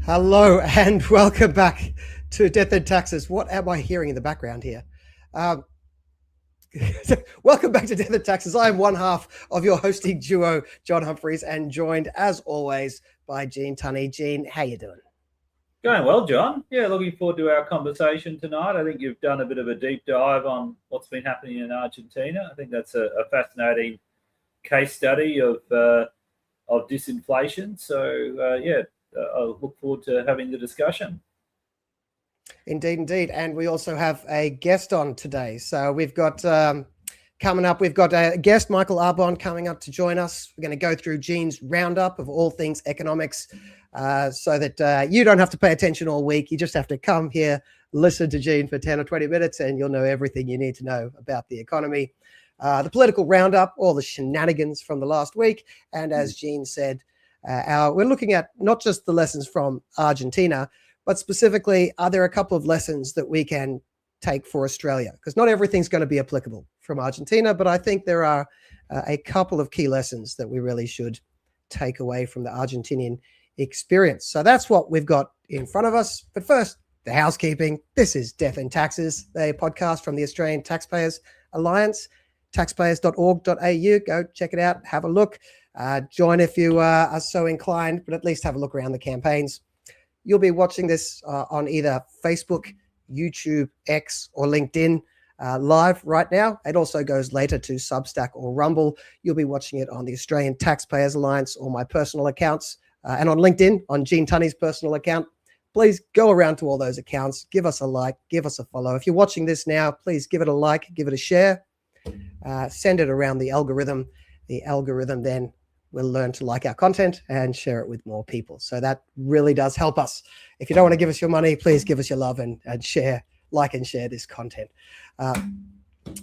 Hello and welcome back to Death and Taxes. What am I hearing in the background here? Welcome back to Death and Taxes. I am one half of your hosting duo, John Humphreys, and joined as always by Gene Tunny. Gene, how you doing? Going well, John. Yeah, looking forward to our conversation tonight. I think you've done a bit of a deep dive on what's been happening in Argentina. I think that's a fascinating case study of disinflation. So, I look forward to having the discussion. Indeed. And we also have a guest on today. So we've got coming up, we've got a guest, Michael Arbon, coming up to join us. We're going to go through Gene's roundup of all things economics so that you don't have to pay attention all week. You just have to come here, listen to Gene for 10 or 20 minutes, and you'll know everything you need to know about the economy. The political roundup, all the shenanigans from the last week. And as Gene said, we're looking at not just the lessons from Argentina, but specifically, are there a couple of lessons that we can take for Australia? Because not everything's going to be applicable from Argentina, but I think there are a couple of key lessons that we really should take away from the Argentinian experience. So that's what we've got in front of us. But first, the housekeeping. This is Death and Taxes, a podcast from the Australian Taxpayers Alliance, taxpayers.org.au. Go check it out, have a look. Join if you are so inclined, but at least have a look around the campaigns. You'll be watching this on either Facebook, YouTube, X, or LinkedIn live right now. It also goes later to Substack or Rumble. You'll be watching it on the Australian Taxpayers Alliance or my personal accounts, and on LinkedIn, on Gene Tunny's personal account. Please go around to all those accounts. Give us a like, give us a follow. If you're watching this now, please give it a like, give it a share. Send it around the algorithm. The algorithm then will learn to like our content and share it with more people. So that really does help us. If you don't want to give us your money, please give us your love and share, like and share this content.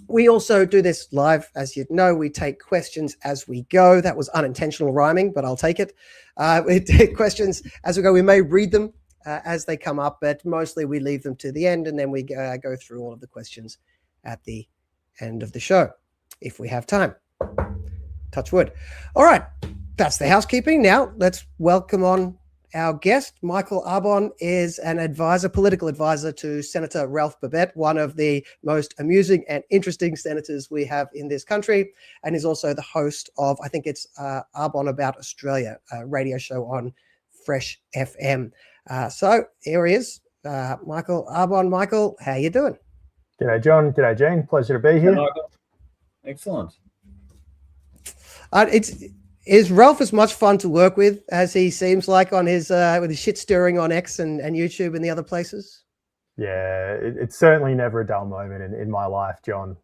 We also do this live. As you know, we take questions as we go. That was unintentional rhyming, but I'll take it. We take questions as we go. We may read them as they come up, but mostly we leave them to the end, and then we go through all of the questions at the end of the show, if we have time. Touch wood. All right, that's the housekeeping. Now let's welcome on our guest. Michael Arbon is an advisor, political advisor to Senator Ralph Babet, one of the most amusing and interesting senators we have in this country, and is also the host of, I think it's Arbon About Australia, a radio show on Fresh FM. So here he is, Michael Arbon. Michael, how you doing? G'day, John. G'day, Gene. Pleasure to be here. Hey, Michael. Excellent. Is Ralph as much fun to work with as he seems like on his with his shit stirring on X and YouTube and the other places? Yeah, it's certainly never a dull moment in my life, John.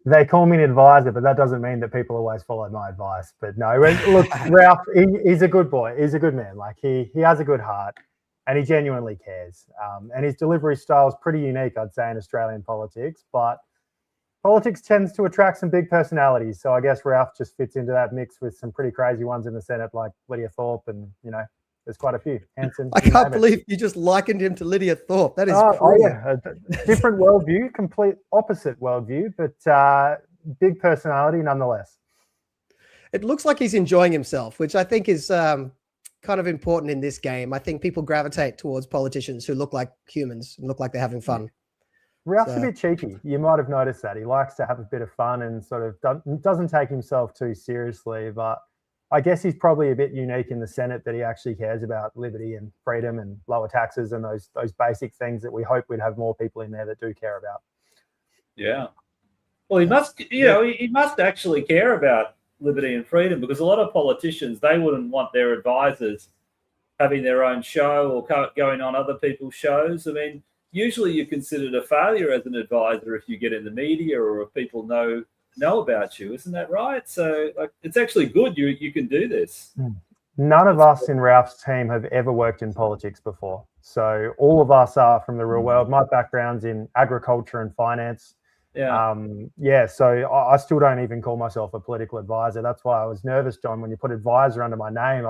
They call me an advisor, but that doesn't mean that people always follow my advice. But no, look, Ralph, he's a good boy. He's a good man. Like he has a good heart and he genuinely cares. And his delivery style is pretty unique, I'd say, in Australian politics, but politics tends to attract some big personalities. So I guess Ralph just fits into that mix with some pretty crazy ones in the Senate, like Lydia Thorpe, and, there's quite a few. Hanson, I can't believe you just likened him to Lydia Thorpe. That is yeah. A different worldview, complete opposite worldview, but big personality nonetheless. It looks like he's enjoying himself, which I think is kind of important in this game. I think people gravitate towards politicians who look like humans and look like they're having fun. Ralph's a bit cheeky. You might have noticed that. He likes to have a bit of fun and sort of doesn't take himself too seriously. But I guess he's probably a bit unique in the Senate that he actually cares about liberty and freedom and lower taxes and those basic things that we hope we'd have more people in there that do care about. Yeah. Well, he must, he must actually care about liberty and freedom, because a lot of politicians, they wouldn't want their advisors having their own show or going on other people's shows. I mean, usually you're considered a failure as an advisor if you get in the media or if people know about you. Isn't that right? So it's actually good you can do this. None of us in Ralph's team have ever worked in politics before. So all of us are from the real world. My background's in agriculture and finance. So I still don't even call myself a political advisor. That's why I was nervous, John, when you put advisor under my name.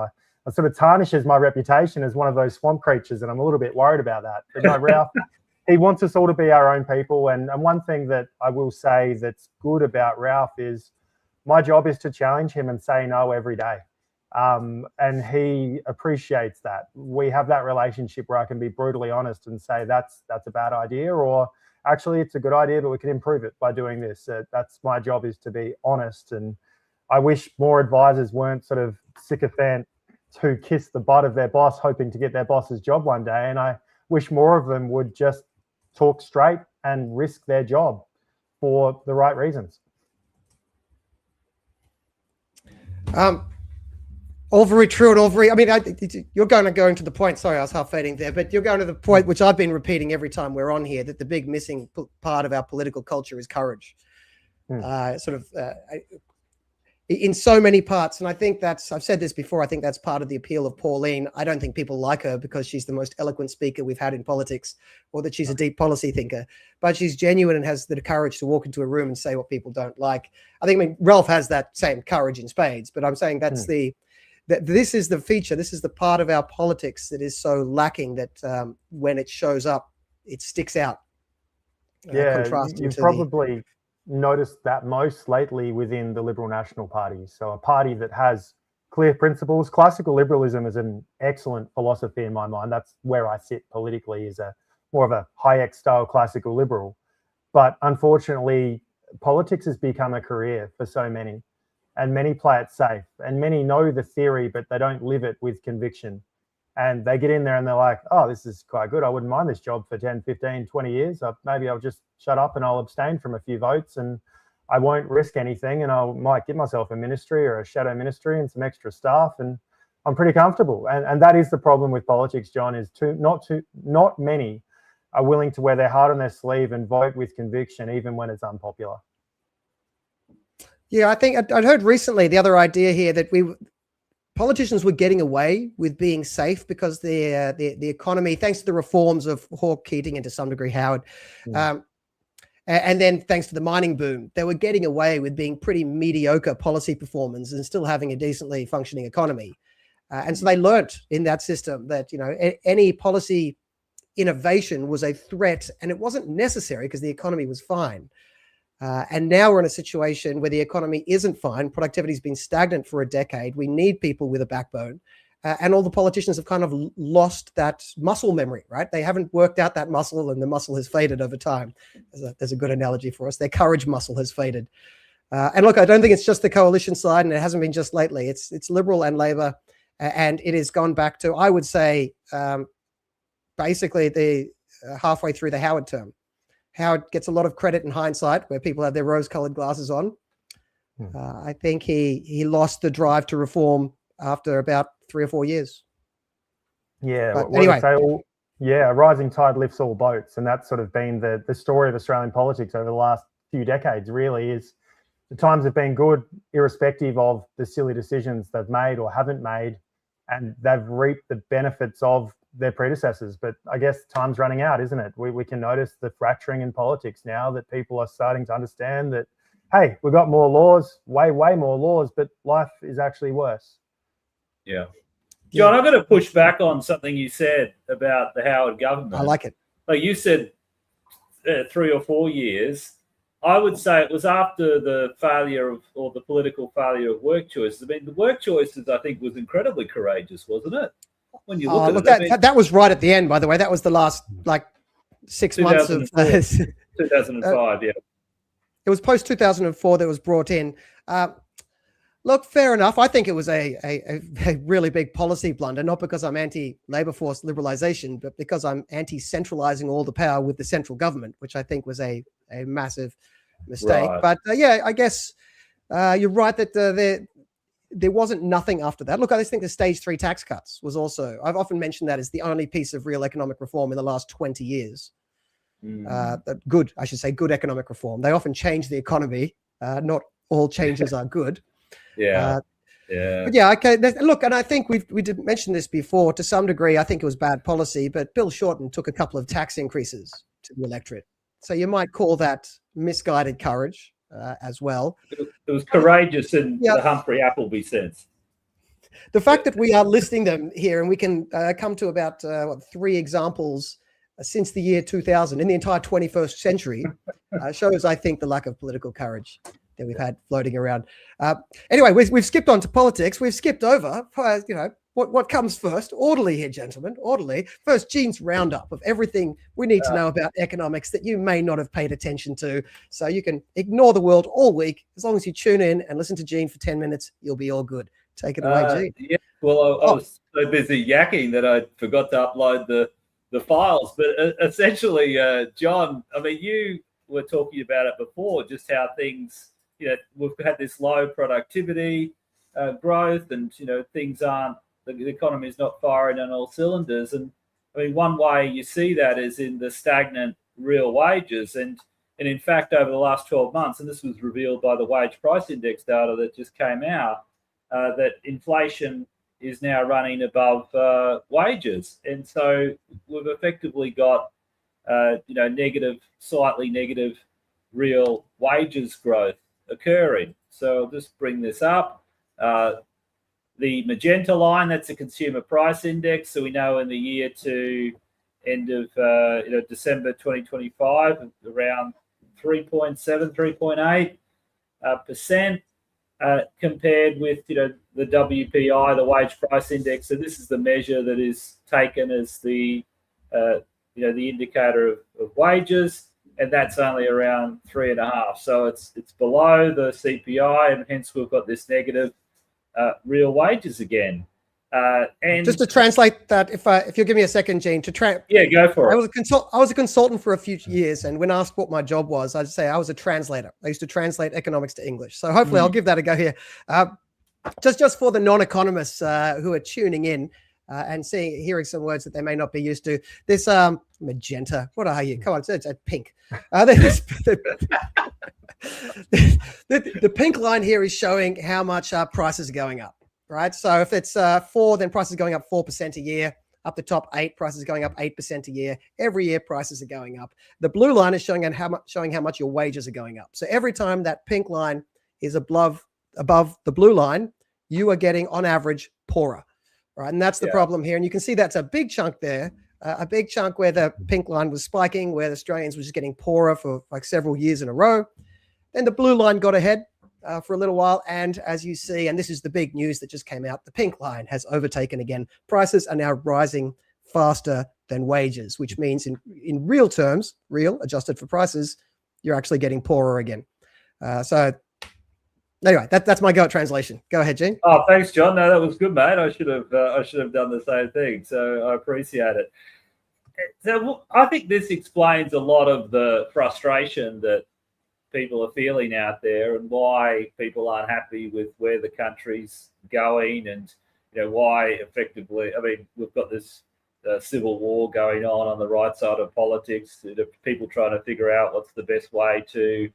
It sort of tarnishes my reputation as one of those swamp creatures, and I'm a little bit worried about that. But no, Ralph, he wants us all to be our own people. And one thing that I will say that's good about Ralph is my job is to challenge him and say no every day. And he appreciates that. We have that relationship where I can be brutally honest and say that's a bad idea, or actually it's a good idea, but we can improve it by doing this. That's my job, is to be honest. And I wish more advisors weren't sort of sycophant who kiss the butt of their boss hoping to get their boss's job one day. And I wish more of them would just talk straight and risk their job for the right reasons. All very true and all very, I mean, you're going to go into the point, sorry, I was half fading there, but you're going to the point which I've been repeating every time we're on here, that the big missing part of our political culture is courage. In so many parts. And I think that's, I've said this before, I think that's part of the appeal of Pauline. I don't think people like her because she's the most eloquent speaker we've had in politics, or that she's a deep policy thinker, but she's genuine and has the courage to walk into a room and say what people don't like. I mean, Ralph has that same courage in spades, but I'm saying that's this is the feature, this is the part of our politics that is so lacking, that when it shows up, it sticks out. You've probably noticed that most lately within the Liberal National Party. So a party that has clear principles. Classical liberalism is an excellent philosophy in my mind. That's where I sit politically, is a more of a Hayek style classical liberal. But unfortunately, politics has become a career for so many, and many play it safe, and many know the theory, but they don't live it with conviction. And they get in there and they're like, oh, this is quite good. I wouldn't mind this job for 10, 15, 20 years. Maybe I'll just shut up and I'll abstain from a few votes, and I won't risk anything, and I might give myself a ministry or a shadow ministry and some extra staff, and I'm pretty comfortable. And that is the problem with politics, John, is not many are willing to wear their heart on their sleeve and vote with conviction, even when it's unpopular. Yeah, I think I'd heard recently the other idea here that politicians were getting away with being safe because the economy, thanks to the reforms of Hawke, Keating, and to some degree Howard, and then thanks to the mining boom, they were getting away with being pretty mediocre policy performance and still having a decently functioning economy. And so they learnt in that system that, any policy innovation was a threat, and it wasn't necessary because the economy was fine. And now we're in a situation where the economy isn't fine. Productivity's been stagnant for a decade. We need people with a backbone. And all the politicians have kind of lost that muscle memory, right? They haven't worked out that muscle, and the muscle has faded over time. There's a good analogy for us. Their courage muscle has faded. And look, I don't think it's just the coalition side, and it hasn't been just lately. It's Liberal and Labor, and it has gone back to, I would say, basically the halfway through the Howard term. Howard gets a lot of credit in hindsight, where people have their rose-colored glasses on. I think he lost the drive to reform after about 3 or 4 years. Yeah. But anyway, a rising tide lifts all boats, and that's sort of been the story of Australian politics over the last few decades. Really, is the times have been good, irrespective of the silly decisions they've made or haven't made, and they've reaped the benefits of their predecessors. But I guess time's running out, isn't it? We can notice the fracturing in politics now, that people are starting to understand that, hey, we've got more laws, way more laws, but life is actually worse. Yeah. John, I'm going to push back on something you said about the Howard government. I like it. Like you said, 3 or 4 years. I would say it was after the failure or the political failure of work choices. I mean, the work choices, I think, was incredibly courageous, wasn't it? When you look at it. That was right at the end, by the way. That was the last 6 months of 2005. Yeah, it was post 2004 that was brought in. Look, fair enough. I think it was a really big policy blunder, not because I'm anti-labour force liberalisation, but because I'm anti-centralising all the power with the central government, which I think was a massive mistake. Right. But I guess you're right that there wasn't nothing after that. Look, I just think the stage 3 tax cuts was also, I've often mentioned that as the only piece of real economic reform in the last 20 years. Good economic reform. They often change the economy. Not all changes are good. Yeah. But yeah, okay. Look, and I think we did mention this before to some degree. I think it was bad policy, but Bill Shorten took a couple of tax increases to the electorate. So you might call that misguided courage as well. It was courageous in the Humphrey Appleby sense. The fact that we are listing them here, and we can come to about 3 examples since the year 2000 in the entire 21st century, shows, I think, the lack of political courage that we've had floating around. Anyway, we've skipped on to politics. We've skipped over, what comes first? Orderly here, gentlemen, orderly. First, Gene's roundup of everything we need to know about economics that you may not have paid attention to. So you can ignore the world all week. As long as you tune in and listen to Gene for 10 minutes, you'll be all good. Take it away, Gene. Yeah, well, I was so busy yakking that I forgot to upload the files. But essentially, John, I mean, you were talking about it before, just how things, we've had this low productivity growth, and, things aren't, the economy is not firing on all cylinders. And I mean, one way you see that is in the stagnant real wages. And in fact, over the last 12 months, and this was revealed by the wage price index data that just came out, that inflation is now running above wages. And so we've effectively got, slightly negative real wages growth occurring. So I'll just bring this up. The magenta line, that's the consumer price index. So we know in the year to end of December 2025, around 3.7, 3.8%, compared with the WPI, the wage price index. So this is the measure that is taken as the the indicator of wages, and that's only around 3.5. So it's below the CPI, and hence we've got this negative real wages again. And just to translate that, if you'll give me a second, Gene, go for it. I was a consultant for a few years, and when asked what my job was, I'd say I was a translator. I used to translate economics to English. So hopefully I'll give that a go here. Just for the non-economists who are tuning in and hearing some words that they may not be used to. This magenta, what are you? Come on, it's pink. The pink line here is showing how much prices are going up, right? So if it's 4, then prices are going up 4% a year. Up the top 8, prices are going up 8% a year. Every year, prices are going up. The blue line is showing how much your wages are going up. So every time that pink line is above the blue line, you are getting, on average, poorer, right? And that's the problem here. And you can see that's a big chunk there. A big chunk where the pink line was spiking, where the Australians were just getting poorer for like several years in a row. Then the blue line got ahead for a little while. And as you see, and this is the big news that just came out, the pink line has overtaken again. Prices are now rising faster than wages, which means in real terms, adjusted for prices, you're actually getting poorer again. So anyway, that's my go at translation. Go ahead, Gene. Oh, thanks, John. No, that was good, mate. I should have done the same thing. So I appreciate it. So I think this explains a lot of the frustration that people are feeling out there, and why people aren't happy with where the country's going, and why effectively, I mean, we've got this civil war going on the right side of politics. People trying to figure out what's the best way to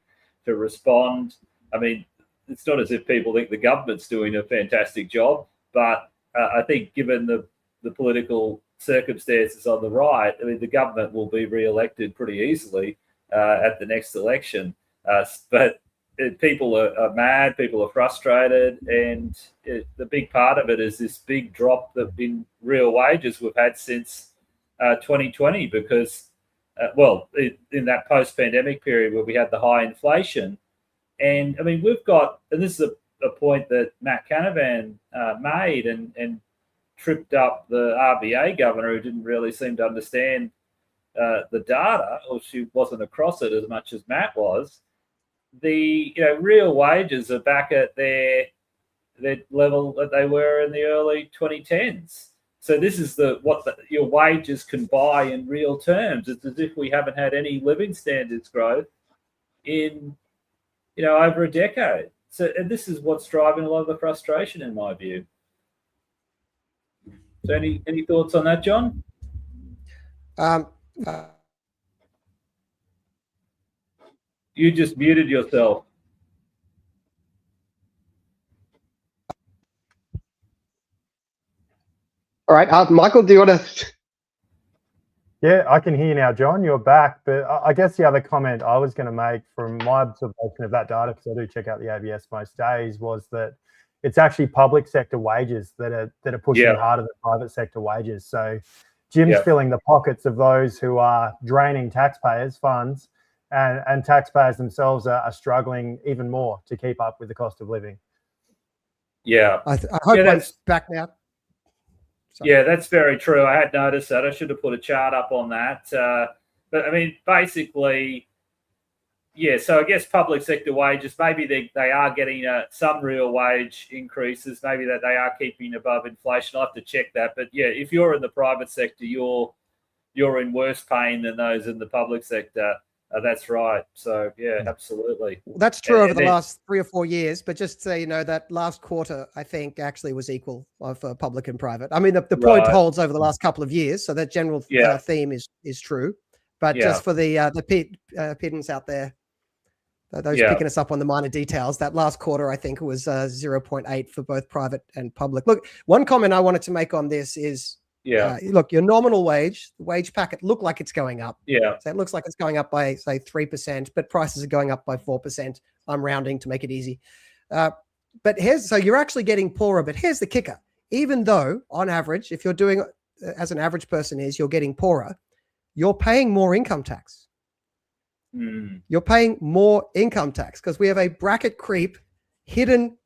respond. I mean, it's not as if people think the government's doing a fantastic job, but I think given the political circumstances on the right, I mean, the government will be re-elected pretty easily at the next election. But people are mad, people are frustrated, and the big part of it is this big drop in real wages we've had since 2020, because, in that post-pandemic period where we had the high inflation. And I mean, we've got, and this is a point that Matt Canavan made and tripped up the RBA governor, who didn't really seem to understand the data, or she wasn't across it as much as Matt was. The real wages are back at their level that they were in the early 2010s. So this is what your wages can buy in real terms. It's as if we haven't had any living standards growth in over a decade. So, and this is what's driving a lot of the frustration, in my view. So any thoughts on that, John? You just muted yourself. All right, Michael, do you want to? Yeah, I can hear you now, John. You're back. But I guess the other comment I was going to make from my observation of that data, because I do check out the ABS most days, was that it's actually public sector wages that are pushing harder than private sector wages. So Jim's filling the pockets of those who are draining taxpayers' funds and taxpayers themselves are struggling even more to keep up with the cost of living. Yeah, I hope I'm back now. Sorry. Yeah, that's very true. I had noticed that. I should have put a chart up on that. But I mean, basically, yeah. So I guess public sector wages, maybe they are getting some real wage increases. Maybe that they are keeping above inflation. I'll have to check that. But yeah, if you're in the private sector, you're in worse pain than those in the public sector. That's right. So yeah, absolutely. That's true over the last 3 or 4 years, but just so you know, that last quarter, I think, actually was equal for public and private. I mean, the point holds over the last couple of years, so that general theme is true. But just for the pedants out there, those picking us up on the minor details, that last quarter, I think it was 0.8 for both private and public. Look, one comment I wanted to make on this is, look, your nominal wage, the wage packet look like it's going up. Yeah. So it looks like it's going up by, say, 3%, but prices are going up by 4%. I'm rounding to make it easy. But so you're actually getting poorer, but here's the kicker. Even though on average, if you're doing as an average person is, you're getting poorer, you're paying more income tax. You're paying more income tax because we have a bracket creep, hidden,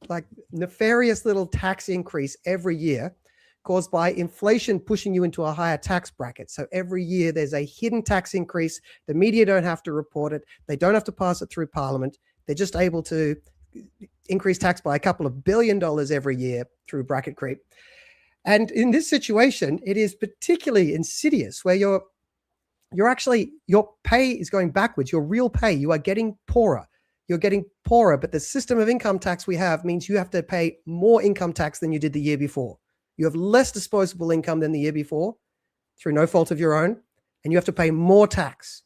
like nefarious little tax increase every year, caused by inflation pushing you into a higher tax bracket. So every year there's a hidden tax increase. The media don't have to report it. They don't have to pass it through Parliament. They're just able to increase tax by a couple of $1 billion every year through bracket creep. And in this situation, it is particularly insidious where your pay is going backwards. Your real pay, you are getting poorer. You're getting poorer, but the system of income tax we have means you have to pay more income tax than you did the year before. You have less disposable income than the year before through no fault of your own, and you have to pay more tax.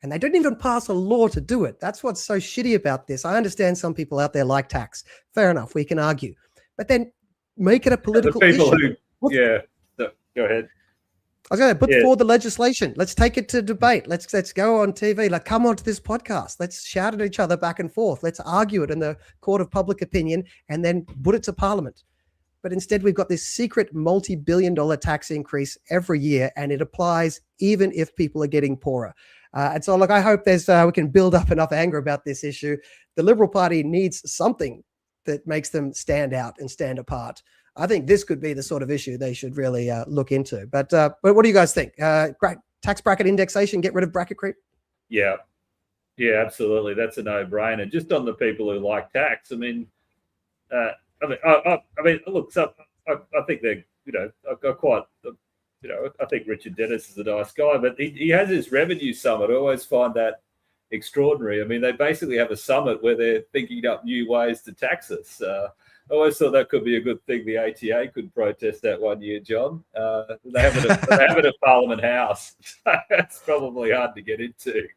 And they didn't even pass a law to do it. That's what's so shitty about this. I understand some people out there like tax. Fair enough, we can argue. But then make it a political issue. Go ahead. I was going to put forward the legislation. Let's take it to debate. Let's go on TV. Like, come onto this podcast. Let's shout at each other back and forth. Let's argue it in the court of public opinion and then put it to Parliament. But instead, we've got this secret multi-billion-dollar tax increase every year, and it applies even if people are getting poorer. And so, look, I hope we can build up enough anger about this issue. The Liberal Party needs something that makes them stand out and stand apart. I think this could be the sort of issue they should really look into. But what do you guys think? Tax bracket indexation, get rid of bracket creep? Yeah, absolutely. That's a no-brainer. Just on the people who like tax, I mean, look. So I think they're, I think Richard Dennis is a nice guy, but he has his revenue summit. I always find that extraordinary. I mean, they basically have a summit where they're thinking up new ways to tax us. I always thought that could be a good thing. The ATA could protest that one year, John. They have it at Parliament House. That's probably hard to get into.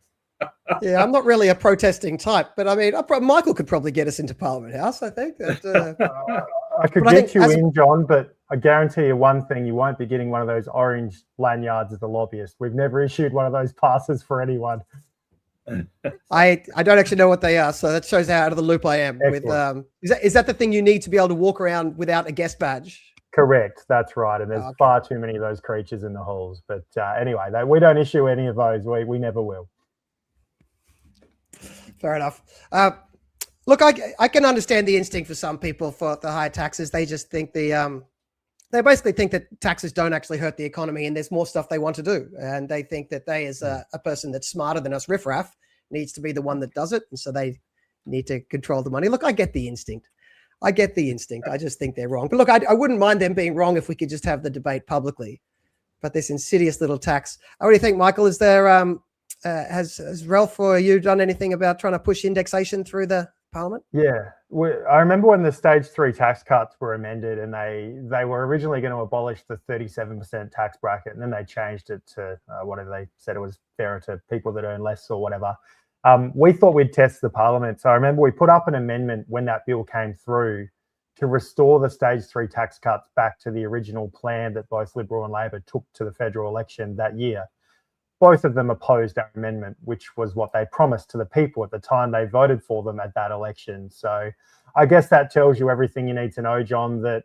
Yeah, I'm not really a protesting type, but I mean, Michael could probably get us into Parliament House, I think. I could get you in, John, but I guarantee you one thing, you won't be getting one of those orange lanyards as a lobbyist. We've never issued one of those passes for anyone. I don't actually know what they are, so that shows how out of the loop I am. With is that the thing you need to be able to walk around without a guest badge? Correct, that's right. And there's far too many of those creatures in the halls. But anyway, we don't issue any of those. We never will. Fair enough. Look, I can understand the instinct for some people for the higher taxes. They just think they basically think that taxes don't actually hurt the economy and there's more stuff they want to do. And they think that they, as a person that's smarter than us riffraff, needs to be the one that does it. And so they need to control the money. Look, I get the instinct. I just think they're wrong. But look, I wouldn't mind them being wrong if we could just have the debate publicly. But this insidious little tax. What do you think, Michael? Is there, has Ralph or you done anything about trying to push indexation through the Parliament? Yeah, I remember when the stage 3 tax cuts were amended, and they were originally going to abolish the 37% tax bracket, and then they changed it to whatever they said it was fairer to people that earn less or whatever. We thought we'd test the Parliament, so I remember we put up an amendment when that bill came through to restore the stage 3 tax cuts back to the original plan that both Liberal and Labor took to the federal election that year. Both of them opposed our amendment, which was what they promised to the people at the time they voted for them at that election. So I guess that tells you everything you need to know, John, that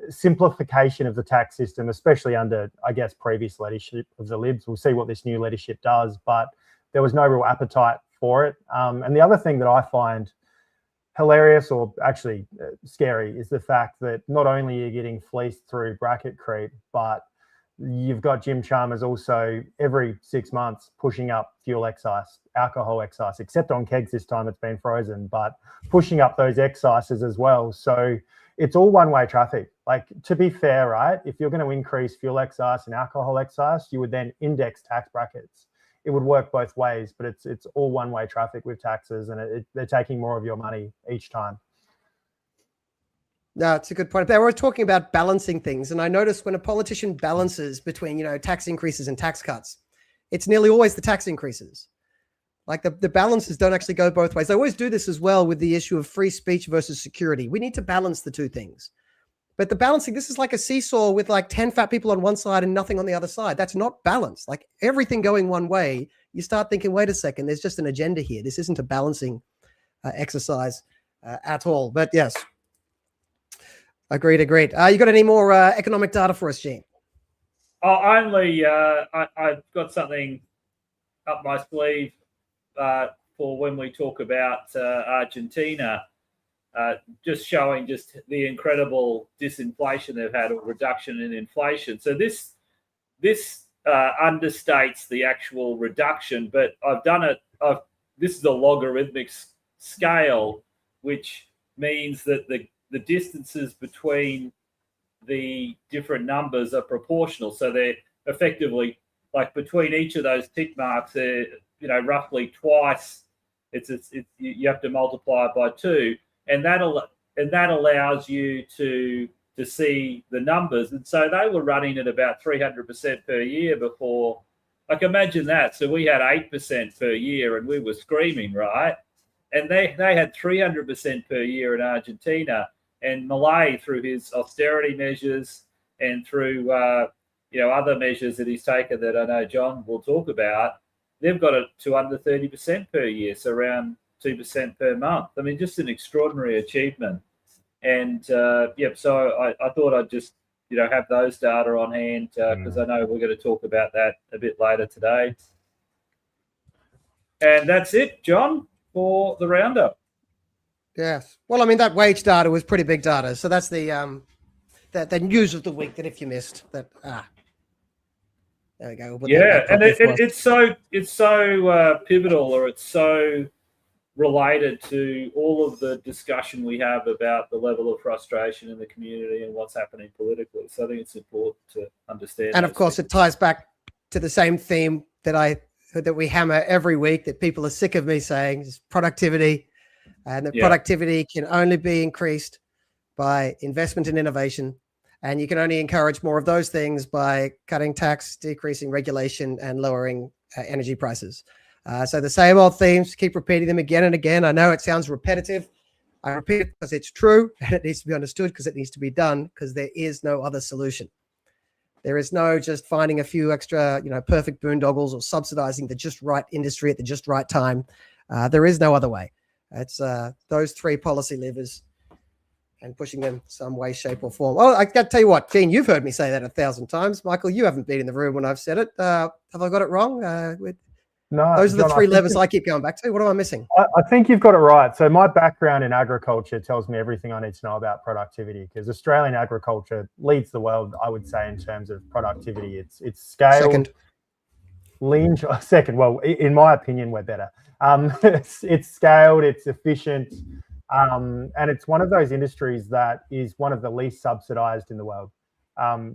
simplification of the tax system, especially under, I guess, previous leadership of the Libs, we'll see what this new leadership does, but there was no real appetite for it. And the other thing that I find hilarious, or actually scary, is the fact that not only are you getting fleeced through bracket creep, but you've got Jim Chalmers also every 6 months pushing up fuel excise, alcohol excise, except on kegs this time it's been frozen, but pushing up those excises as well. So it's all one-way traffic. Like, to be fair, right, if you're going to increase fuel excise and alcohol excise, you would then index tax brackets. It would work both ways, but it's all one-way traffic with taxes, and they're taking more of your money each time. No, it's a good point. They were talking about balancing things, and I noticed when a politician balances between, tax increases and tax cuts, it's nearly always the tax increases. Like the balances don't actually go both ways. They always do this as well with the issue of free speech versus security. We need to balance the two things. But the balancing, this is like a seesaw with like 10 fat people on one side and nothing on the other side. That's not balanced. Like everything going one way, you start thinking, wait a second, there's just an agenda here. This isn't a balancing exercise at all. But yes, agreed. You got any more economic data for us, Gene? Only I've got something up my sleeve for when we talk about Argentina, just showing just the incredible disinflation they've had, or reduction in inflation. So this understates the actual reduction, but I've done it. This is a logarithmic scale, which means that the distances between the different numbers are proportional. So they're effectively, like, between each of those tick marks, they're roughly twice. You have to multiply it by 2, and that allows you to see the numbers. And so they were running at about 300% per year before. Like, imagine that. So we had 8% per year, and we were screaming, right? And they had 300% per year in Argentina. And Milei, through his austerity measures and through other measures that he's taken that I know John will talk about, they've got it to under 30% per year, so around 2% per month. I mean, just an extraordinary achievement. And so I thought I'd just have those data on hand because I know we're going to talk about that a bit later today. And that's it, John, for the roundup. Yes. Well, I mean, that wage data was pretty big data. So that's the news of the week that if you missed that, there we go. We'll and it's so pivotal, or it's so related to all of the discussion we have about the level of frustration in the community and what's happening politically. So I think it's important to understand. And of course, it ties back to the same theme that we hammer every week, that people are sick of me saying, is productivity. And the productivity can only be increased by investment in innovation. And you can only encourage more of those things by cutting tax, decreasing regulation, and lowering energy prices. So the same old themes, keep repeating them again and again. I know it sounds repetitive. I repeat it because it's true, and it needs to be understood because it needs to be done, because there is no other solution. There is no just finding a few extra, perfect boondoggles or subsidizing the just right industry at the just right time. There is no other way. It's those three policy levers and pushing them some way, shape, or form. Oh, I got to tell you what, Gene, you've heard me say that 1,000 times. Michael, you haven't been in the room when I've said it. Have I got it wrong? No, those are the three levers I keep going back to. What am I missing? I think you've got it right. So my background in agriculture tells me everything I need to know about productivity, because Australian agriculture leads the world, I would say, in terms of productivity. It's scaled. Second. Second. Well, in my opinion, we're better. It's scaled, it's efficient, and it's one of those industries that is one of the least subsidized in the world.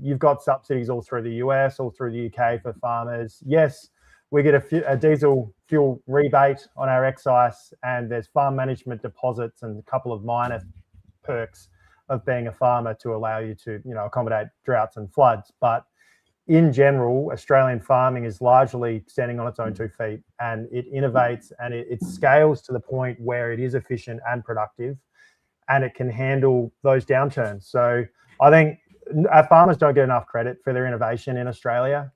You've got subsidies all through the US, all through the UK for farmers. Yes, we get a diesel fuel rebate on our excise, and there's farm management deposits and a couple of minor perks of being a farmer to allow you to, accommodate droughts and floods. But in general, Australian farming is largely standing on its own 2 feet, and it innovates and it scales to the point where it is efficient and productive, and it can handle those downturns. So I think our farmers don't get enough credit for their innovation in Australia.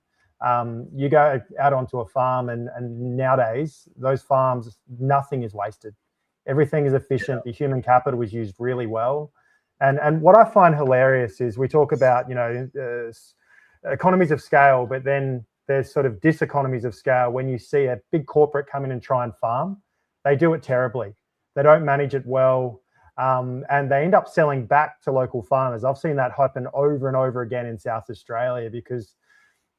You go out onto a farm and nowadays, those farms, nothing is wasted. Everything is efficient. The human capital is used really well. And what I find hilarious is we talk about, economies of scale, but then there's sort of diseconomies of scale when you see a big corporate come in and try and farm. They do it terribly. They don't manage it well, and they end up selling back to local farmers. I've seen that happen over and over again in South Australia, because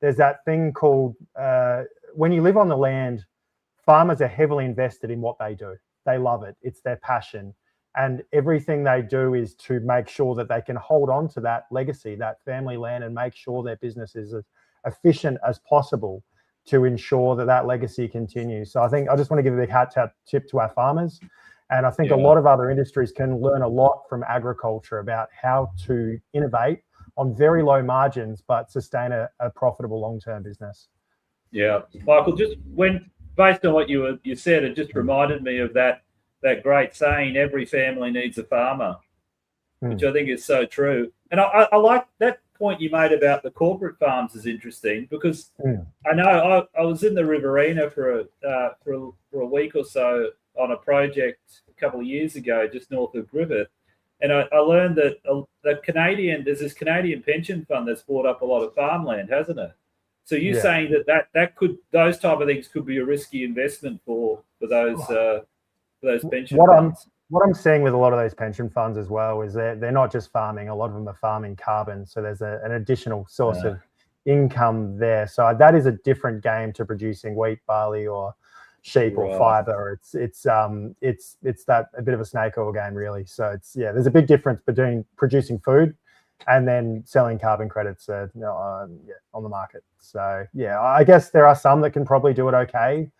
there's that thing called, when you live on the land, farmers are heavily invested in what they do. They love it. It's their passion. And everything they do is to make sure that they can hold on to that legacy, that family land, and make sure their business is as efficient as possible to ensure that that legacy continues. So I think I just want to give a big hat tip to our farmers. And I think a lot of other industries can learn a lot from agriculture about how to innovate on very low margins, but sustain a profitable long-term business. Yeah, Michael, just based on what you said, it just reminded me of that great saying, every family needs a farmer, which I think is so true. And I like that point you made about the corporate farms is interesting, because I know I was in the Riverina for a week or so on a project a couple of years ago, just north of Griffith. And I learned that there's this Canadian pension fund that's bought up a lot of farmland, hasn't it? So you're saying that those type of things could be a risky investment for those pension funds. What I'm seeing with a lot of those pension funds as well is they're not just farming. A lot of them are farming carbon. So there's an additional source of income there. So that is a different game to producing wheat, barley, or sheep or fiber. It's that a bit of a snake oil game, really. So there's a big difference between producing food and then selling carbon credits on the market. So I guess there are some that can probably do it okay,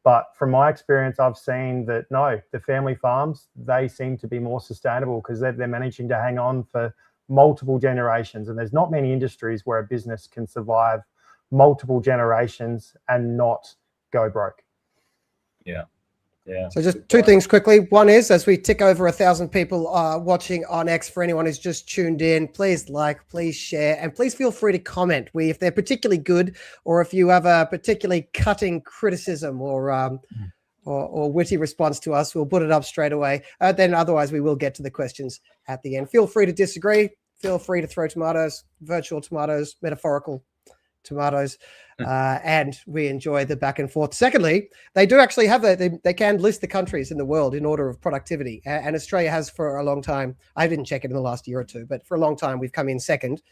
but from my experience, I've seen that the family farms, they seem to be more sustainable because they're managing to hang on for multiple generations. And there's not many industries where a business can survive multiple generations and not go broke. So just two things quickly. One is, as we tick over 1,000 people watching on X, for anyone who's just tuned in, please like, please share, and please feel free to comment. If they're particularly good, or if you have a particularly cutting criticism or witty response to us, we'll put it up straight away. Then otherwise, we will get to the questions at the end. Feel free to disagree. Feel free to throw tomatoes, virtual tomatoes, metaphorical tomatoes, and we enjoy the back and forth. Secondly, they do actually have they can list the countries in the world in order of productivity, and Australia has for a long time. I didn't check it in the last year or two, but for a long time we've come in second.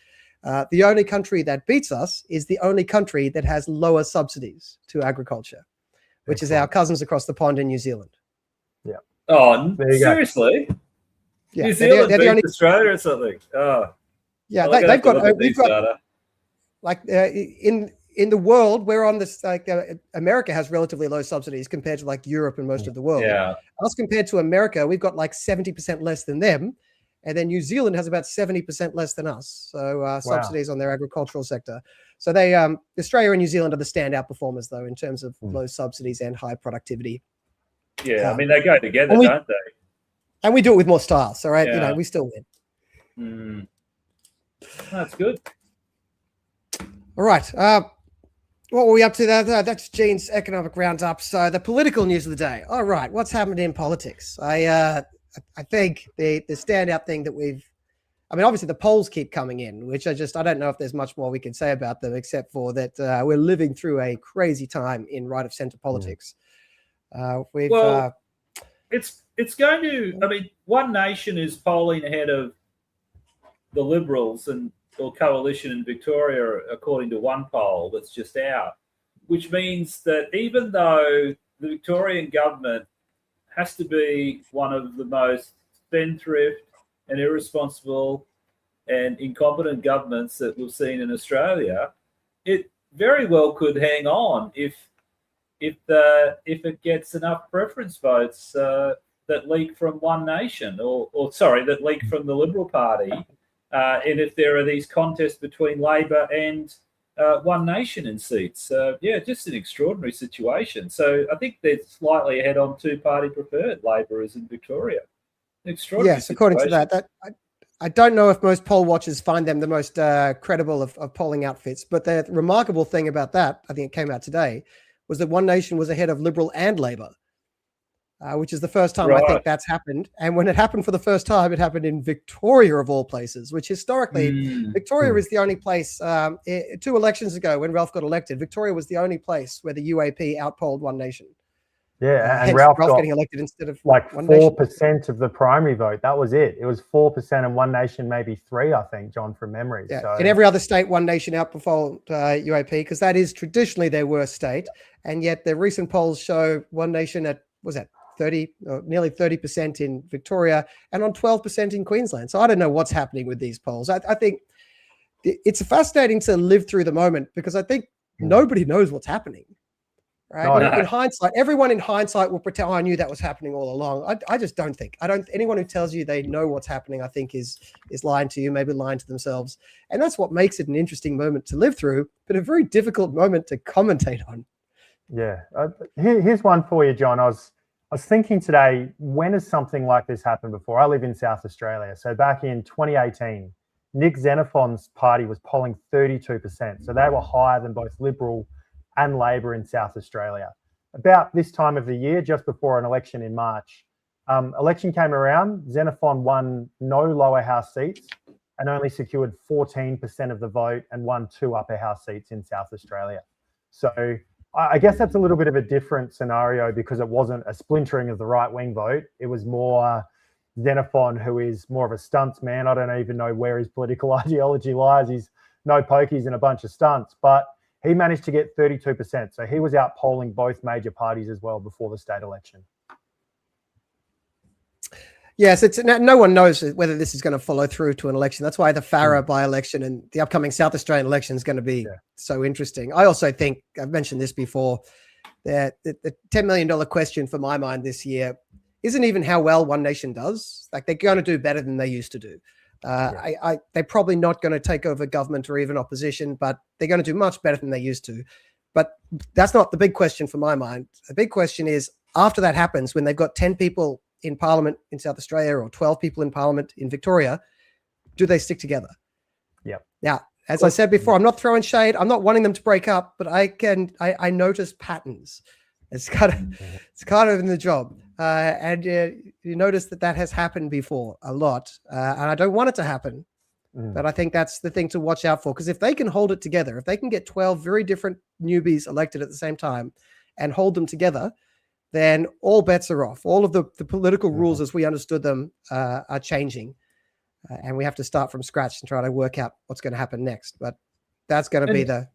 The only country that beats us is the only country that has lower subsidies to agriculture, which is our cousins across the pond in New Zealand. Yeah. Oh, seriously? Yeah, New Zealand beats Australia or something? Oh. Yeah, we've got like in the world, we're on this, America has relatively low subsidies compared to like Europe and most of the world. Yeah. Us compared to America, we've got like 70% less than them. And then New Zealand has about 70% less than us. So subsidies on their agricultural sector. So they, Australia and New Zealand are the standout performers though, in terms of low subsidies and high productivity. Yeah. I mean, they go together, don't they? And we do it with more style. So, right, we still win. That's good. All right. What were we up to there? That's Gene's economic roundup. So the political news of the day. All right. What's happened in politics? I think the standout thing that obviously the polls keep coming in, which I don't know if there's much more we can say about them, except for that we're living through a crazy time in right of center politics. It's going to, One Nation is polling ahead of the Liberals or coalition in Victoria, according to one poll that's just out, which means that even though the Victorian government has to be one of the most spendthrift and irresponsible and incompetent governments that we've seen in Australia, it very well could hang on if it gets enough preference votes that leak from One Nation, that leak from the Liberal Party. And if there are these contests between Labor and One Nation in seats. Just an extraordinary situation. So I think they're slightly ahead on two-party preferred. Labor is in Victoria. Extraordinary situation. According to that I don't know if most poll watchers find them the most credible of polling outfits, but the remarkable thing about that, I think it came out today, was that One Nation was ahead of Liberal and Labor. which is the first time I think that's happened. And when it happened for the first time, it happened in Victoria, of all places, which historically, Victoria is the only place, 2 elections ago when Ralph got elected, Victoria was the only place where the UAP outpolled One Nation. Yeah, and Ralph got getting elected instead of like One 4% of the primary vote. That was it. It was 4% and One Nation, maybe 3%, I think, John, from memory. Yeah. So in every other state, One Nation outperformed UAP because that is traditionally their worst state. And yet the recent polls show One Nation at, was that 30, or nearly 30% in Victoria and on 12% in Queensland. So I don't know what's happening with these polls. I think it's fascinating to live through the moment because I think nobody knows what's happening. Right. In hindsight, everyone in hindsight will pretend, I knew that was happening all along. I just don't think. Anyone who tells you they know what's happening, I think is lying to you, maybe lying to themselves. And that's what makes it an interesting moment to live through, but a very difficult moment to commentate on. Yeah. Here's one for you, John. I was thinking today, when has something like this happened before? I live in South Australia. So back in 2018, Nick Xenophon's party was polling 32%. So they were higher than both Liberal and Labor in South Australia. About this time of the year, just before an election in March, election came around, Xenophon won no lower house seats and only secured 14% of the vote and won 2 upper house seats in South Australia. So I guess that's a little bit of a different scenario because it wasn't a splintering of the right-wing vote. It was more Xenophon, who is more of a stunts man. I don't even know where his political ideology lies. He's no pokies and a bunch of stunts, but he managed to get 32%. So he was out polling both major parties as well before the state election. Yes, no one knows whether this is going to follow through to an election. That's why the Farah by-election and the upcoming South Australian election is going to be so interesting. I also think, I've mentioned this before, that the $10 million question for my mind this year isn't even how well One Nation does. Like, they're going to do better than they used to do. They're probably not going to take over government or even opposition, but they're going to do much better than they used to. But that's not the big question for my mind. The big question is, after that happens, when they've got 10 people in Parliament in South Australia or 12 people in Parliament in Victoria, do they stick together? Yeah. Now, as I said before, I'm not throwing shade. I'm not wanting them to break up, but I notice patterns. It's kind of in the job. And you notice that has happened before a lot. And I don't want it to happen, but I think that's the thing to watch out for. Because if they can hold it together, if they can get 12 very different newbies elected at the same time and hold them together, then all bets are off. All of the political rules as we understood them are changing. And we have to start from scratch and try to work out what's going to happen next. But that's going to be the...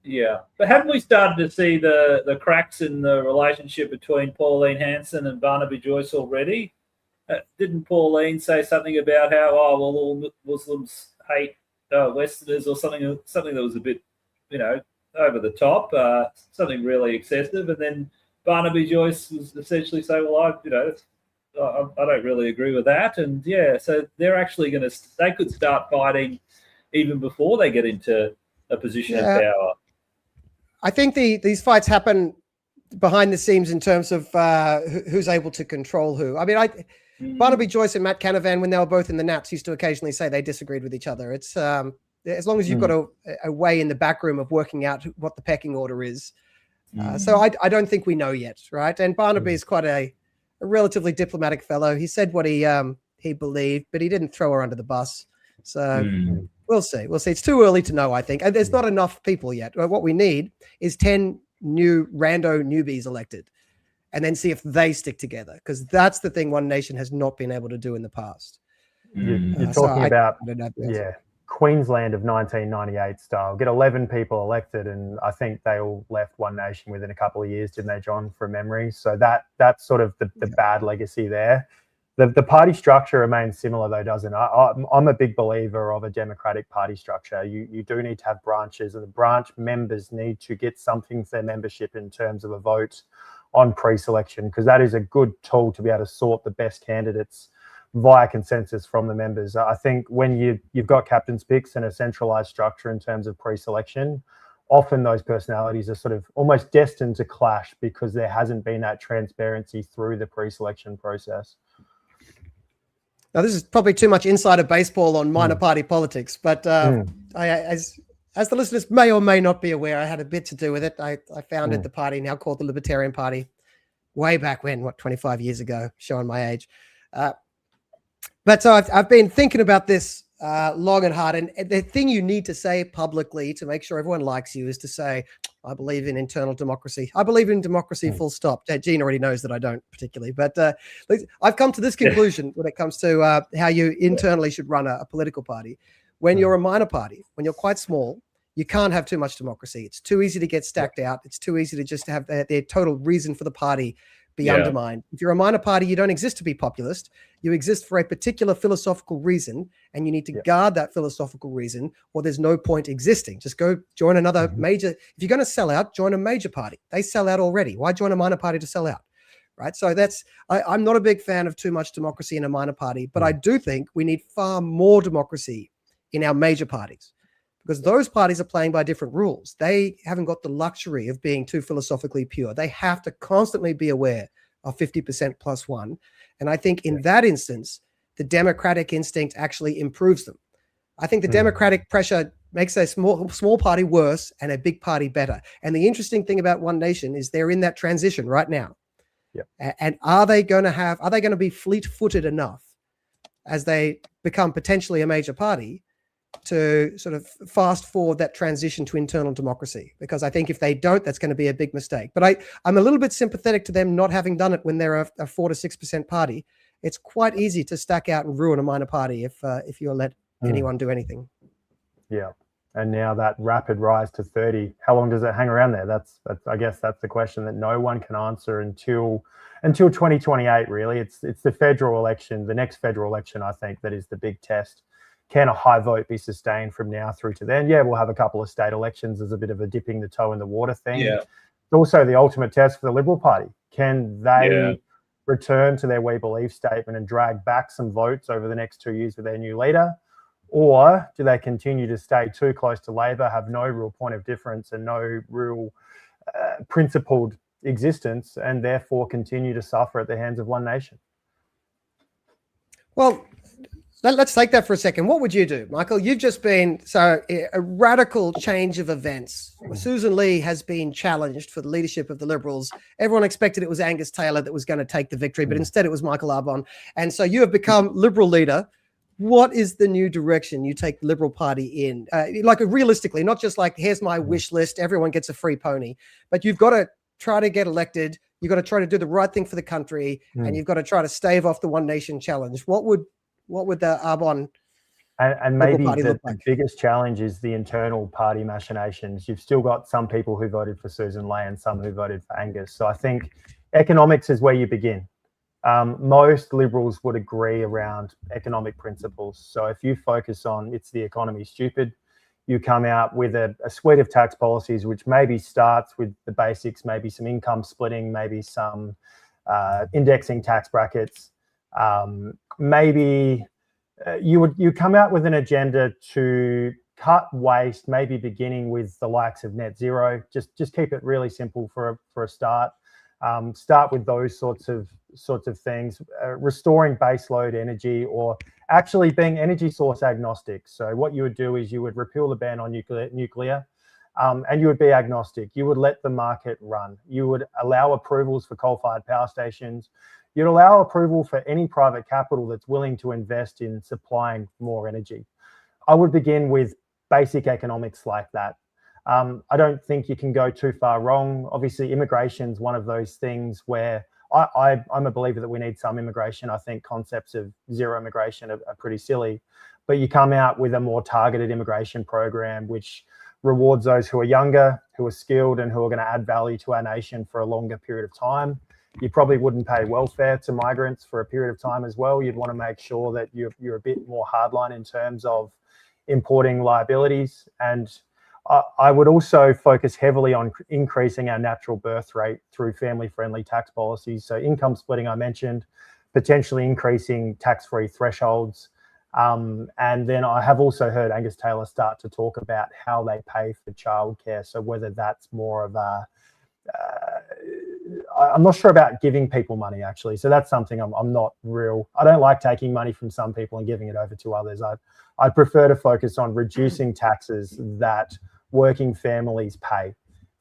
Yeah, but haven't we started to see the cracks in the relationship between Pauline Hanson and Barnaby Joyce already? Didn't Pauline say something about how all Muslims hate Westerners or something that was a bit, over the top, something really excessive, and then Barnaby Joyce was essentially saying, well, I don't really agree with that, and so they're actually they could start fighting even before they get into a position of power. I think these fights happen behind the scenes in terms of who's able to control who. I mean, Barnaby Joyce and Matt Canavan, when they were both in the Nats, used to occasionally say they disagreed with each other. It's as long as you've got a way in the back room of working out what the pecking order is. So I don't think we know yet, right? And Barnaby is quite a relatively diplomatic fellow. He said what he believed, but he didn't throw her under the bus. So we'll see. It's too early to know, I think. And there's not enough people yet. What we need is 10 new rando newbies elected and then see if they stick together, because that's the thing One Nation has not been able to do in the past. You're talking about Queensland of 1998 style. Get 11 people elected, and I think they all left One Nation within a couple of years, didn't they, John, from memory? So that's sort of the bad legacy there. The party structure remains similar, though, doesn't it? I'm a big believer of a democratic party structure. You do need to have branches, and the branch members need to get something for their membership in terms of a vote on pre-selection, because that is a good tool to be able to sort the best candidates via consensus from the members. I think when you've got captain's picks and a centralised structure in terms of pre-selection, often those personalities are sort of almost destined to clash because there hasn't been that transparency through the pre-selection process. Now, this is probably too much insider baseball on minor party politics, but as the listeners may or may not be aware, I had a bit to do with it. I founded the party, now called the Libertarian Party, way back when, 25 years ago, showing my age. But so I've been thinking about this long and hard. And the thing you need to say publicly to make sure everyone likes you is to say, I believe in internal democracy. I believe in democracy, full stop. Gene already knows that I don't particularly. But I've come to this conclusion when it comes to how you internally should run a political party. When you're a minor party, when you're quite small, you can't have too much democracy. It's too easy to get stacked out. It's too easy to just have their total reason for the party be undermined. If you're a minor party, you don't exist to be populist. You exist for a particular philosophical reason, and you need to guard that philosophical reason, or there's no point existing. Just go join another major. If you're going to sell out, join a major party. They sell out already. Why join a minor party to sell out? Right. So I'm not a big fan of too much democracy in a minor party, but I do think we need far more democracy in our major parties, because those parties are playing by different rules. They haven't got the luxury of being too philosophically pure. They have to constantly be aware of 50% plus one. And I think in that instance, the democratic instinct actually improves them. I think the democratic pressure makes a small party worse and a big party better. And the interesting thing about One Nation is they're in that transition right now. And are they going to be fleet-footed enough as they become potentially a major party to sort of fast forward that transition to internal democracy? Because I think if they don't, that's going to be a big mistake. But I'm a little bit sympathetic to them not having done it when they're a 4 to 6% party. It's quite easy to stack out and ruin a minor party if you let anyone do anything. Yeah. And now that rapid rise to 30, how long does it hang around there? That's I guess that's the question that no one can answer until 2028, really. It's the federal election, the next federal election, I think, that is the big test. Can a high vote be sustained from now through to then? Yeah, we'll have a couple of state elections as a bit of a dipping the toe in the water thing. Yeah. It's also the ultimate test for the Liberal Party. Can they return to their We Believe statement and drag back some votes over the next 2 years with their new leader? Or do they continue to stay too close to Labor, have no real point of difference and no real principled existence, and therefore continue to suffer at the hands of One Nation? Well, let's take that for a second. What would you do, Michael? You've just been a radical change of events. Susan Lee has been challenged for the leadership of the Liberals. Everyone expected it was Angus Taylor that was going to take the victory, but instead it was Michael Arbon. And so you have become Liberal leader. What is the new direction you take the Liberal Party in? Like realistically, not just like, here's my wish list, everyone gets a free pony, but you've got to try to get elected. You've got to try to do the right thing for the country, and you've got to try to stave off the One Nation challenge. What would the Arbon and maybe the biggest challenge is the internal party machinations. You've still got some people who voted for Susan Lee and some who voted for Angus. So I think economics is where you begin. Most Liberals would agree around economic principles. So if you focus on it's the economy stupid, you come out with a suite of tax policies which maybe starts with the basics, maybe some income splitting, maybe some indexing tax brackets. Maybe you come out with an agenda to cut waste, maybe beginning with the likes of net zero. Just keep it really simple for a start. Start with those sorts of things, restoring baseload energy, or actually being energy source agnostic. So what you would do is you would repeal the ban on nuclear, and you would be agnostic. You would let the market run. You would allow approvals for coal-fired power stations. You'd allow approval for any private capital that's willing to invest in supplying more energy. I would begin with basic economics like that. I don't think you can go too far wrong. Obviously, immigration is one of those things where I'm a believer that we need some immigration. I think concepts of zero immigration are pretty silly, but you come out with a more targeted immigration program which rewards those who are younger, who are skilled, and who are going to add value to our nation for a longer period of time. You probably wouldn't pay welfare to migrants for a period of time as well. You'd want to make sure that you're a bit more hardline in terms of importing liabilities. And I would also focus heavily on increasing our natural birth rate through family-friendly tax policies. So income splitting, I mentioned, potentially increasing tax-free thresholds. And then I have also heard Angus Taylor start to talk about how they pay for childcare. So whether that's more of a I'm not sure about giving people money, actually. So that's something I'm not real. I don't like taking money from some people and giving it over to others. I prefer to focus on reducing taxes that working families pay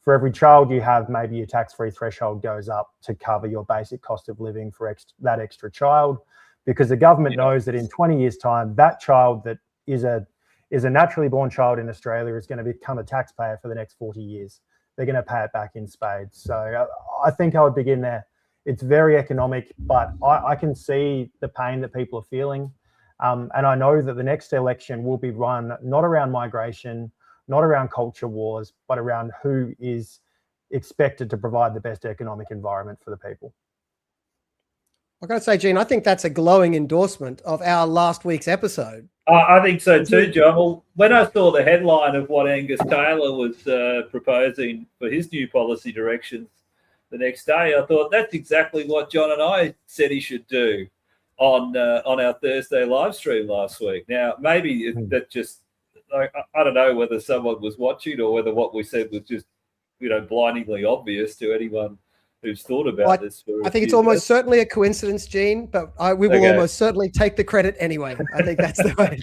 For every child you have, maybe your tax-free threshold goes up to cover your basic cost of living for that extra child, because the government knows that in 20 years' time, that child that is a naturally born child in Australia is going to become a taxpayer for the next 40 years. They're going to pay it back in spades. So I think I would begin there. It's very economic, but I can see the pain that people are feeling. And I know that the next election will be run not around migration, not around culture wars, but around who is expected to provide the best economic environment for the people. I've got to say, Gene, I think that's a glowing endorsement of our last week's episode. I think so too, John. Well, when I saw the headline of what Angus Taylor was proposing for his new policy directions the next day, I thought that's exactly what John and I said he should do on our Thursday live stream last week. Now, maybe that just, I don't know whether someone was watching or whether what we said was just, blindingly obvious to anyone who's thought about this. I think it's almost certainly a coincidence, Gene, but we will almost certainly take the credit anyway. I think that's the way.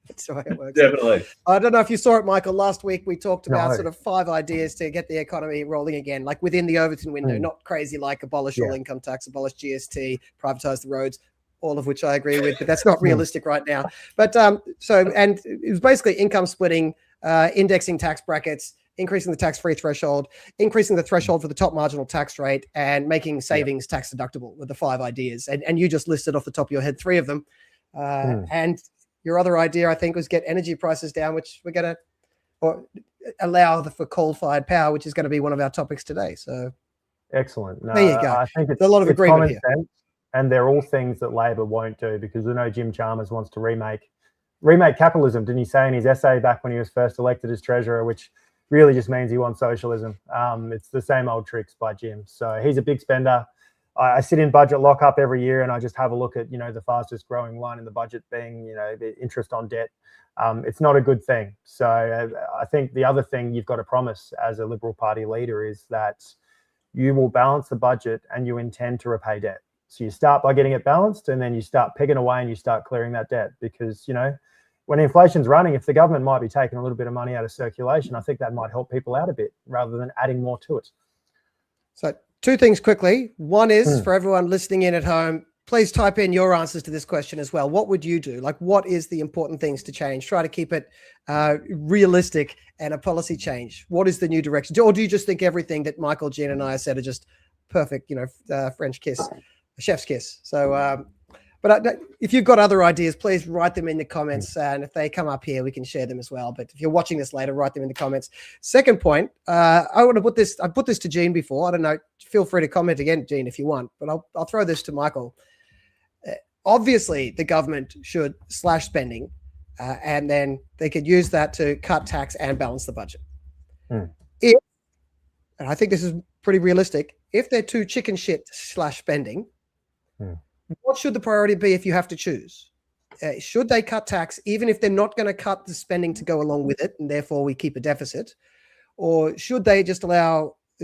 That's the way it works. Definitely. I don't know if you saw it, Michael. Last week we talked about sort of 5 ideas to get the economy rolling again, like within the Overton window, not crazy like abolish all income tax, abolish GST, privatize the roads, all of which I agree with, but that's not realistic right now. But and it was basically income splitting, indexing tax brackets, increasing the tax-free threshold, increasing the threshold for the top marginal tax rate, and making savings tax deductible with the 5 ideas. And you just listed off the top of your head 3 of them. And your other idea, I think, was get energy prices down, which we're going to allow for coal-fired power, which is going to be one of our topics today. So excellent. No, there you go. I think it's a lot of agreement here. Sense, and they're all things that Labor won't do, because we know Jim Chalmers wants to remake capitalism. Didn't he say in his essay back when he was first elected as treasurer, which really just means he wants socialism. It's the same old tricks by Jim. So he's a big spender. I sit in budget lockup every year and I just have a look at, the fastest growing line in the budget being, the interest on debt. It's not a good thing. So I think the other thing you've got to promise as a Liberal Party leader is that you will balance the budget and you intend to repay debt. So you start by getting it balanced, and then you start pegging away and you start clearing that debt, because, when inflation's running, if the government might be taking a little bit of money out of circulation, I think that might help people out a bit rather than adding more to it. So 2 things quickly. One is for everyone listening in at home, please type in your answers to this question as well. What would you do? Like, what is the important things to change? Try to keep it realistic and a policy change. What is the new direction? Or do you just think everything that Michael, Gene, and I said are just perfect, French kiss, chef's kiss? So, but if you've got other ideas, please write them in the comments. And if they come up here, we can share them as well. But if you're watching this later, write them in the comments. Second point, I want to put this, I put this to Gene before. I don't know. Feel free to comment again, Gene, if you want. But I'll throw this to Michael. Obviously, the government should slash spending, and then they could use that to cut tax and balance the budget. If, and I think this is pretty realistic, if they're too chicken shit to slash spending, what should the priority be if you have to choose? Should they cut tax, even if they're not going to cut the spending to go along with it, and therefore we keep a deficit? Or should they just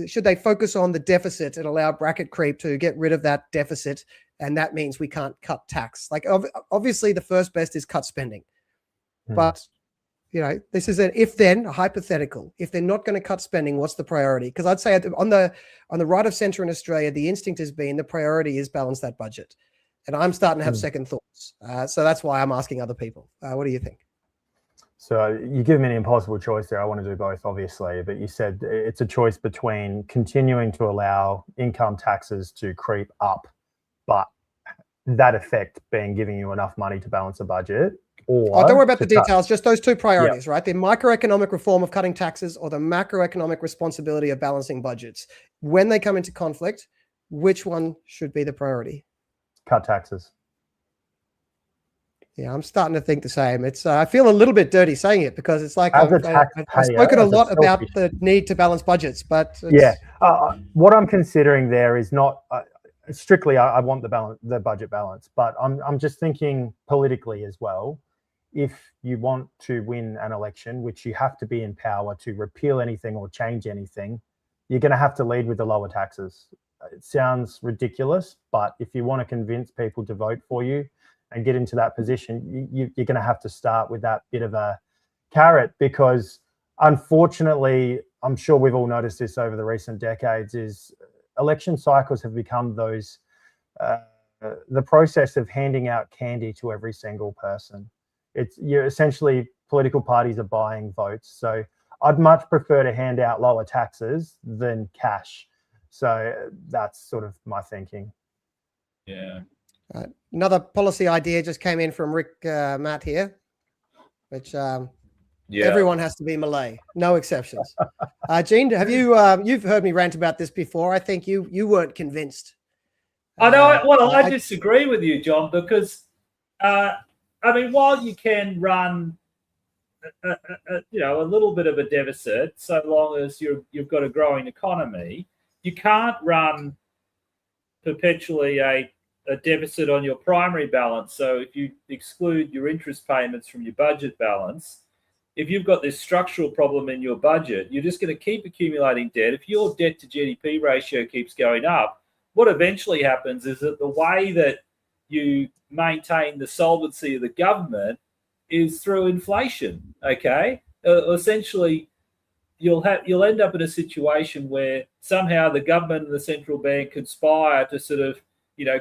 should they focus on the deficit and allow bracket creep to get rid of that deficit? And that means we can't cut tax. Like, obviously the first best is cut spending. But, this is an if-then, a hypothetical. If they're not going to cut spending, what's the priority? Because I'd say on the right of centre in Australia, the instinct has been the priority is balance that budget. And I'm starting to have second thoughts. So that's why I'm asking other people. What do you think? So you give me an impossible choice there. I want to do both, obviously. But you said it's a choice between continuing to allow income taxes to creep up, but that effect being giving you enough money to balance a budget. Or don't worry about the details, just those 2 priorities, right? The microeconomic reform of cutting taxes or the macroeconomic responsibility of balancing budgets. When they come into conflict, which one should be the priority? Cut taxes. Yeah, I'm starting to think the same. It's I feel a little bit dirty saying it, because it's like I've spoken a lot about the need to balance budgets, but what I'm considering there is not strictly I want the budget balance, but I'm just thinking politically as well. If you want to win an election, which you have to be in power to repeal anything or change anything, you're going to have to lead with the lower taxes. It sounds ridiculous, but if you want to convince people to vote for you and get into that position, you're going to have to start with that bit of a carrot, because unfortunately, I'm sure we've all noticed this over the recent decades, is election cycles have become those, the process of handing out candy to every single person. You're essentially, political parties are buying votes. So I'd much prefer to hand out lower taxes than cash. So that's sort of my thinking. Yeah. Another policy idea just came in from Rick Matt here, which everyone has to be Milei, no exceptions. Gene, have you've heard me rant about this before? I think you weren't convinced. I know. I disagree with you, John, because while you can run a little bit of a deficit, so long as you've got a growing economy, you can't run perpetually a deficit on your primary balance. So if you exclude your interest payments from your budget balance, if you've got this structural problem in your budget, you're just going to keep accumulating debt. If your debt to GDP ratio keeps going up, what eventually happens is that the way that you maintain the solvency of the government is through inflation. Okay, essentially, you'll end up in a situation where somehow the government and the central bank conspire to sort of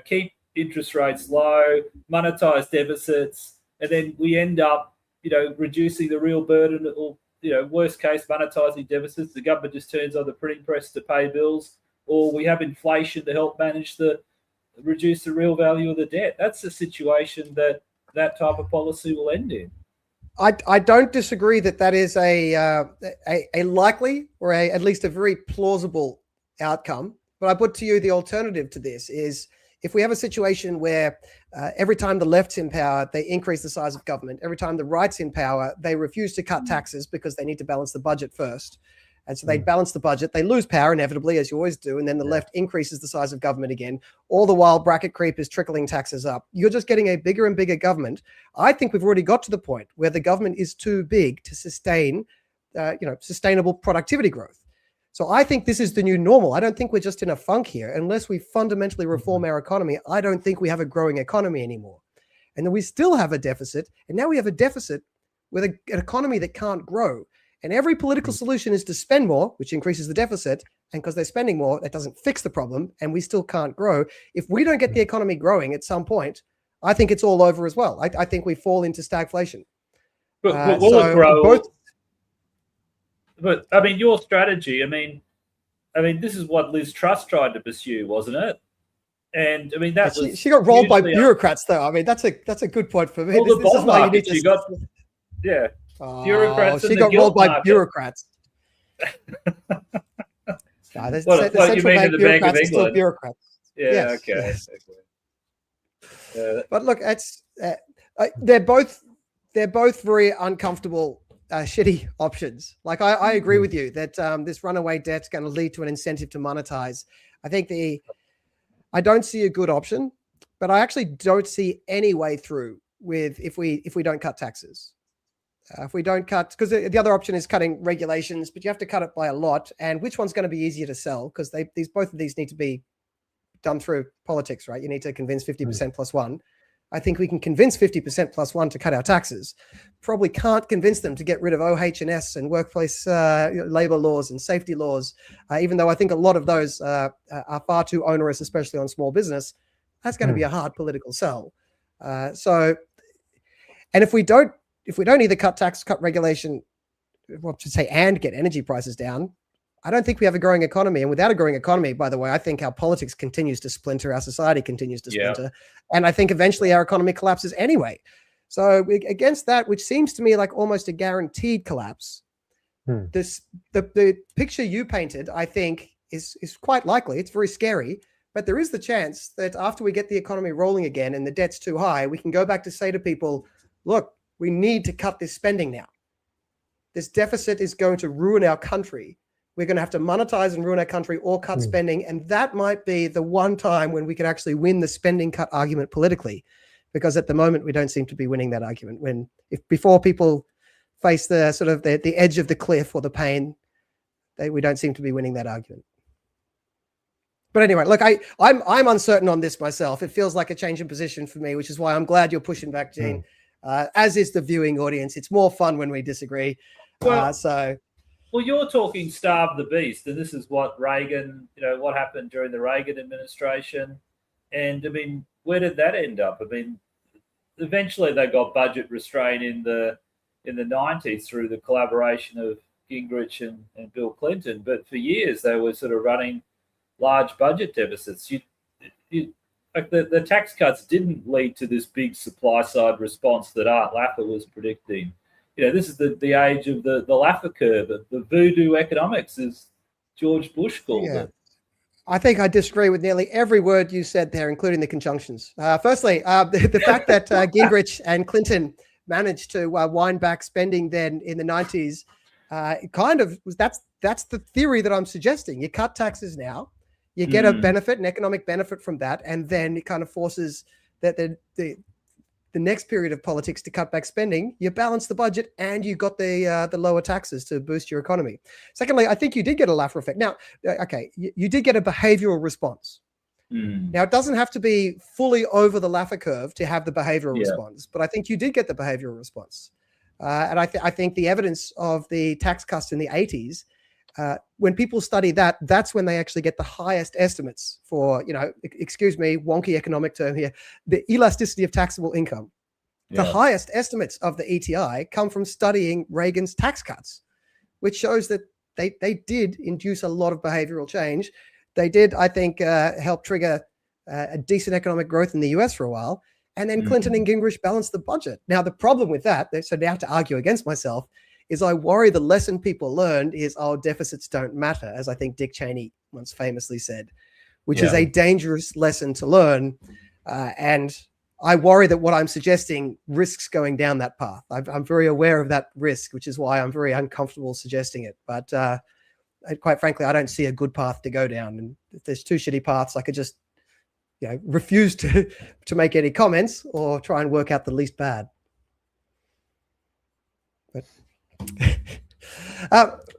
keep interest rates low, monetize deficits, and then we end up reducing the real burden, or worst case, monetizing deficits. The government just turns on the printing press to pay bills, or we have inflation to help reduce the real value of the debt. That's the situation that type of policy will end in. I don't disagree that is a likely, or at least a very plausible outcome. But I put to you the alternative to this is, if we have a situation where every time the left's in power, they increase the size of government. Every time the right's in power, they refuse to cut taxes because they need to balance the budget first. And so they balance the budget. They lose power inevitably, as you always do. And then the left increases the size of government again. All the while, bracket creep is trickling taxes up. You're just getting a bigger and bigger government. I think we've already got to the point where the government is too big to sustain, sustainable productivity growth. So I think this is the new normal. I don't think we're just in a funk here. Unless we fundamentally reform our economy, I don't think we have a growing economy anymore. And then we still have a deficit. And now we have a deficit with an economy that can't grow. And every political solution is to spend more, which increases the deficit. And because they're spending more, that doesn't fix the problem. And we still can't grow. If we don't get the economy growing at some point, I think it's all over as well. I think we fall into stagflation. But will it grow? But your strategy, this is what Liz Truss tried to pursue, wasn't it? And that was she got rolled by bureaucrats, though. that's a good point for me. Well, this is why you need to got bureaucrats. She got rolled by bureaucats. The central bank bureaucrats are still bureaucrats. Yeah. Yes, okay. Yes. But look, they're both very uncomfortable. Shitty options. Like I agree with you that this runaway debt's going to lead to an incentive to monetize. I don't see a good option, but I actually don't see any way through with if we don't cut taxes. If we don't cut, because the other option is cutting regulations, but you have to cut it by a lot. And which one's going to be easier to sell? Because both of these need to be done through politics, right? You need to convince 50% plus one. I think we can convince 50% plus one to cut our taxes. Probably can't convince them to get rid of OH&S and workplace labor laws and safety laws, even though I think a lot of those are far too onerous, especially on small business. That's going to be a hard political sell. And if we don't either cut tax, cut regulation, and get energy prices down, I don't think we have a growing economy. And without a growing economy, by the way, I think our politics continues to splinter, our society continues to splinter. And I think eventually our economy collapses anyway. So against that, which seems to me like almost a guaranteed collapse, the picture you painted, I think, is quite likely. It's very scary. But there is the chance that after we get the economy rolling again and the debt's too high, we can go back to say to people, look, we need to cut this spending now. This deficit is going to ruin our country. We're going to have to monetize and ruin our country or cut spending. And that might be the one time when we could actually win the spending cut argument politically, because at the moment we don't seem to be winning that argument. Before people face the sort of the edge of the cliff or the pain, we don't seem to be winning that argument. But anyway, look, I'm uncertain on this myself. It feels like a change in position for me, which is why I'm glad you're pushing back, Gene. As is the viewing audience. It's more fun when we disagree. Well, Well, you're talking starve the beast, and this is what Reagan, what happened during the Reagan administration. And I mean, where did that end up? I mean, eventually they got budget restraint in the 90s through the collaboration of Gingrich and Bill Clinton. But for years they were sort of running large budget deficits. Like the tax cuts didn't lead to this big supply side response that Art Laffer was predicting. This is the age of the Laffer curve, the voodoo economics, as George Bush called it. I think I disagree with nearly every word you said there, including the conjunctions. Firstly, the fact that Gingrich and Clinton managed to wind back spending then in the 90s, that's the theory that I'm suggesting. You cut taxes now, you get a benefit, an economic benefit from that, and then it kind of forces that the next period of politics to cut back spending. You balance the budget and you got the lower taxes to boost your economy. Secondly, I think you did get a Laffer effect. Now, okay, you did get a behavioral response. Now, it doesn't have to be fully over the Laffer curve to have the behavioral response, but I think you did get the behavioral response. And I think the evidence of the tax cuts in the 80s, when people study that, that's when they actually get the highest estimates for, excuse me, wonky economic term here, the elasticity of taxable income. The highest estimates of the ETI come from studying Reagan's tax cuts, which shows that they did induce a lot of behavioral change. They did, I think, help trigger a decent economic growth in the US for a while. And then Clinton and Gingrich balanced the budget. Now, the problem with that, so now to argue against myself, is I worry the lesson people learned is, deficits don't matter, as I think Dick Cheney once famously said, which is a dangerous lesson to learn. And I worry that what I'm suggesting risks going down that path. I'm very aware of that risk, which is why I'm very uncomfortable suggesting it. But quite frankly, I don't see a good path to go down. And if there's two shitty paths, I could just refuse to make any comments or try and work out the least bad. But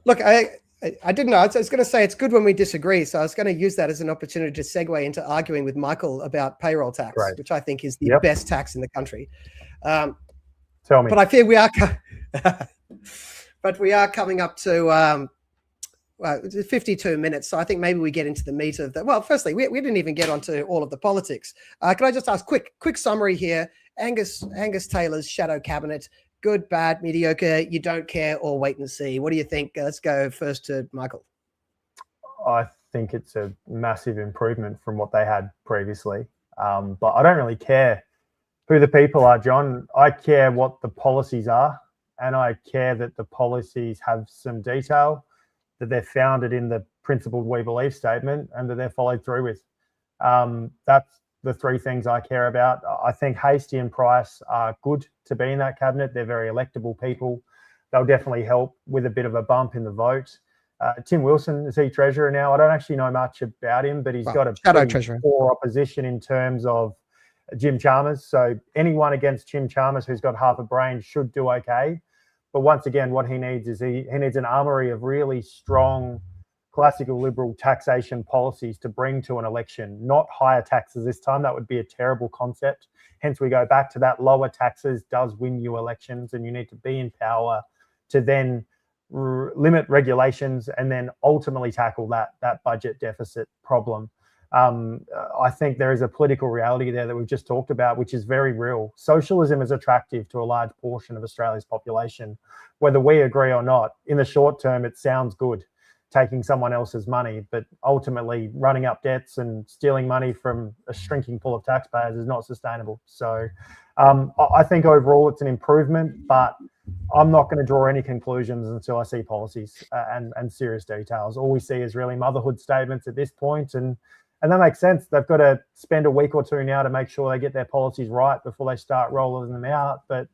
look, I didn't know. I was going to say it's good when we disagree. So I was going to use that as an opportunity to segue into arguing with Michael about payroll tax, which I think is the best tax in the country. Tell me. But I fear we are coming up to 52 minutes. So I think maybe we get into the meat of that. Well, firstly, we didn't even get onto all of the politics. Can I just ask quick summary here? Angus Taylor's shadow cabinet. Good, bad, mediocre, you don't care, or wait and see? What do you think? Let's go first to Michael. I think it's a massive improvement from what they had previously. But I don't really care who the people are, John. I care what the policies are, and I care that the policies have some detail, that they're founded in the principled we believe statement, and that they're followed through with. That's the three things I care about. I think Hastie and Price are good to be in that cabinet. They're very electable people. They'll definitely help with a bit of a bump in the vote. Tim Wilson, is he treasurer now? I don't actually know much about him, but he's got a pretty poor opposition in terms of Jim Chalmers. So anyone against Jim Chalmers who's got half a brain should do okay. But once again, what he needs is he needs an armory of really strong classical liberal taxation policies to bring to an election, not higher taxes this time. That would be a terrible concept. Hence, we go back to that lower taxes does win you elections, and you need to be in power to then limit regulations and then ultimately tackle that budget deficit problem. I think there is a political reality there that we've just talked about, which is very real. Socialism is attractive to a large portion of Australia's population, whether we agree or not. In the short term, it sounds good, taking someone else's money, but ultimately running up debts and stealing money from a shrinking pool of taxpayers is not sustainable. So I think overall it's an improvement, but I'm not going to draw any conclusions until I see policies and serious details. All we see is really motherhood statements at this point, and that makes sense. They've got to spend a week or two now to make sure they get their policies right before they start rolling them out. But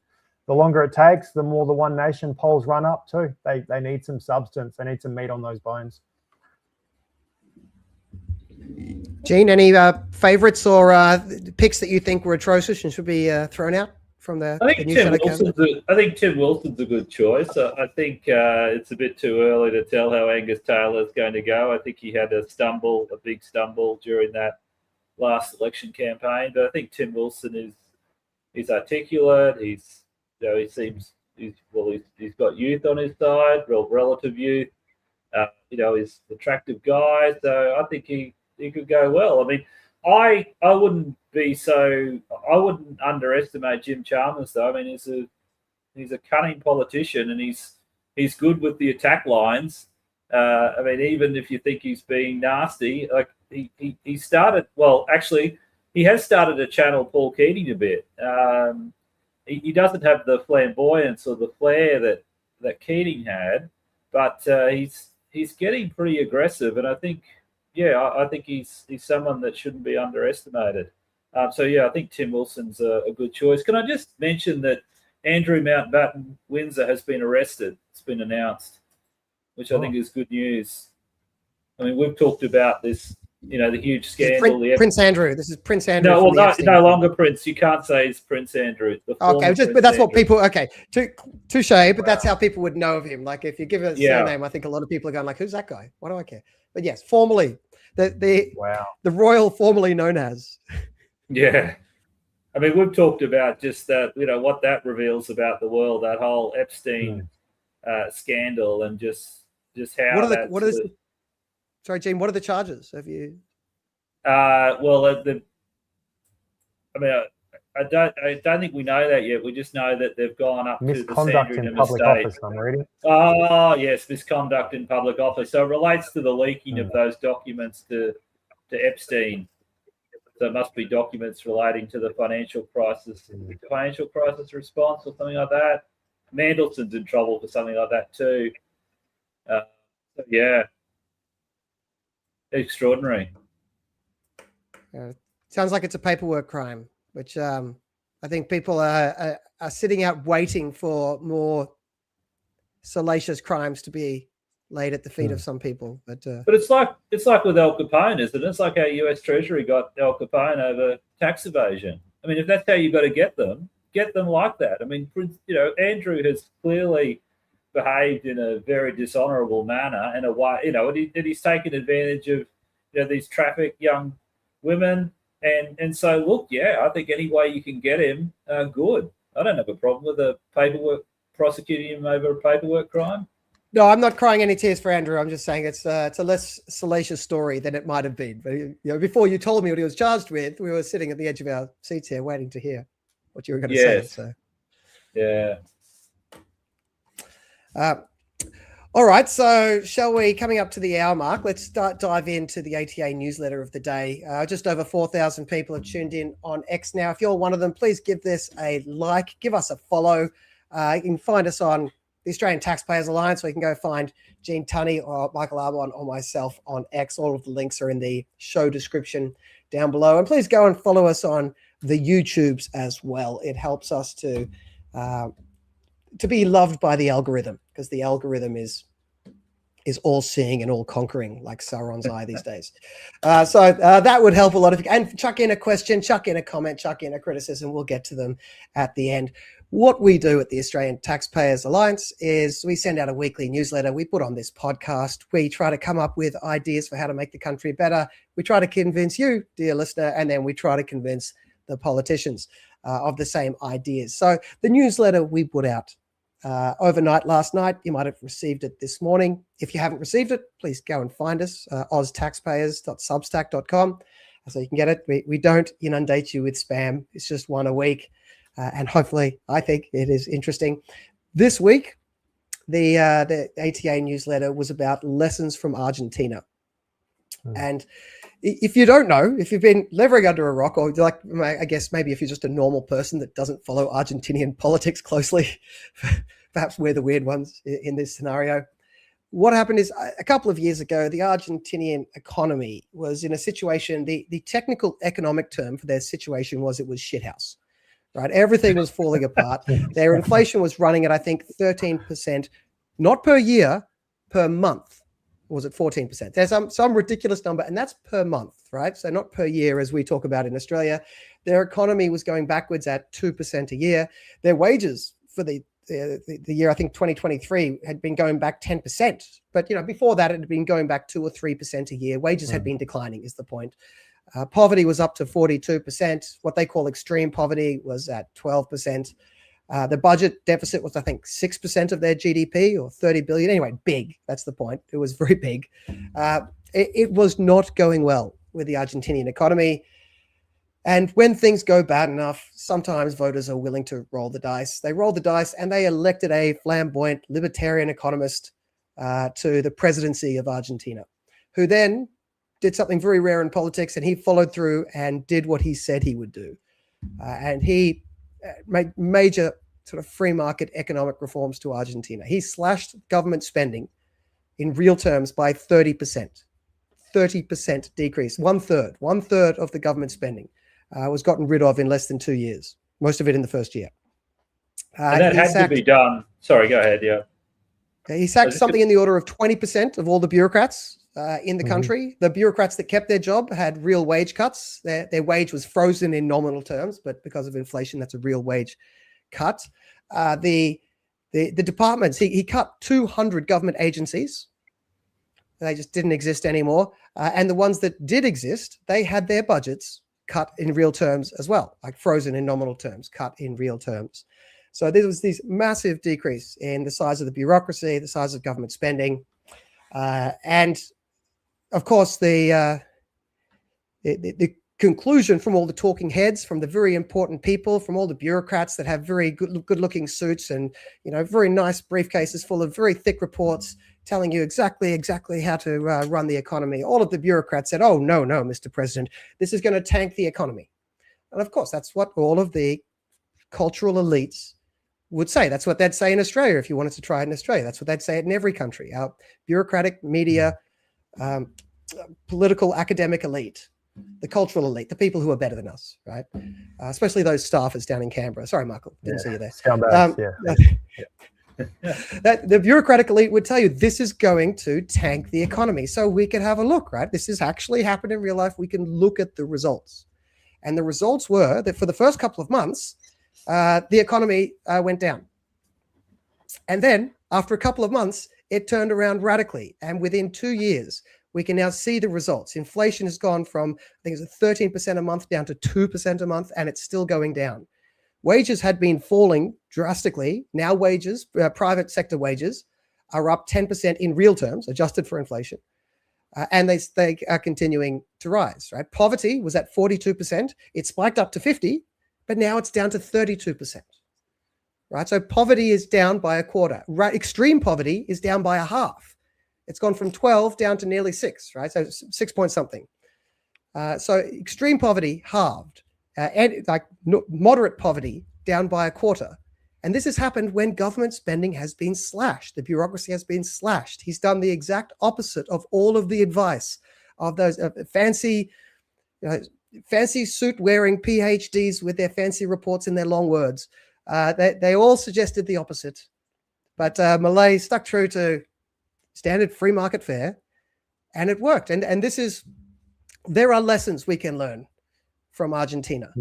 the longer it takes, the more the One Nation polls run up too. They need some substance. They need some meat on those bones. Gene, any favourites or picks that you think were atrocious and should be thrown out from the new Shadow Cabinet? I think Tim Wilson's a good choice. I think it's a bit too early to tell how Angus Taylor's going to go. I think he had a big stumble during that last election campaign. But I think Tim Wilson is articulate. He seems he's got youth on his side, relative youth. He's an attractive guy, so I think he could go well. I mean, I wouldn't underestimate Jim Chalmers though. I mean, he's a cunning politician, and he's good with the attack lines. I mean, even if you think he's being nasty, like he started. Well, actually, he has started to channel Paul Keating a bit. He doesn't have the flamboyance or the flair that Keating had, but he's getting pretty aggressive, and I think he's someone that shouldn't be underestimated. I think Tim Wilson's a good choice. Can I just mention that Andrew Mountbatten Windsor has been arrested? It's been announced, which I think is good news. I mean, we've talked about this, the huge scandal. Prince Andrew. This is Prince Andrew. No, no longer Prince. You can't say it's Prince Andrew. Okay, but that's what people. Okay, touche. But that's how people would know of him. Like if you give a surname, I think a lot of people are going like, "Who's that guy? Why do I care?" But yes, formally, the royal, formerly known as. Yeah, I mean, we've talked about just that. What that reveals about the world, that whole Epstein scandal, and just how. Sorry, Gene. What are the charges? Have you? I don't think we know that yet. We just know that they've gone up to the misconduct in public office. I'm reading. Oh yes, misconduct in public office. So it relates to the leaking of those documents to Epstein. So it must be documents relating to the financial crisis response or something like that. Mandelson's in trouble for something like that too. Extraordinary. Sounds like it's a paperwork crime, which I think people are sitting out waiting for more salacious crimes to be laid at the feet of some people. But it's like with Al Capone, isn't it? It's like how U.S. Treasury got Al Capone over tax evasion. I mean, if that's how you got to get them like that. I mean, Andrew has clearly behaved in a very dishonourable manner in a way, and he's taken advantage of these trafficked young women, and so look, I think any way you can get him, good. I don't have a problem with prosecuting him over a paperwork crime. No, I'm not crying any tears for Andrew. I'm just saying it's a less salacious story than it might have been. But before you told me what he was charged with, we were sitting at the edge of our seats here, waiting to hear what you were going to say. So, yeah. All right, so shall we, coming up to the hour mark, let's dive into the ATA newsletter of the day. Just over 4,000 people have tuned in on X now. If you're one of them, please give this a like, give us a follow. You can find us on the Australian Taxpayers Alliance, or you can go find Gene Tunny or Michael Arbon or myself on X. All of the links are in the show description down below. And please go and follow us on the YouTubes as well. It helps us to be loved by the algorithm, because the algorithm is all seeing and all conquering, like Sauron's eye these days. So that would help a lot. And chuck in a question, chuck in a comment, chuck in a criticism. We'll get to them at the end. What we do at the Australian Taxpayers Alliance is we send out a weekly newsletter. We put on this podcast. We try to come up with ideas for how to make the country better. We try to convince you, dear listener, and then we try to convince the politicians of the same ideas. So the newsletter we put out overnight last night, you might have received it this morning. If you haven't received it, please go and find us, oztaxpayers.substack.com, so you can get it. We don't inundate you with spam. It's just one a week. And hopefully, I think it is interesting. This week, the ATA newsletter was about lessons from Argentina. And if you don't know, if you've been living under a rock, or like, I guess maybe if you're just a normal person that doesn't follow Argentinian politics closely, perhaps we're the weird ones in this scenario. What happened is a couple of years ago, the Argentinian economy was in a situation, the technical economic term for their situation was it was shithouse, right? Everything was falling apart. Their inflation was running at, I think, 13%, not per year, per month. Or was it 14%? There's some ridiculous number, and that's per month, right? So not per year, as we talk about in Australia. Their economy was going backwards at 2% a year. Their wages for the year, I think 2023, had been going back 10%. But before that, it had been going back 2 or 3% a year. Wages had been declining, is the point. Poverty was up to 42%. What they call extreme poverty was at 12%. The budget deficit was, I think, 6% of their GDP or 30 billion. Anyway, big. That's the point. It was very big. It was not going well with the Argentinian economy. And when things go bad enough, sometimes voters are willing to roll the dice. They rolled the dice and they elected a flamboyant libertarian economist to the presidency of Argentina, who then did something very rare in politics, and he followed through and did what he said he would do. And he made major sort of free market economic reforms to Argentina. He slashed government spending in real terms by 30%. 30% decrease, one third of the government spending was gotten rid of in less than 2 years, most of it in the first year. And that had to be done. Sorry, go ahead. Yeah. He sacked something in the order of 20% of all the bureaucrats in the country. The bureaucrats that kept their job had real wage cuts. Their wage was frozen in nominal terms, but because of inflation, that's a real wage cut. The departments, he cut 200 government agencies. They just didn't exist anymore. And the ones that did exist, they had their budgets cut in real terms as well, like frozen in nominal terms, cut in real terms. So there was this massive decrease in the size of the bureaucracy, the size of government spending. And of course, the conclusion from all the talking heads, from the very important people, from all the bureaucrats that have very good-looking suits and, you know, very nice briefcases full of very thick reports telling you exactly how to run the economy. All of the bureaucrats said, "Oh, no, Mr. President, this is going to tank the economy." And of course, that's what all of the cultural elites would say. That's what they'd say in Australia if you wanted to try it in Australia. That's what they'd say in every country. Our bureaucratic, media, political, academic elite, the cultural elite, the people who are better than us, right? Especially those staffers down in Canberra. Sorry, Michael, didn't see you there. That the bureaucratic elite would tell you this is going to tank the economy. So we can have a look, right? This has actually happened in real life. We can look at the results. And the results were that for the first couple of months, the economy went down. And then after a couple of months, it turned around radically. And within 2 years, we can now see the results. Inflation has gone from, I think it's 13% a month down to 2% a month, and it's still going down. Wages had been falling drastically. Now wages, private sector wages, are up 10% in real terms, adjusted for inflation. And they are continuing to rise, right? Poverty was at 42%. It spiked up to 50, but now it's down to 32%, right? So poverty is down by a quarter. Right? Extreme poverty is down by a half. It's gone from 12 down to nearly 6, right? So 6 point something. So extreme poverty halved, and like moderate poverty down by a quarter. And this has happened when government spending has been slashed. The bureaucracy has been slashed. He's done the exact opposite of all of the advice of those fancy suit-wearing PhDs with their fancy reports and their long words. They all suggested the opposite. But Milei stuck true to standard free market fare, and it worked. And there are lessons we can learn from Argentina.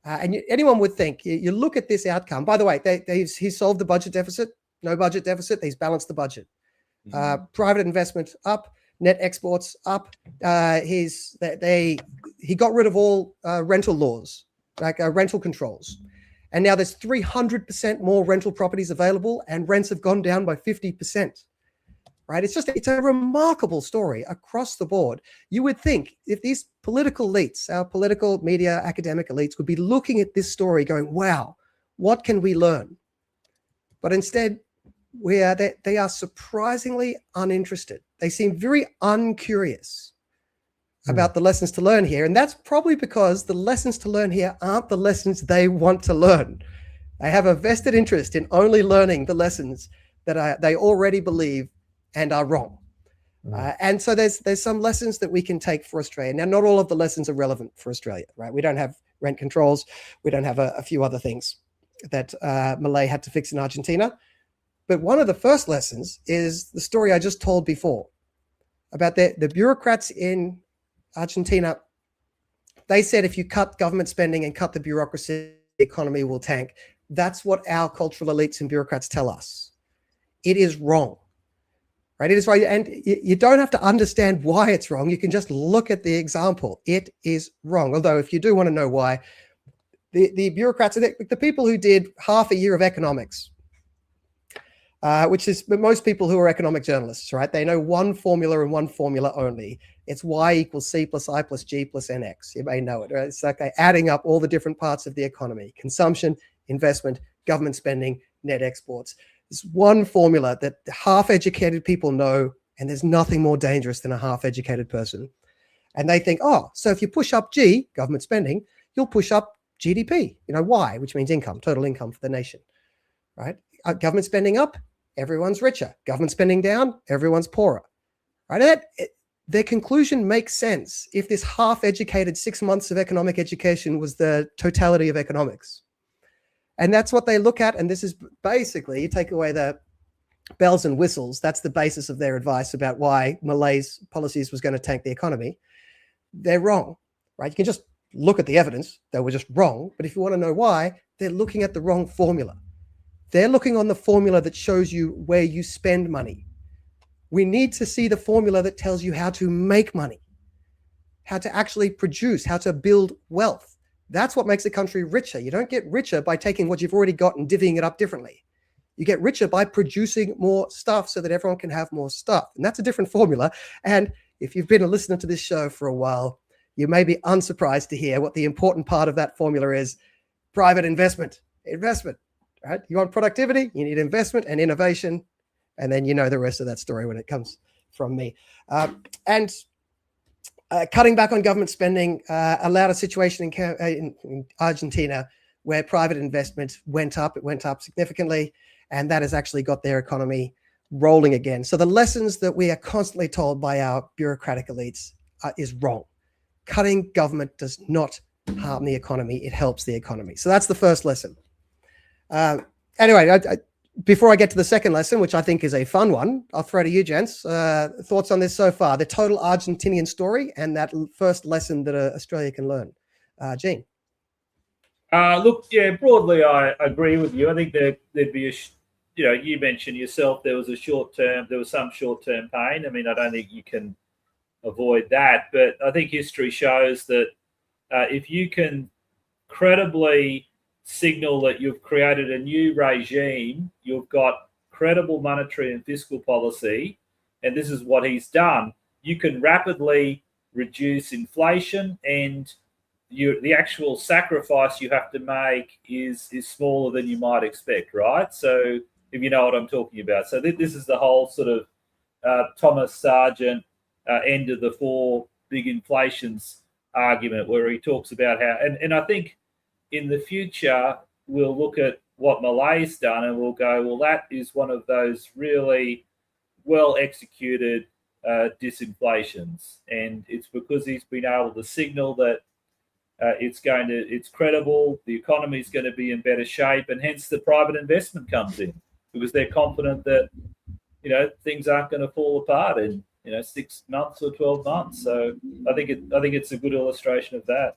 And anyone would think, you look at this outcome. By the way, he solved the budget deficit, no budget deficit. He's balanced the budget. Private investment up, net exports up. He got rid of all rental laws, like rental controls. And now there's 300% more rental properties available, and rents have gone down by 50%. Right? It's a remarkable story across the board. You would think if these political elites, our political media, academic elites would be looking at this story going, wow, what can we learn? But instead, they are surprisingly uninterested. They seem very uncurious about the lessons to learn here. And that's probably because the lessons to learn here aren't the lessons they want to learn. They have a vested interest in only learning the lessons that they already believe and are wrong. And so there's some lessons that we can take for Australia. Now, not all of the lessons are relevant for Australia, right? We don't have rent controls. We don't have a few other things that Milei had to fix in Argentina. But one of the first lessons is the story I just told before about the bureaucrats in Argentina. They said if you cut government spending and cut the bureaucracy, the economy will tank. That's what our cultural elites and bureaucrats tell us. It is wrong. Right? It is right. And you don't have to understand why it's wrong. You can just look at the example. It is wrong. Although if you do want to know why, The bureaucrats, the people who did half a year of economics, which is most people who are economic journalists, right? They know one formula and one formula only. It's Y equals C plus I plus G plus NX. You may know it, right? It's like adding up all the different parts of the economy: consumption, investment, government spending, net exports. It's one formula that half-educated people know, and there's nothing more dangerous than a half-educated person. And they think, oh, so if you push up G, government spending, you'll push up GDP, Y, which means income, total income for the nation, right? Government spending up, everyone's richer. Government spending down, everyone's poorer, right? Their conclusion makes sense if this half-educated 6 months of economic education was the totality of economics. And that's what they look at. And this is basically, you take away the bells and whistles, that's the basis of their advice about why Milei's policies was going to tank the economy. They're wrong, right? You can just look at the evidence. They were just wrong. But if you want to know why, they're looking at the wrong formula. They're looking on the formula that shows you where you spend money. We need to see the formula that tells you how to make money, how to actually produce, how to build wealth. That's what makes a country richer. You don't get richer by taking what you've already got and divvying it up differently. You get richer by producing more stuff so that everyone can have more stuff. And that's a different formula. And if you've been a listener to this show for a while, you may be unsurprised to hear what the important part of that formula is: private investment, right? You want productivity, you need investment and innovation. And then you know the rest of that story when it comes from me. Cutting back on government spending allowed a situation in Argentina where private investment went up. It went up significantly, and that has actually got their economy rolling again. So the lessons that we are constantly told by our bureaucratic elites is wrong. Cutting government does not harm the economy. It helps the economy. So that's the first lesson. Anyway, before I get to the second lesson, which I think is a fun one, I'll throw to you, gents. Thoughts on this so far, the total Argentinian story and that first lesson that Australia can learn. Gene? Look, yeah, broadly, I agree with you. I think there'd be you mentioned yourself, there was some short-term pain. I mean, I don't think you can avoid that, but I think history shows that if you can credibly signal that you've created a new regime, you've got credible monetary and fiscal policy, and this is what he's done, you can rapidly reduce inflation, and the actual sacrifice you have to make is smaller than you might expect, right? So if you know what I'm talking about. So this is the whole sort of Thomas Sargent end of the four big inflations argument, where he talks about how, and I think in the future, we'll look at what Milei's done and we'll go, well, that is one of those really well-executed disinflations. And it's because he's been able to signal that it's credible, the economy is going to be in better shape, and hence the private investment comes in, because they're confident that, things aren't going to fall apart in, 6 months or 12 months. So I think it's a good illustration of that.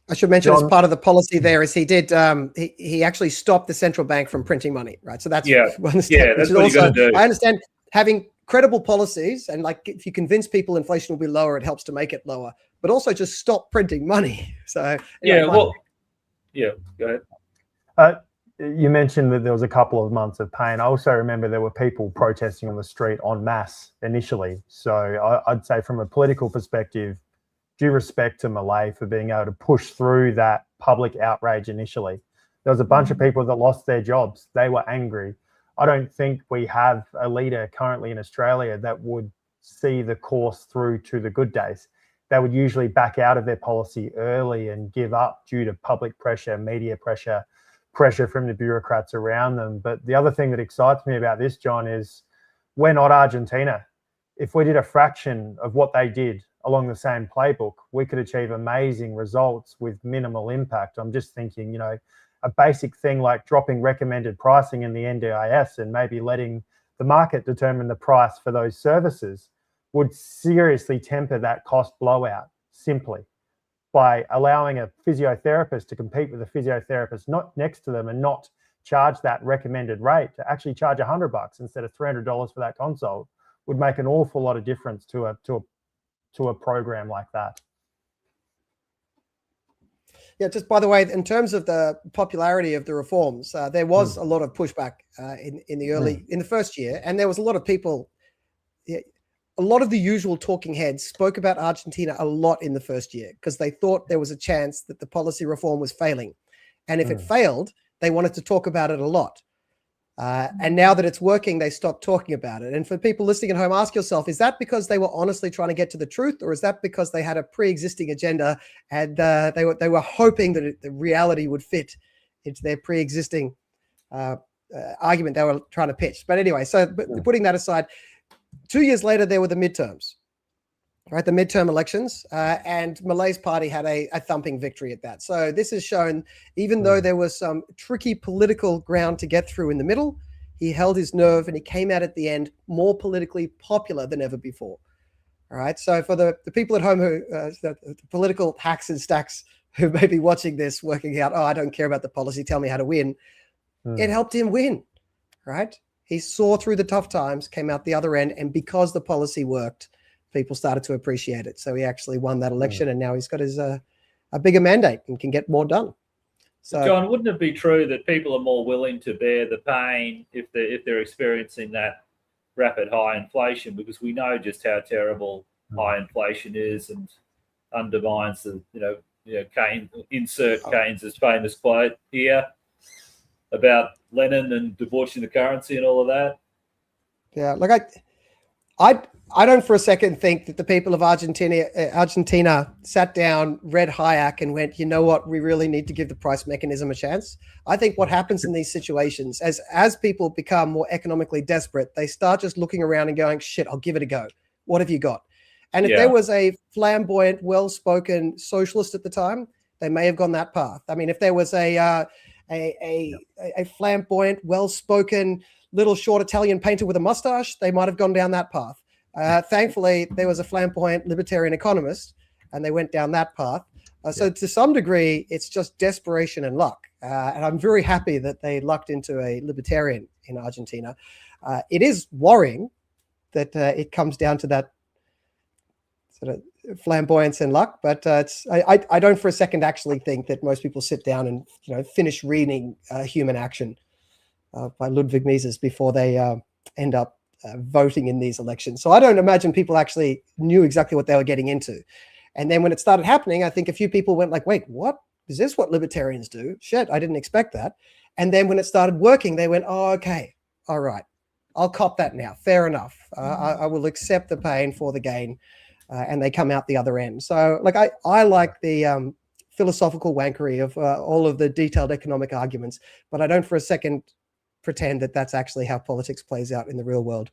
I should mention, as part of the policy there is he did he actually stopped the central bank from printing money, right? So that's that's what you got to do. I understand having credible policies, and like if you convince people inflation will be lower, it helps to make it lower, but also just stop printing money. So go ahead. You mentioned that there was a couple of months of pain. I also remember there were people protesting on the street en masse initially. So I'd say from a political perspective, due respect to Milei for being able to push through that public outrage initially. There was a bunch of people that lost their jobs. They were angry. I don't think we have a leader currently in Australia that would see the course through to the good days. They would usually back out of their policy early and give up due to public pressure, media pressure from the bureaucrats around them. But the other thing that excites me about this, John, is we're not Argentina. If we did a fraction of what they did along the same playbook, we could achieve amazing results with minimal impact. I'm just thinking, a basic thing like dropping recommended pricing in the NDIS and maybe letting the market determine the price for those services would seriously temper that cost blowout simply by allowing a physiotherapist to compete with a physiotherapist not next to them and not charge that recommended rate, to actually charge $100 instead of $300 for that consult would make an awful lot of difference to a program like that. Yeah, just by the way, in terms of the popularity of the reforms, there was a lot of pushback in the first year, and there was a lot of people. Yeah, a lot of the usual talking heads spoke about Argentina a lot in the first year because they thought there was a chance that the policy reform was failing, and if it failed, they wanted to talk about it a lot. And now that it's working, they stopped talking about it. And for people listening at home, ask yourself, is that because they were honestly trying to get to the truth, or is that because they had a pre-existing agenda and they were hoping that the reality would fit into their pre-existing argument they were trying to pitch? But anyway, putting that aside, 2 years later, there were the midterms, right? The midterm elections, and Milei's party had a thumping victory at that. So this has shown, even though there was some tricky political ground to get through in the middle, he held his nerve and he came out at the end more politically popular than ever before. All right. So for the people at home who, the political hacks and stacks who may be watching this, working out, I don't care about the policy, tell me how to win. It helped him win, right? He saw through the tough times, came out the other end, and because the policy worked, people started to appreciate it. So he actually won that election, and now he's got his a bigger mandate and can get more done. So, John, wouldn't it be true that people are more willing to bear the pain if they're experiencing that rapid high inflation? Because we know just how terrible high inflation is, and undermines the Keynes, insert Keynes's famous quote here about Lenin and divorcing the currency and all of that. Yeah, look, I don't for a second think that the people of Argentina sat down, read Hayek, and went, you know what, we really need to give the price mechanism a chance. I think what happens in these situations, as people become more economically desperate, they start just looking around and going, shit, I'll give it a go. What have you got? And if there was a flamboyant, well-spoken socialist at the time, they may have gone that path. I mean, if there was a flamboyant, well-spoken, little short Italian painter with a mustache, they might have gone down that path. Thankfully, there was a flamboyant libertarian economist, and they went down that path. So to some degree, it's just desperation and luck. And I'm very happy that they lucked into a libertarian in Argentina. It is worrying that it comes down to that sort of flamboyance and luck, but I don't for a second actually think that most people sit down and finish reading Human Action by Ludwig Mises before they end up voting in these elections. So I don't imagine people actually knew exactly what they were getting into. And then when it started happening, I think a few people went like, wait, what? Is this what libertarians do? Shit, I didn't expect that. And then when it started working, they went, oh, okay, all right, I'll cop that now. Fair enough. I will accept the pain for the gain. And they come out the other end. So like I like the philosophical wankery of all of the detailed economic arguments, but I don't for a second pretend that that's actually how politics plays out in the real world,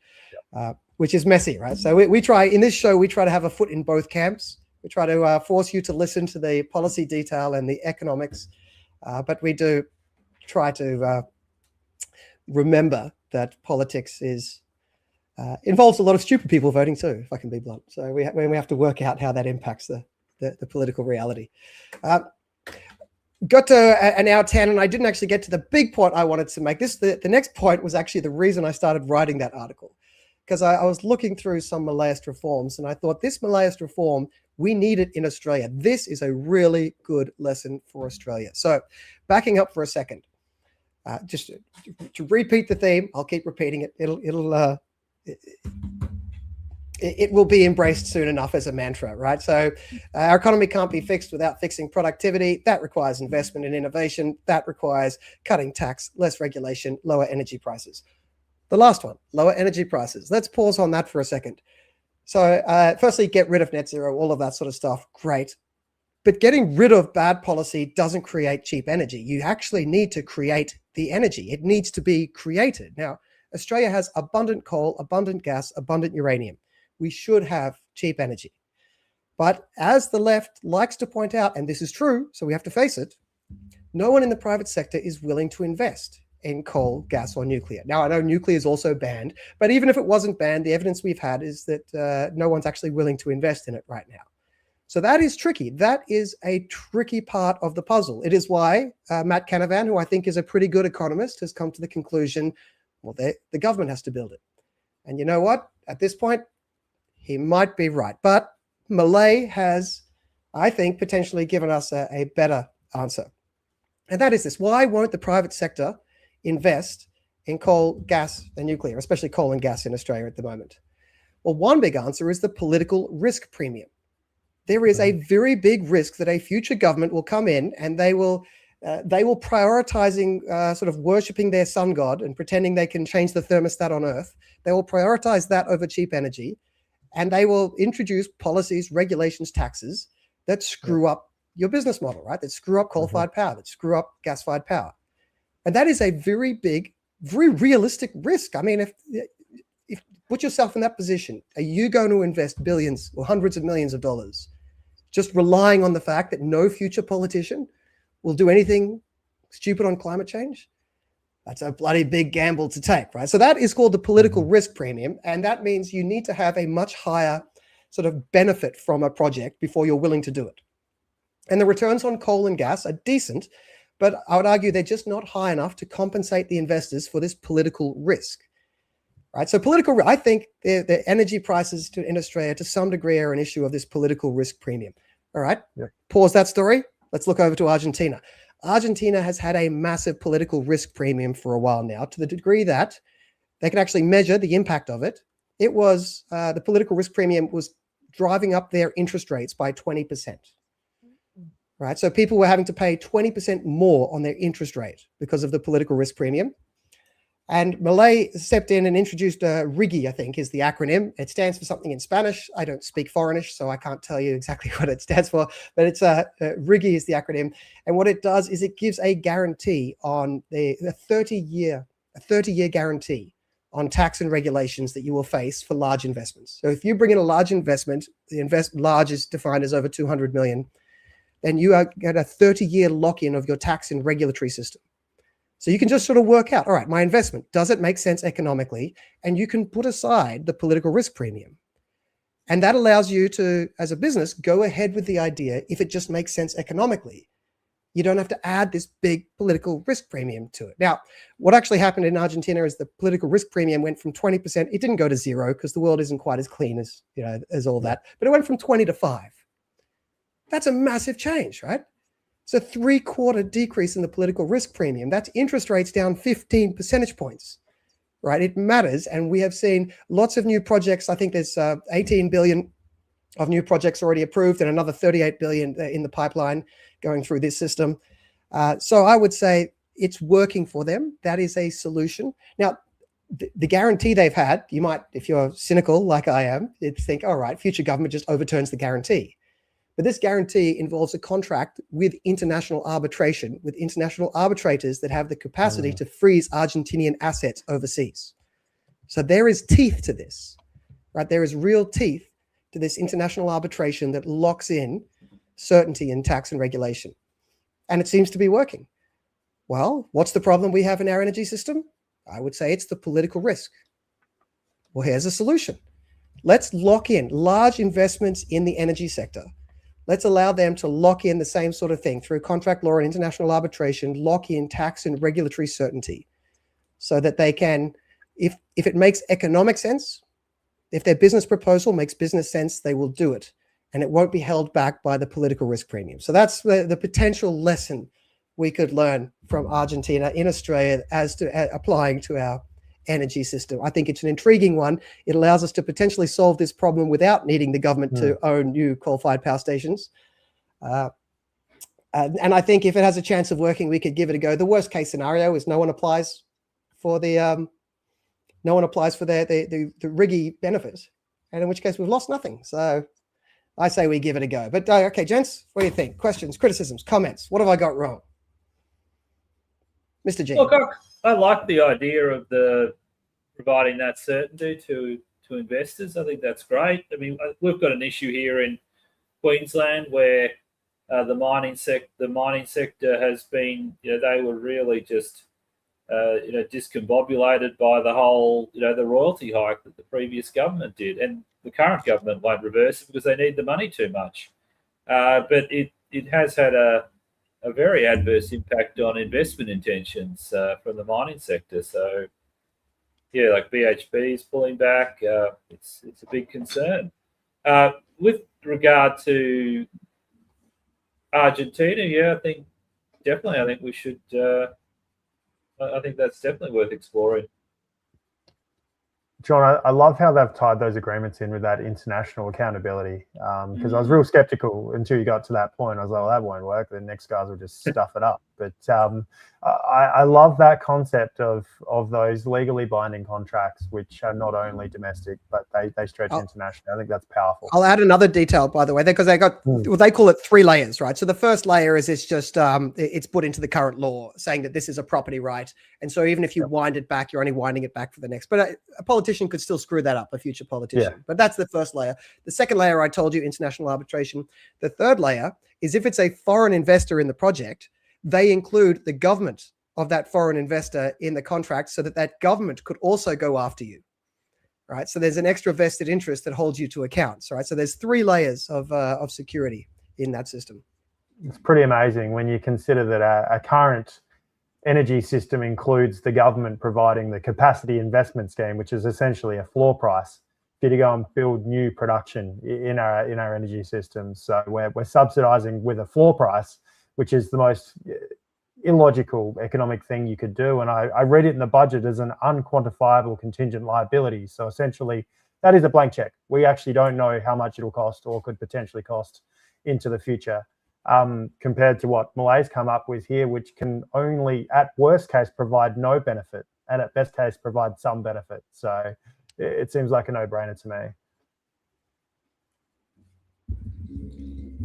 which is messy, right? So we try, in this show, we try to have a foot in both camps. We try to force you to listen to the policy detail and the economics, but we do try to remember that politics involves a lot of stupid people voting too, if I can be blunt. So we have to work out how that impacts the political reality. Got to an hour 10, and I didn't actually get to the big point I wanted to make. The next point was actually the reason I started writing that article, because I was looking through some Mileist reforms, and I thought this Mileist reform, we need it in Australia. This is a really good lesson for Australia. So backing up for a second, just to repeat the theme, I'll keep repeating it. It will be embraced soon enough as a mantra, right? So our economy can't be fixed without fixing productivity. That requires investment in innovation. That requires cutting tax, less regulation, lower energy prices. The last one, lower energy prices. Let's pause on that for a second. So firstly, get rid of net zero, all of that sort of stuff. Great. But getting rid of bad policy doesn't create cheap energy. You actually need to create the energy. It needs to be created. Now, Australia has abundant coal, abundant gas, abundant uranium. We should have cheap energy. But as the left likes to point out, and this is true, so we have to face it, no one in the private sector is willing to invest in coal, gas, or nuclear. Now, I know nuclear is also banned, but even if it wasn't banned, the evidence we've had is that no one's actually willing to invest in it right now. So that is tricky. That is a tricky part of the puzzle. It is why Matt Canavan, who I think is a pretty good economist, has come to the conclusion, well, the government has to build it. And you know what? At this point, he might be right. But Milei has, I think, potentially given us a better answer. And that is this: why won't the private sector invest in coal, gas, and nuclear, especially coal and gas in Australia at the moment? Well, one big answer is the political risk premium. There is a very big risk that a future government will come in and they will prioritizing sort of worshipping their sun god and pretending they can change the thermostat on Earth. They will prioritize that over cheap energy, and they will introduce policies, regulations, taxes that screw up your business model, right? That screw up coal-fired power, that screw up gas-fired power. And that is a very big, very realistic risk. I mean, if put yourself in that position, are you going to invest billions or hundreds of millions of dollars just relying on the fact that no future politician will do anything stupid on climate change? That's a bloody big gamble to take, right? So that is called the political risk premium. And that means you need to have a much higher sort of benefit from a project before you're willing to do it. And the returns on coal and gas are decent, but I would argue they're just not high enough to compensate the investors for this political risk, right? So I think the energy prices in Australia to some degree are an issue of this political risk premium. All right, Pause that story. Let's look over to Argentina. Argentina has had a massive political risk premium for a while now, to the degree that they can actually measure the impact of it. It was the political risk premium was driving up their interest rates by 20%. Right, so people were having to pay 20% more on their interest rate because of the political risk premium. And Milei stepped in and introduced RIGI, I think is the acronym. It stands for something in Spanish. I don't speak foreignish, so I can't tell you exactly what it stands for, but it's RIGI is the acronym. And what it does is it gives a guarantee on a 30-year guarantee on tax and regulations that you will face for large investments. So if you bring in a large investment, large is defined as over 200 million, then you are get a 30-year lock-in of your tax and regulatory system. So you can just sort of work out, all right, my investment, does it make sense economically? And you can put aside the political risk premium. And that allows you to, as a business, go ahead with the idea if it just makes sense economically. You don't have to add this big political risk premium to it. Now, what actually happened in Argentina is the political risk premium went from 20%. It didn't go to zero because the world isn't quite as clean as, as all that, but it went from 20 to 5. That's a massive change, right? It's a 3/4 decrease in the political risk premium. That's interest rates down 15 percentage points, right? It matters. And we have seen lots of new projects. I think there's 18 billion of new projects already approved and another 38 billion in the pipeline going through this system. So I would say it's working for them. That is a solution. Now, the guarantee they've had, you might, if you're cynical like I am, you'd think, all right, future government just overturns the guarantee. But this guarantee involves a contract with international arbitration, with international arbitrators that have the capacity to freeze Argentinian assets overseas. So there is teeth to this, right? There is real teeth to this international arbitration that locks in certainty in tax and regulation. And it seems to be working. Well, what's the problem we have in our energy system? I would say it's the political risk. Well, here's a solution. Let's lock in large investments in the energy sector. Let's allow them to lock in the same sort of thing through contract law and international arbitration, lock in tax and regulatory certainty so that they can, if it makes economic sense, if their business proposal makes business sense, they will do it. And it won't be held back by the political risk premium. So that's the potential lesson we could learn from Argentina in Australia as to applying to our energy system. I think it's an intriguing one. It allows us to potentially solve this problem without needing the government to own new coal-fired power stations. And I think if it has a chance of working, we could give it a go. The worst case scenario is no one applies for the RIGI benefit, and in which case we've lost nothing. So I say we give it a go. But okay, gents, what do you think? Questions, criticisms, comments? What have I got wrong? Mr. G. Look, I like the idea of the providing that certainty to investors. I think that's great. I mean, we've got an issue here in Queensland where the mining sector has been, they were really just, discombobulated by the whole, the royalty hike that the previous government did, and the current government won't reverse it because they need the money too much. But it has had a very adverse impact on investment intentions from the mining sector. So, yeah, like BHP is pulling back. It's a big concern. With regard to Argentina, I think definitely. I think we should. I think that's definitely worth exploring. John, I love how they've tied those agreements in with that international accountability, because I was real skeptical until you got to that point. I was like, well, that won't work. The next guys will just stuff it up. But I love that concept of those legally binding contracts, which are not only domestic, but they stretch internationally. I think that's powerful. I'll add another detail, by the way, because they got, well, they call it 3 layers, right? So the first layer is it's just, it's put into the current law saying that this is a property right. And so even if you wind it back, you're only winding it back for the next, but a politician could still screw that up, a future politician. But that's the first layer. The second layer, I told you, international arbitration. The third layer is if it's a foreign investor in the project, they include the government of that foreign investor in the contract so that that government could also go after you, right? So there's an extra vested interest that holds you to account, right? So there's 3 layers of security in that system. It's pretty amazing when you consider that a current energy system includes the government providing the capacity investment scheme, which is essentially a floor price for you to go and build new production in our energy systems. So we're subsidizing with a floor price, which is the most illogical economic thing you could do. And I read it in the budget as an unquantifiable contingent liability. So essentially that is a blank check. We actually don't know how much it'll cost or could potentially cost into the future. Compared to what Milei's come up with here, which can only, at worst case, provide no benefit, and at best case, provide some benefit. So it seems like a no-brainer to me.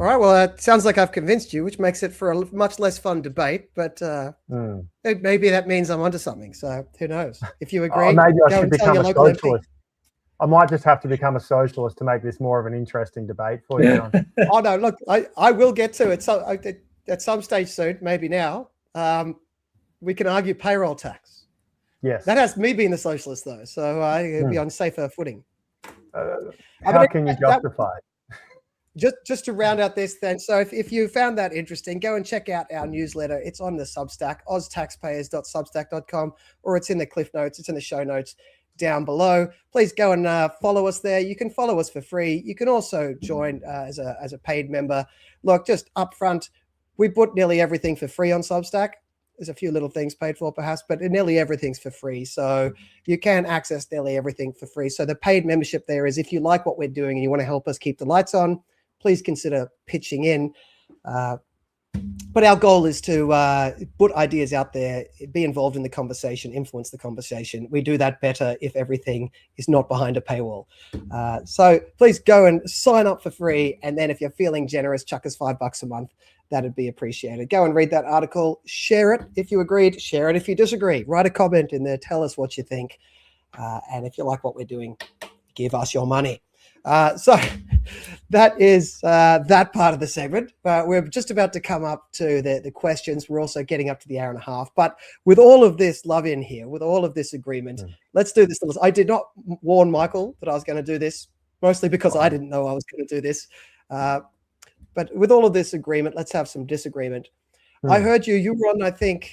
All right, well, it sounds like I've convinced you, which makes it for a much less fun debate, but maybe that means I'm onto something, so who knows? If you agree, maybe I go should and tell become your a local socialist. I might just have to become a socialist to make this more of an interesting debate for you, John. Oh, no, look, I will get to it. So at some stage soon, maybe now, we can argue payroll tax. Yes. That has me being the socialist, though, so I'll be on safer footing. How can you justify it? Just to round out this then, so if you found that interesting, go and check out our newsletter. It's on the Substack, oztaxpayers.substack.com, or it's in the cliff notes, it's in the show notes down below. Please go and follow us there. You can follow us for free. You can also join as a paid member. Look, just up front, we put nearly everything for free on Substack. There's a few little things paid for perhaps, but nearly everything's for free. So you can access nearly everything for free. So the paid membership there is if you like what we're doing and you want to help us keep the lights on, please consider pitching in. But our goal is to put ideas out there, be involved in the conversation, influence the conversation. We do that better if everything is not behind a paywall. So please go and sign up for free. And then if you're feeling generous, chuck us $5 a month. That'd be appreciated. Go and read that article. Share it if you agreed. Share it if you disagree. Write a comment in there. Tell us what you think. And if you like what we're doing, give us your money. So that is that part of the segment. We're just about to come up to the questions. We're also getting up to the hour and a half. But with all of this love in here, with all of this agreement, let's do this. I did not warn Michael that I was going to do this, mostly because I didn't know I was going to do this. But with all of this agreement, let's have some disagreement. I heard you were on, I think,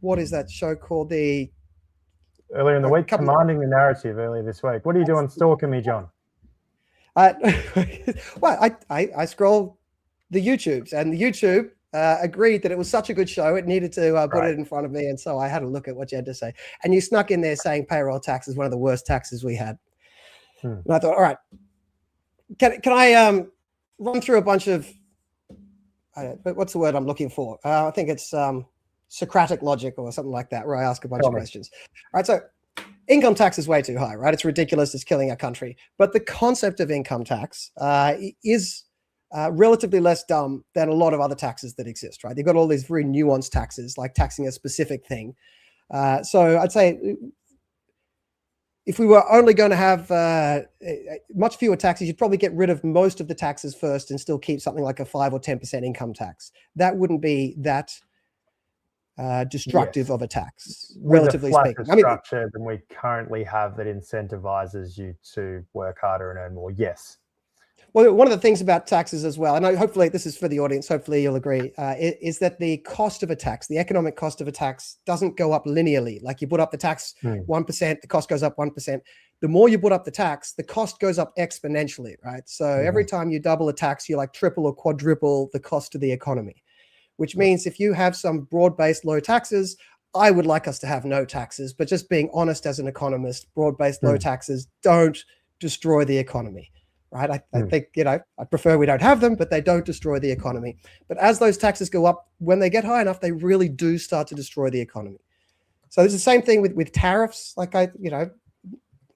what is that show called? Earlier in the week, Commanding the Narrative earlier this week. What are you doing stalking me, John? Well, I scroll the YouTubes, and the YouTube agreed that it was such a good show, it needed to put it in front of me, and so I had a look at what you had to say. And you snuck in there saying payroll tax is one of the worst taxes we had. And I thought, all right, can I run through a bunch of, what's the word I'm looking for? I think it's Socratic logic or something like that, where I ask a bunch of questions. All right, so income tax is way too high, right? It's ridiculous. It's killing our country. But the concept of income tax is relatively less dumb than a lot of other taxes that exist, right? They've got all these very nuanced taxes, like taxing a specific thing. So I'd say if we were only going to have much fewer taxes, you'd probably get rid of most of the taxes first and still keep something like a 5 or 10% income tax. That wouldn't be that destructive of a tax, relatively speaking. Structure than we currently have that incentivizes you to work harder and earn more. Yes. Well, one of the things about taxes as well, and hopefully this is for the audience, hopefully you'll agree, is that the cost of a tax, the economic cost of a tax, doesn't go up linearly. Like you put up the tax 1%, the cost goes up 1%. The more you put up the tax, the cost goes up exponentially, right? So every time you double a tax, you like triple or quadruple the cost of the economy. which means if you have some broad-based low taxes, I would like us to have no taxes, but just being honest as an economist, broad-based low taxes don't destroy the economy, right? I think, I prefer we don't have them, but they don't destroy the economy. But as those taxes go up, when they get high enough, they really do start to destroy the economy. So it's the same thing with tariffs. Like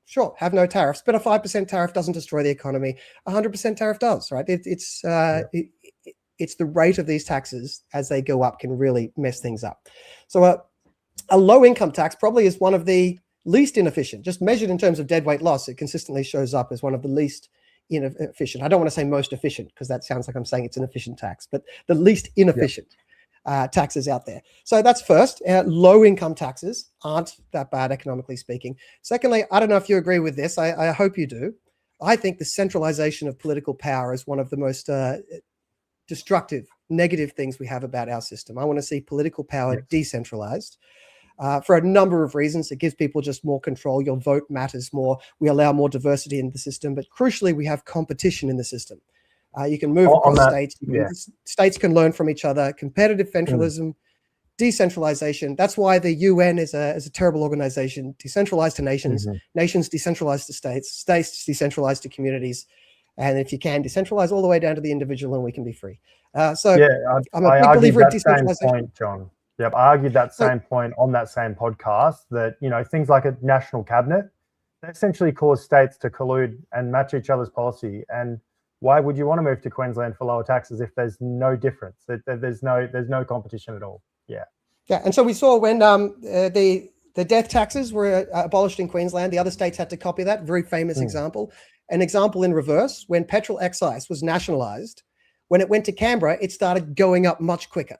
sure, have no tariffs, but a 5% tariff doesn't destroy the economy. 100% tariff does, right? It's the rate of these taxes as they go up can really mess things up. So a low income tax probably is one of the least inefficient, just measured in terms of deadweight loss. It consistently shows up as one of the least inefficient. I don't want to say most efficient because that sounds like I'm saying it's an efficient tax, but the least inefficient taxes out there. So that's first. Low income taxes aren't that bad economically speaking. Secondly, I don't know if you agree with this. I hope you do. I think the centralization of political power is one of the most destructive, negative things we have about our system. I want to see political power decentralized. For a number of reasons. It gives people just more control. Your vote matters more. We allow more diversity in the system, but crucially, we have competition in the system. You can move across states. States can learn from each other. Competitive federalism, decentralization. That's why the UN is a terrible organization. Decentralized to nations, nations decentralized to states, states decentralized to communities. And if you can, decentralize all the way down to the individual and we can be free. I'm a big believer in decentralization. Point, John. Yep, I argued that same point on that same podcast that, things like a national cabinet, they essentially cause states to collude and match each other's policy. And why would you want to move to Queensland for lower taxes if there's no difference? There's no competition at all. Yeah. Yeah, and so we saw when the death taxes were abolished in Queensland, the other states had to copy that. Very famous example. An example in reverse, when petrol excise was nationalised, when it went to Canberra, it started going up much quicker.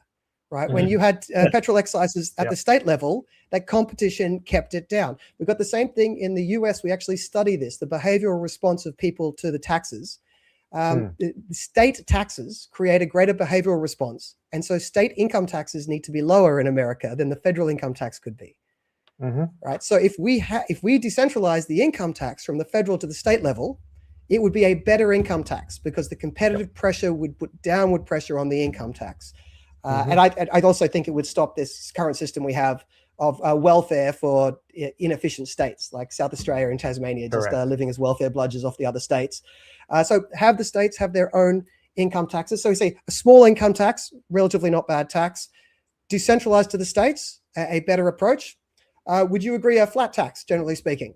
Right. When you had petrol excises at the state level, that competition kept it down. We've got the same thing in the US. We actually study this, the behavioral response of people to the taxes. The state taxes create a greater behavioral response. And so state income taxes need to be lower in America than the federal income tax could be. Right. So if we decentralize the income tax from the federal to the state level, it would be a better income tax because the competitive pressure would put downward pressure on the income tax. And I also think it would stop this current system we have of welfare for inefficient states like South Australia and Tasmania, just living as welfare bludgers off the other states. So have the states have their own income taxes. So we say a small income tax, relatively not bad tax, decentralized to the states, a better approach. Would you agree a flat tax, generally speaking?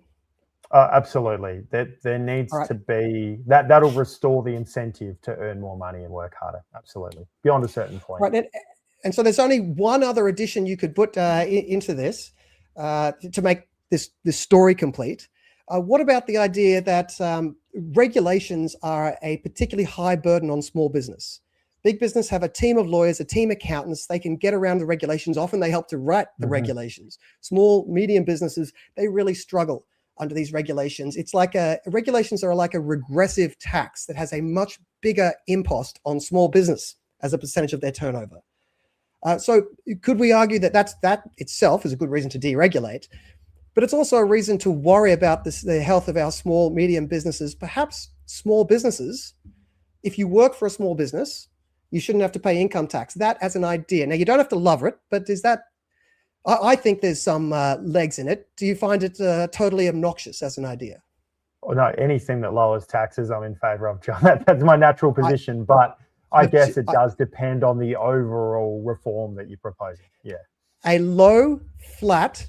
Absolutely. There needs to be that'll restore the incentive to earn more money and work harder. Absolutely. Beyond a certain point. Right. And so there's only one other addition you could put into this to make this story complete. What about the idea that regulations are a particularly high burden on small business? Big business have a team of lawyers, a team of accountants. They can get around the regulations. Often they help to write the regulations. Small, medium businesses, they really struggle under these regulations. It's like regulations are like a regressive tax that has a much bigger impost on small business as a percentage of their turnover. So could we argue that that itself is a good reason to deregulate, but it's also a reason to worry about the health of our small, medium businesses, perhaps small businesses. If you work for a small business, you shouldn't have to pay income tax. That as an idea. Now, you don't have to love it, but is that, I think there's some legs in it. Do you find it totally obnoxious as an idea? Oh, no, anything that lowers taxes, I'm in favor of, John. That's my natural position, but I guess it does depend on the overall reform that you're proposing. Yeah. A low, flat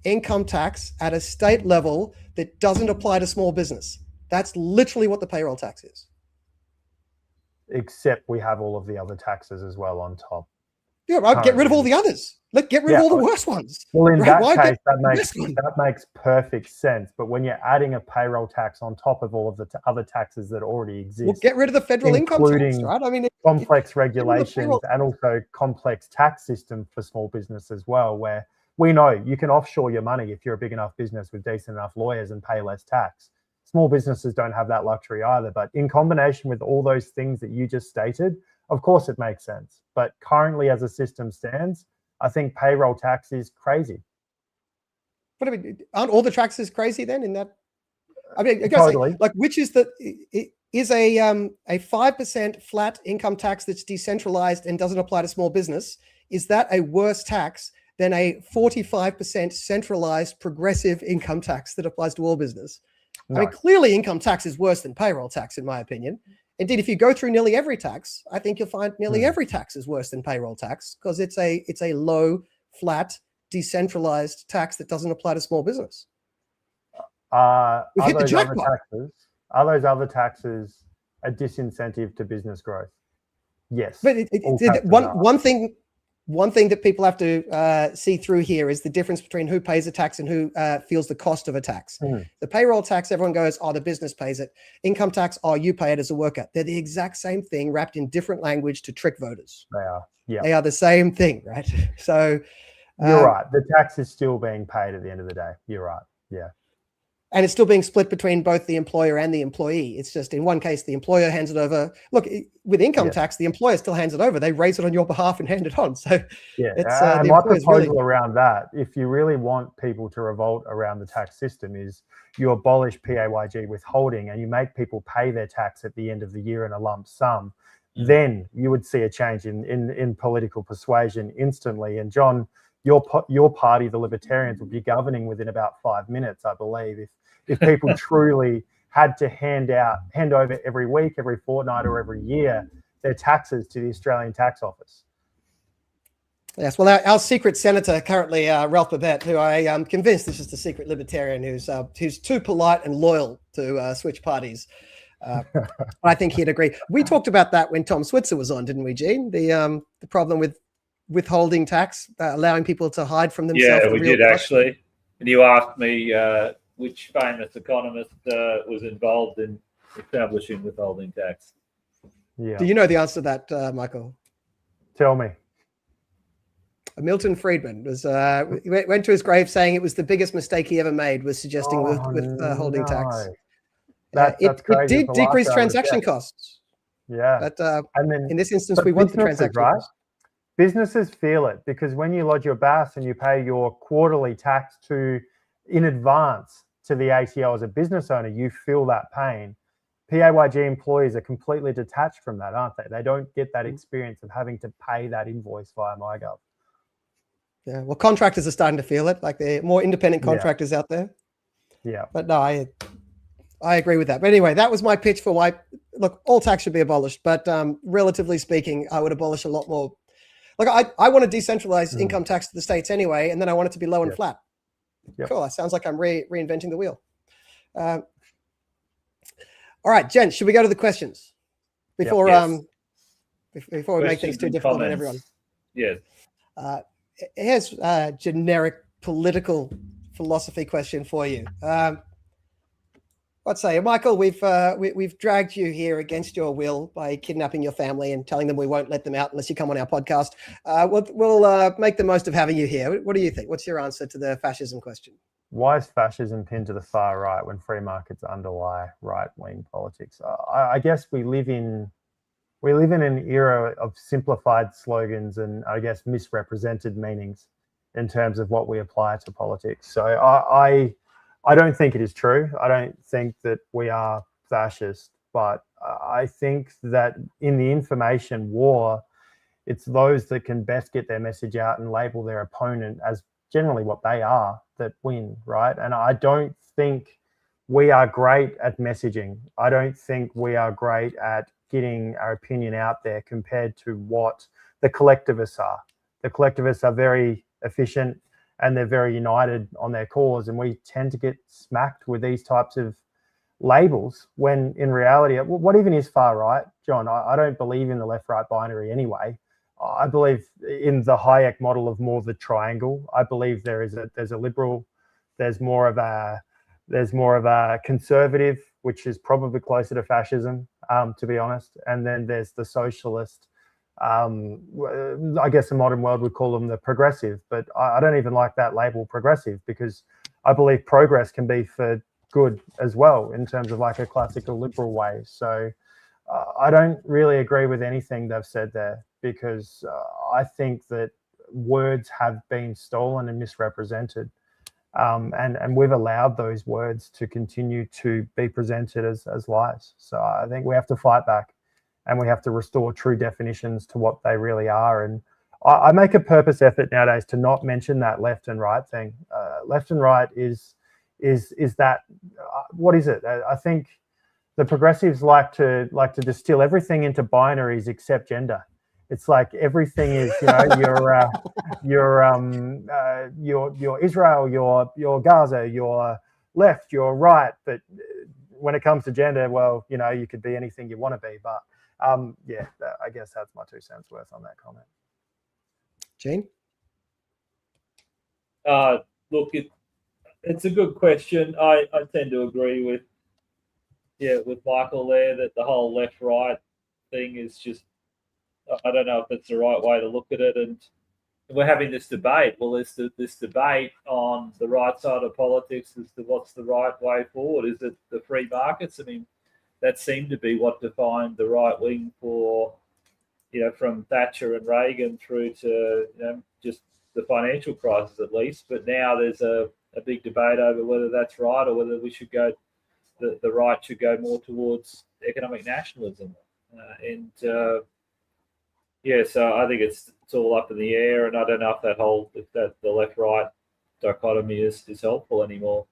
income tax at a state level that doesn't apply to small business. That's literally what the payroll tax is. Except we have all of the other taxes as well on top. Yeah, right. Get rid of all the others. Get rid of all the worst ones. Well, in that case, that makes perfect sense. But when you're adding a payroll tax on top of all of the other taxes that already exist, well, get rid of the federal income tax, right? I mean, complex regulations and also complex tax system for small business as well, where we know you can offshore your money if you're a big enough business with decent enough lawyers and pay less tax. Small businesses don't have that luxury either. But in combination with all those things that you just stated, of course it makes sense. But currently, as a system stands, I think payroll tax is crazy. But I mean, aren't all the taxes crazy then in that? I mean, I guess totally. like which is the, is a 5% flat income tax that's decentralized and doesn't apply to small business, is that a worse tax than a 45% centralized progressive income tax that applies to all business? No. I mean, clearly income tax is worse than payroll tax, in my opinion. Indeed, if you go through nearly every tax, I think you'll find nearly every tax is worse than payroll tax, because it's a low, flat, decentralized tax that doesn't apply to small business. We've hit the jackpot. Are those other taxes a disincentive to business growth? Yes. But one thing that people have to see through here is the difference between who pays a tax and who feels the cost of a tax. The payroll tax, everyone goes, oh, the business pays it. Income tax, oh, you pay it as a worker. They're the exact same thing wrapped in different language to trick voters. They are. Yeah. They are the same thing, right? So you're right. The tax is still being paid at the end of the day. You're right. Yeah. And it's still being split between both the employer and the employee. It's just in one case, the employer hands it over. Look, with income tax, the employer still hands it over. They raise it on your behalf and hand it on. So yeah, and my proposal around that, if you really want people to revolt around the tax system, is you abolish PAYG withholding and you make people pay their tax at the end of the year in a lump sum. Then you would see a change in political persuasion instantly. And John, your party, the Libertarians, would be governing within about 5 minutes, I believe, if people truly had to hand over every week, every fortnight, or every year their taxes to the Australian Tax Office. Yes, well, our secret senator currently, Ralph Babet, who I am convinced is just a secret libertarian who's too polite and loyal to switch parties. I think he'd agree. We talked about that when Tom Switzer was on, didn't we, Gene? The problem with withholding tax, allowing people to hide from themselves. Yeah, we did actually. And you asked me which famous economist was involved in establishing withholding tax. Yeah. Do you know the answer to that, Michael? Tell me. Milton Friedman went to his grave saying it was the biggest mistake he ever made, was suggesting withholding tax. It did decrease transaction costs. Yeah. But and then, in this instance, we want the transaction costs. Businesses feel it, because when you lodge your BAS and you pay your quarterly tax in advance to the ATO as a business owner, you feel that pain. PAYG employees are completely detached from that, aren't they? They don't get that experience of having to pay that invoice via MyGov. Yeah, well, contractors are starting to feel it, like the more independent contractors out there. Yeah. But no, I agree with that. But anyway, that was my pitch for why, look, all tax should be abolished, but relatively speaking, I would abolish a lot more. Like I want to decentralize income tax to the states anyway, and then I want it to be low and flat. Yep. Cool. That sounds like I'm reinventing the wheel. All right, gents, should we go to the questions before before we make things too difficult on everyone? Yes. Here's a generic political philosophy question for you. Let's say, Michael, we've dragged you here against your will by kidnapping your family and telling them we won't let them out unless you come on our podcast. We'll make the most of having you here. What do you think? What's your answer to the fascism question? Why is fascism pinned to the far right when free markets underlie right-wing politics? I guess we live in an era of simplified slogans and, I guess, misrepresented meanings in terms of what we apply to politics. So I don't think it is true. I don't think that we are fascist, but I think that in the information war, it's those that can best get their message out and label their opponent as generally what they are that win, right? And I don't think we are great at messaging. I don't think we are great at getting our opinion out there compared to what the collectivists are. The collectivists are very efficient and they're very united on their cause. And we tend to get smacked with these types of labels when in reality, what even is far right, John? I don't believe in the left-right binary anyway. I believe in the Hayek model of more of the triangle. I believe there's a liberal, there's more of a conservative, which is probably closer to fascism, to be honest. And then there's the socialist. I guess the modern world would call them the progressive, but I don't even like that label progressive, because I believe progress can be for good as well in terms of like a classical liberal way. So I don't really agree with anything they've said there, because I think that words have been stolen and misrepresented. And we've allowed those words to continue to be presented as lies. So I think we have to fight back, and we have to restore true definitions to what they really are. And I make a purpose effort nowadays to not mention that left and right thing. Left and right is that what is it? I think the progressives like to distill everything into binaries except gender. It's like everything is, you're Israel, you're Gaza, you're left, you're right. But when it comes to gender, well, you could be anything you want to be. But I guess that's my 2 cents worth on that comment. Gene? Look, it's a good question. I tend to agree with Michael there that the whole left-right thing is just, I don't know if that's the right way to look at it. And we're having this debate. Well, there's this debate on the right side of politics as to what's the right way forward. Is it the free markets? I mean, that seemed to be what defined the right wing for, from Thatcher and Reagan through to, just the financial crisis at least. But now there's a big debate over whether that's right or whether we should go, the right should go more towards economic nationalism. So I think it's all up in the air, and I don't know if the left-right dichotomy is helpful anymore.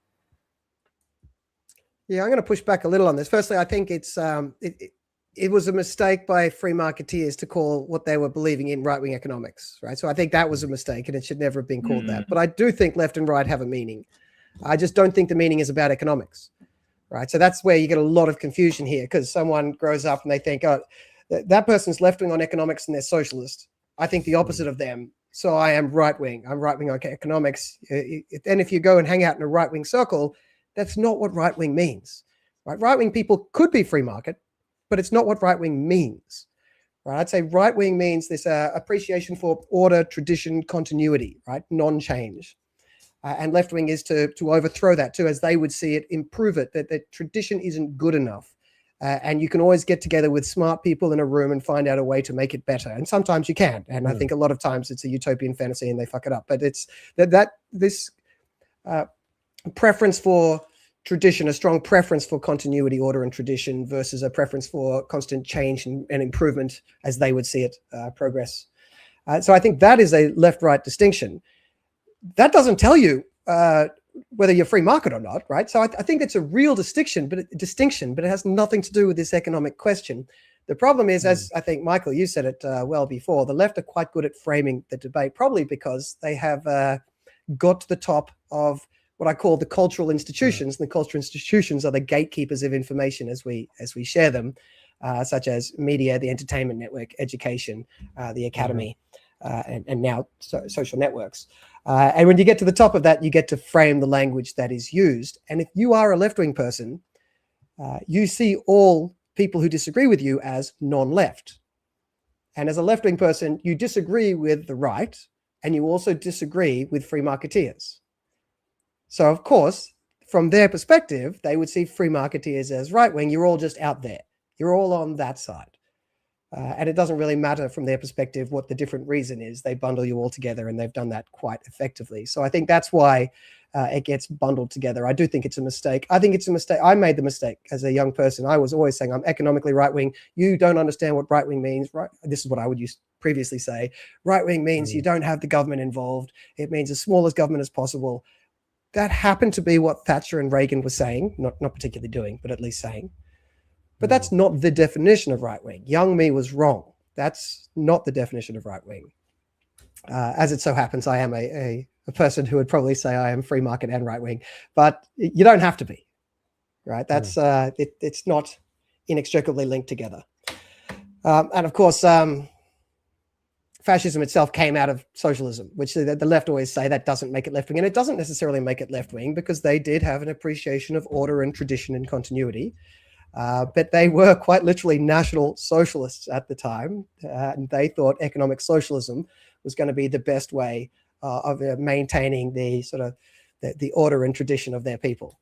Yeah, I'm going to push back a little on this. Firstly, I think it was a mistake by free marketeers to call what they were believing in right-wing economics, right? So I think that was a mistake, and it should never have been called that. But I do think left and right have a meaning. I just don't think the meaning is about economics, right? So that's where you get a lot of confusion here, because someone grows up and they think, oh, that person's left-wing on economics and they're socialist. I think the opposite of them. So I am right-wing. I'm right-wing on economics. And if you go and hang out in a right-wing circle, that's not what right-wing means, right? Right-wing people could be free market, but it's not what right-wing means, right? I'd say right-wing means this appreciation for order, tradition, continuity, right? Non-change. And left-wing is to overthrow that too, as they would see it, improve it, that tradition isn't good enough. And you can always get together with smart people in a room and find out a way to make it better. And sometimes you can. And I think a lot of times it's a utopian fantasy and they fuck it up. But it's this preference for tradition, a strong preference for continuity, order, and tradition versus a preference for constant change and improvement, as they would see it, progress. So I think that is a left-right distinction. That doesn't tell you whether you're free market or not, right? So I think it's a real distinction, but it has nothing to do with this economic question. The problem is, as I think, Michael, you said it well before, the left are quite good at framing the debate, probably because they have got to the top of what I call the cultural institutions. And the cultural institutions are the gatekeepers of information as we share them, such as media, the entertainment network, education, the academy, and now social networks. And when you get to the top of that, you get to frame the language that is used. And if you are a left-wing person, you see all people who disagree with you as non-left. And as a left-wing person, you disagree with the right, and you also disagree with free marketeers. So, of course, from their perspective, they would see free marketeers as right-wing. You're all just out there. You're all on that side. And it doesn't really matter from their perspective what the different reason is. They bundle you all together, and they've done that quite effectively. So I think that's why it gets bundled together. I do think it's a mistake. I think it's a mistake. I made the mistake as a young person. I was always saying, I'm economically right-wing. You don't understand what right-wing means, right? This is what I would previously say. Right-wing means you don't have the government involved. It means as small as government as possible. That happened to be what Thatcher and Reagan were saying, not particularly doing, but at least saying. But that's not the definition of right-wing. Young me was wrong. That's not the definition of right-wing. As it so happens, I am a person who would probably say I am free market and right-wing, but you don't have to be, right? That's it's not inextricably linked together. And of course, fascism itself came out of socialism, which the left always say that doesn't make it left-wing. And it doesn't necessarily make it left-wing because they did have an appreciation of order and tradition and continuity. But they were quite literally national socialists at the time, and they thought economic socialism was going to be the best way of maintaining the sort of the order and tradition of their people.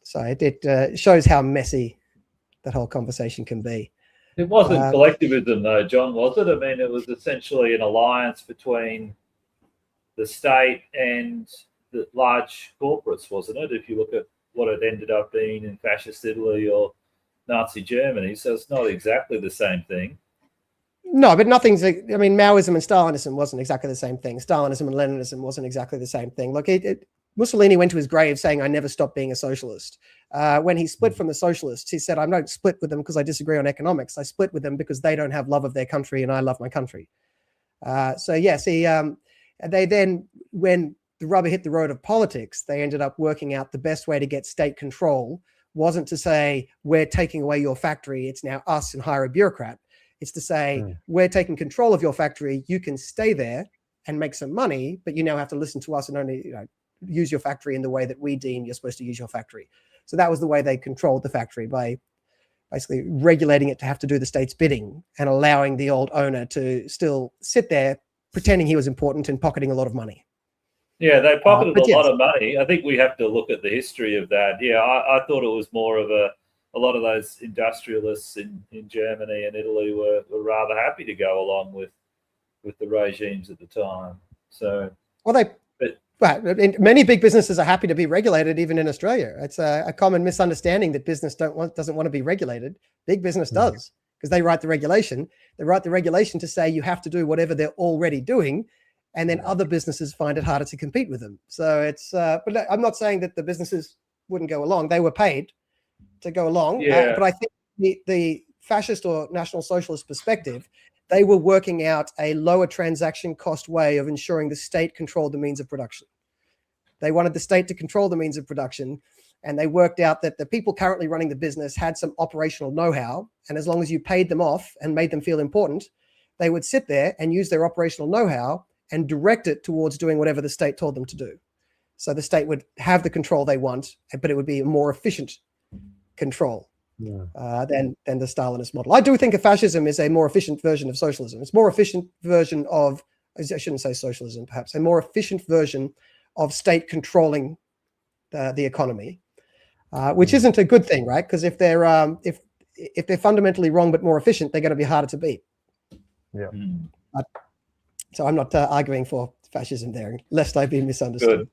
So it shows how messy that whole conversation can be. It wasn't collectivism, though, John, was it? I mean, it was essentially an alliance between the state and the large corporates, wasn't it? If you look at what it ended up being in fascist Italy or Nazi Germany, so it's not exactly the same thing. No, but nothing's. I mean, Maoism and Stalinism wasn't exactly the same thing. Stalinism and Leninism wasn't exactly the same thing. Look, Mussolini went to his grave saying, "I never stopped being a socialist." When he split from the socialists, he said, "I don't split with them because I disagree on economics. I split with them because they don't have love of their country and I love my country." So yes, they then, when the rubber hit the road of politics, they ended up working out the best way to get state control wasn't to say, "We're taking away your factory. It's now us," and hire a bureaucrat. It's to say, "We're taking control of your factory. You can stay there and make some money, but you now have to listen to us and only use your factory in the way that we deem you're supposed to use your factory." So that was the way they controlled the factory, by basically regulating it to have to do the state's bidding and allowing the old owner to still sit there pretending he was important and pocketing a lot of money. Yeah, they pocketed a lot of money. I think we have to look at the history of that. Yeah, I thought it was more of a lot of those industrialists in Germany and Italy were rather happy to go along with the regimes at the time. So, many big businesses are happy to be regulated, even in Australia. It's a common misunderstanding that business doesn't want to be regulated. Big business does, because they write the regulation. They write the regulation to say you have to do whatever they're already doing, and then other businesses find it harder to compete with them. So it's, but I'm not saying that the businesses wouldn't go along. They were paid to go along. But I think the fascist or National Socialist perspective, they were working out a lower transaction cost way of ensuring the state controlled the means of production. They wanted the state to control the means of production, and they worked out that the people currently running the business had some operational know-how, and as long as you paid them off and made them feel important, they would sit there and use their operational know-how and direct it towards doing whatever the state told them to do. So the state would have the control they want, but it would be a more efficient control than the Stalinist model. I do think of fascism is a more efficient version of socialism. It's more efficient version of, I shouldn't say socialism, perhaps, a more efficient version of state controlling the economy, which isn't a good thing, right? Because if they're fundamentally wrong but more efficient, they're going to be harder to beat. Yeah. So I'm not arguing for fascism there, lest I be misunderstood. Good.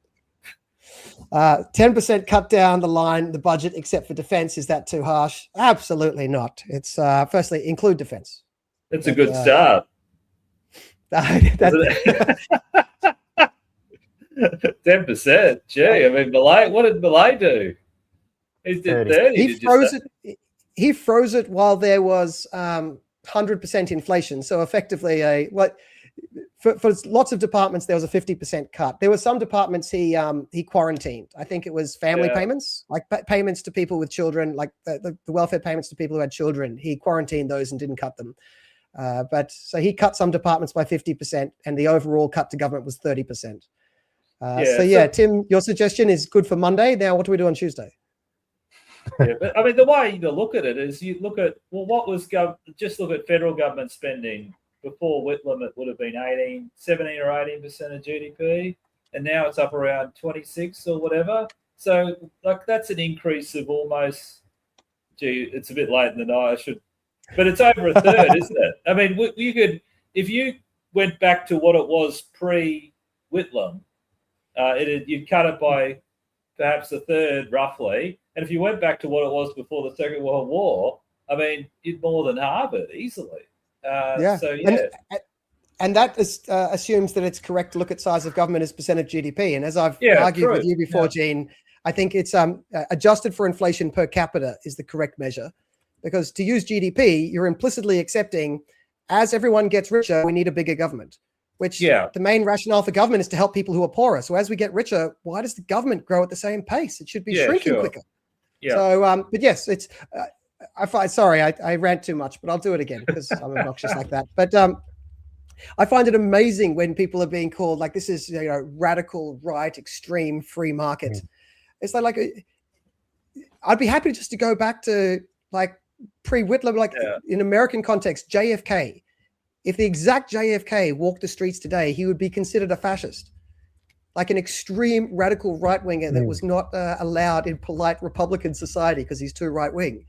10% cut down the budget, except for defense. Is that too harsh? Absolutely not. It's firstly, include defense. It's a good start. 10%. Gee, I mean, Milei, what did Milei do? He did 30. He froze it while there was 100% inflation. So effectively, for lots of departments, there was a 50% cut. There were some departments he quarantined. I think it was family payments, like payments to people with children, like the welfare payments to people who had children. He quarantined those and didn't cut them. But so he cut some departments by 50%, and the overall cut to government was 30%. So Tim, your suggestion is good for Monday. Now, what do we do on Tuesday? Yeah, but I mean, the way to look at it is you look at, what was just look at federal government spending. Before Whitlam, it would have been 17 or 18% of GDP, and now it's up around 26 or whatever. So, like, that's an increase of almost, it's a bit late in the night, but it's over a third, isn't it? I mean, you could, if you went back to what it was pre-Whitlam, you'd cut it by perhaps a third, roughly. And if you went back to what it was before the Second World War, I mean, you'd more than halve it easily. And that assumes that it's correct to look at size of government as percent of GDP. And as I've argued with you before, Gene, I think it's adjusted for inflation per capita is the correct measure, because to use GDP, you're implicitly accepting as everyone gets richer, we need a bigger government, which the main rationale for government is to help people who are poorer. So as we get richer, why does the government grow at the same pace? It should be shrinking quicker. Yeah. So, but yes, it's. I rant too much, but I'll do it again because I'm obnoxious like that. But I find it amazing when people are being called like this is radical right, extreme free market. It's like I'd be happy just to go back to like pre-Whitlam, in American context, JFK. If the exact JFK walked the streets today, he would be considered a fascist, like an extreme radical right winger that was not allowed in polite Republican society because he's too right wing.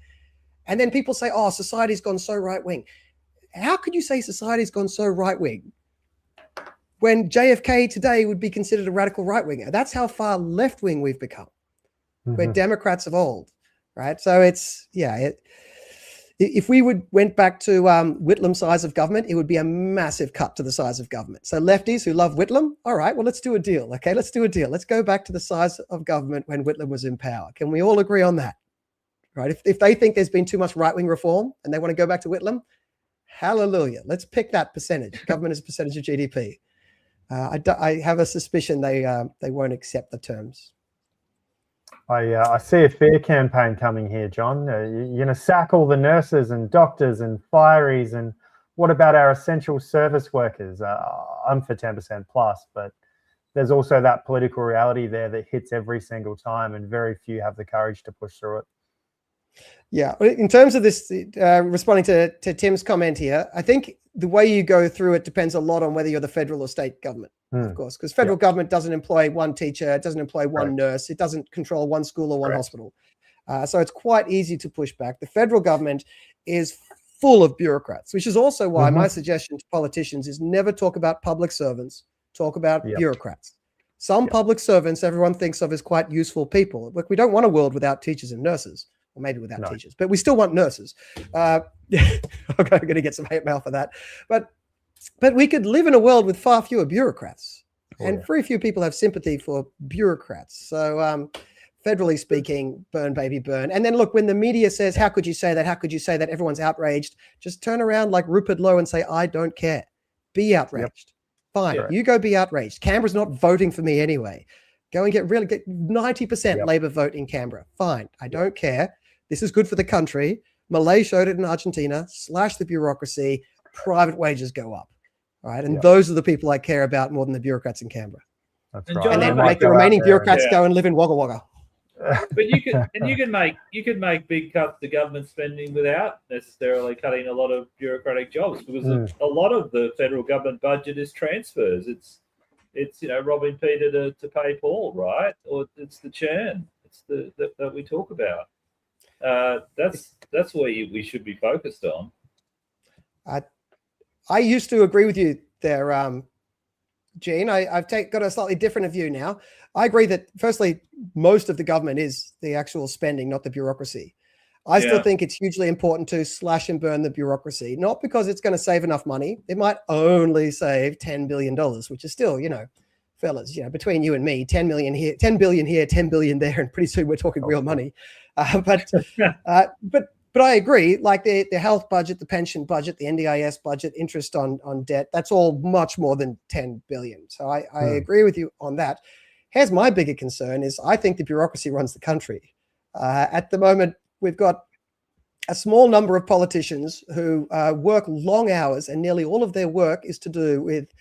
And then people say, oh, society's gone so right-wing. How could you say society's gone so right-wing? when JFK today would be considered a radical right-winger. That's how far left-wing we've become. We're Democrats of old, right? So if we went back to Whitlam's size of government, it would be a massive cut to the size of government. So lefties who love Whitlam, all right, well, let's do a deal. Okay, let's do a deal. Let's go back to the size of government when Whitlam was in power. Can we all agree on that? Right? If they think there's been too much right-wing reform and they want to go back to Whitlam, hallelujah. Let's pick that percentage. Government is a percentage of GDP. I have a suspicion they won't accept the terms. I see a fair campaign coming here, John. You're going to sack all the nurses and doctors and fireys, and what about our essential service workers? I'm for 10% plus, but there's also that political reality there that hits every single time, and very few have the courage to push through it. Yeah. In terms of this, responding to Tim's comment here, I think the way you go through it depends a lot on whether you're the federal or state government, of course, because federal government doesn't employ one teacher, it doesn't employ one nurse, it doesn't control one school or one hospital. So it's quite easy to push back. The federal government is full of bureaucrats, which is also why my suggestion to politicians is never talk about public servants, talk about bureaucrats. Some public servants everyone thinks of as quite useful people. Look, we don't want a world without teachers and nurses. Or maybe without teachers, but we still want nurses. I'm going to get some hate mail for that. But we could live in a world with far fewer bureaucrats, and very few people have sympathy for bureaucrats. So federally speaking, burn, baby, burn. And then look, when the media says, how could you say that? How could you say that? Everyone's outraged. Just turn around like Rupert Lowe and say, I don't care. Be outraged. Fine. You go be outraged. Canberra's not voting for me anyway. Go and get 90% Labor vote in Canberra. Fine. I don't care. This is good for the country. Milei showed it in Argentina. Slash the bureaucracy. Private wages go up. All right. And those are the people I care about more than the bureaucrats in Canberra. That's and right. John, and then make the remaining bureaucrats go and live in Wagga Wagga. But you can make big cuts to government spending without necessarily cutting a lot of bureaucratic jobs, because a lot of the federal government budget is transfers. It's robbing Peter to pay Paul, right? Or it's the churn. It's that we talk about. That's where we should be focused on. I used to agree with you there, Gene. I've got a slightly different view now. I agree that, firstly, most of the government is the actual spending, not the bureaucracy. I still think it's hugely important to slash and burn the bureaucracy, not because it's going to save enough money. It might only save $10 billion, which is still, fellas, between you and me, 10 billion here, 10 billion there, and pretty soon we're talking real money. But I agree, like the health budget, the pension budget, the NDIS budget, interest on debt, that's all much more than 10 billion. So I agree with you on that. Here's my bigger concern is I think the bureaucracy runs the country. At the moment, we've got a small number of politicians who work long hours, and nearly all of their work is to do with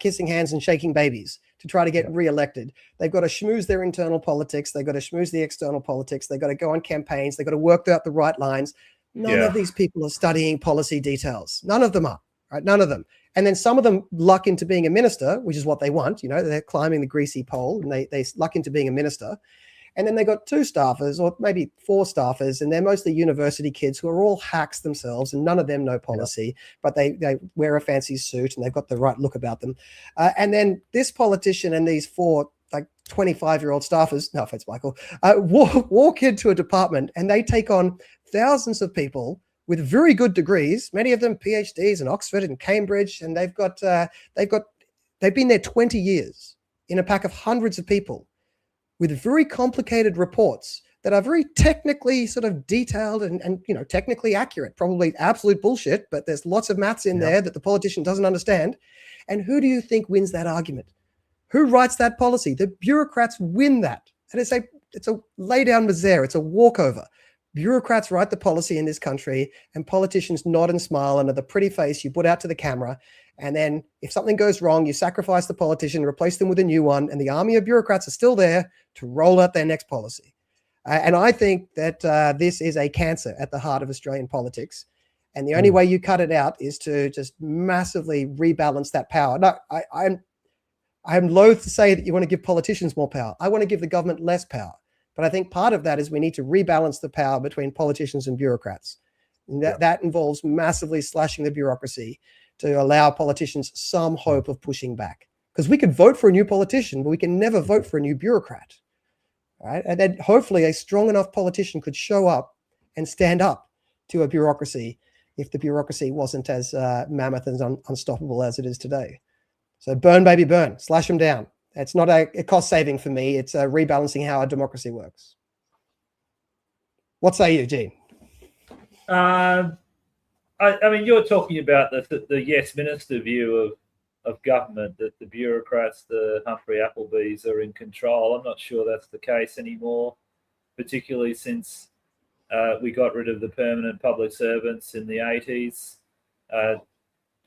kissing hands and shaking babies to try to get reelected. They've got to schmooze their internal politics. They've got to schmooze the external politics. They've got to go on campaigns. They've got to work out the right lines. None of these people are studying policy details. None of them are, right? None of them. And then some of them luck into being a minister, which is what they want. They're climbing the greasy pole and they luck into being a minister. And then they got 2 staffers or maybe 4 staffers, and they're mostly university kids who are all hacks themselves, and none of them know policy, but they wear a fancy suit and they've got the right look about them. And then this politician and these 4 like 25-year-old staffers, no offense, Michael, walk into a department and they take on thousands of people with very good degrees, many of them PhDs in Oxford and Cambridge, and they've been there 20 years in a pack of hundreds of people, with very complicated reports that are very technically sort of detailed and technically accurate, probably absolute bullshit, but there's lots of maths in there that the politician doesn't understand. And who do you think wins that argument? Who writes that policy? The bureaucrats win that. And it's a lay down misere. It's a walkover. Bureaucrats write the policy in this country, and politicians nod and smile under the pretty face you put out to the camera. And then if something goes wrong, you sacrifice the politician, replace them with a new one, and the army of bureaucrats are still there to roll out their next policy. And I think that this is a cancer at the heart of Australian politics. And the only way you cut it out is to just massively rebalance that power. No, I'm loath to say that you want to give politicians more power. I want to give the government less power. But I think part of that is we need to rebalance the power between politicians and bureaucrats. And that involves massively slashing the bureaucracy to allow politicians some hope of pushing back. because we could vote for a new politician, but we can never vote for a new bureaucrat, right? And then hopefully a strong enough politician could show up and stand up to a bureaucracy if the bureaucracy wasn't as mammoth and unstoppable as it is today. So burn, baby, burn. Slash them down. It's not a cost saving for me. It's a rebalancing how our democracy works. What say you, Gene? I mean, you're talking about the yes minister view of government, that the bureaucrats, the Humphrey Applebees, are in control. I'm not sure that's the case anymore, particularly since we got rid of the permanent public servants in the 80s.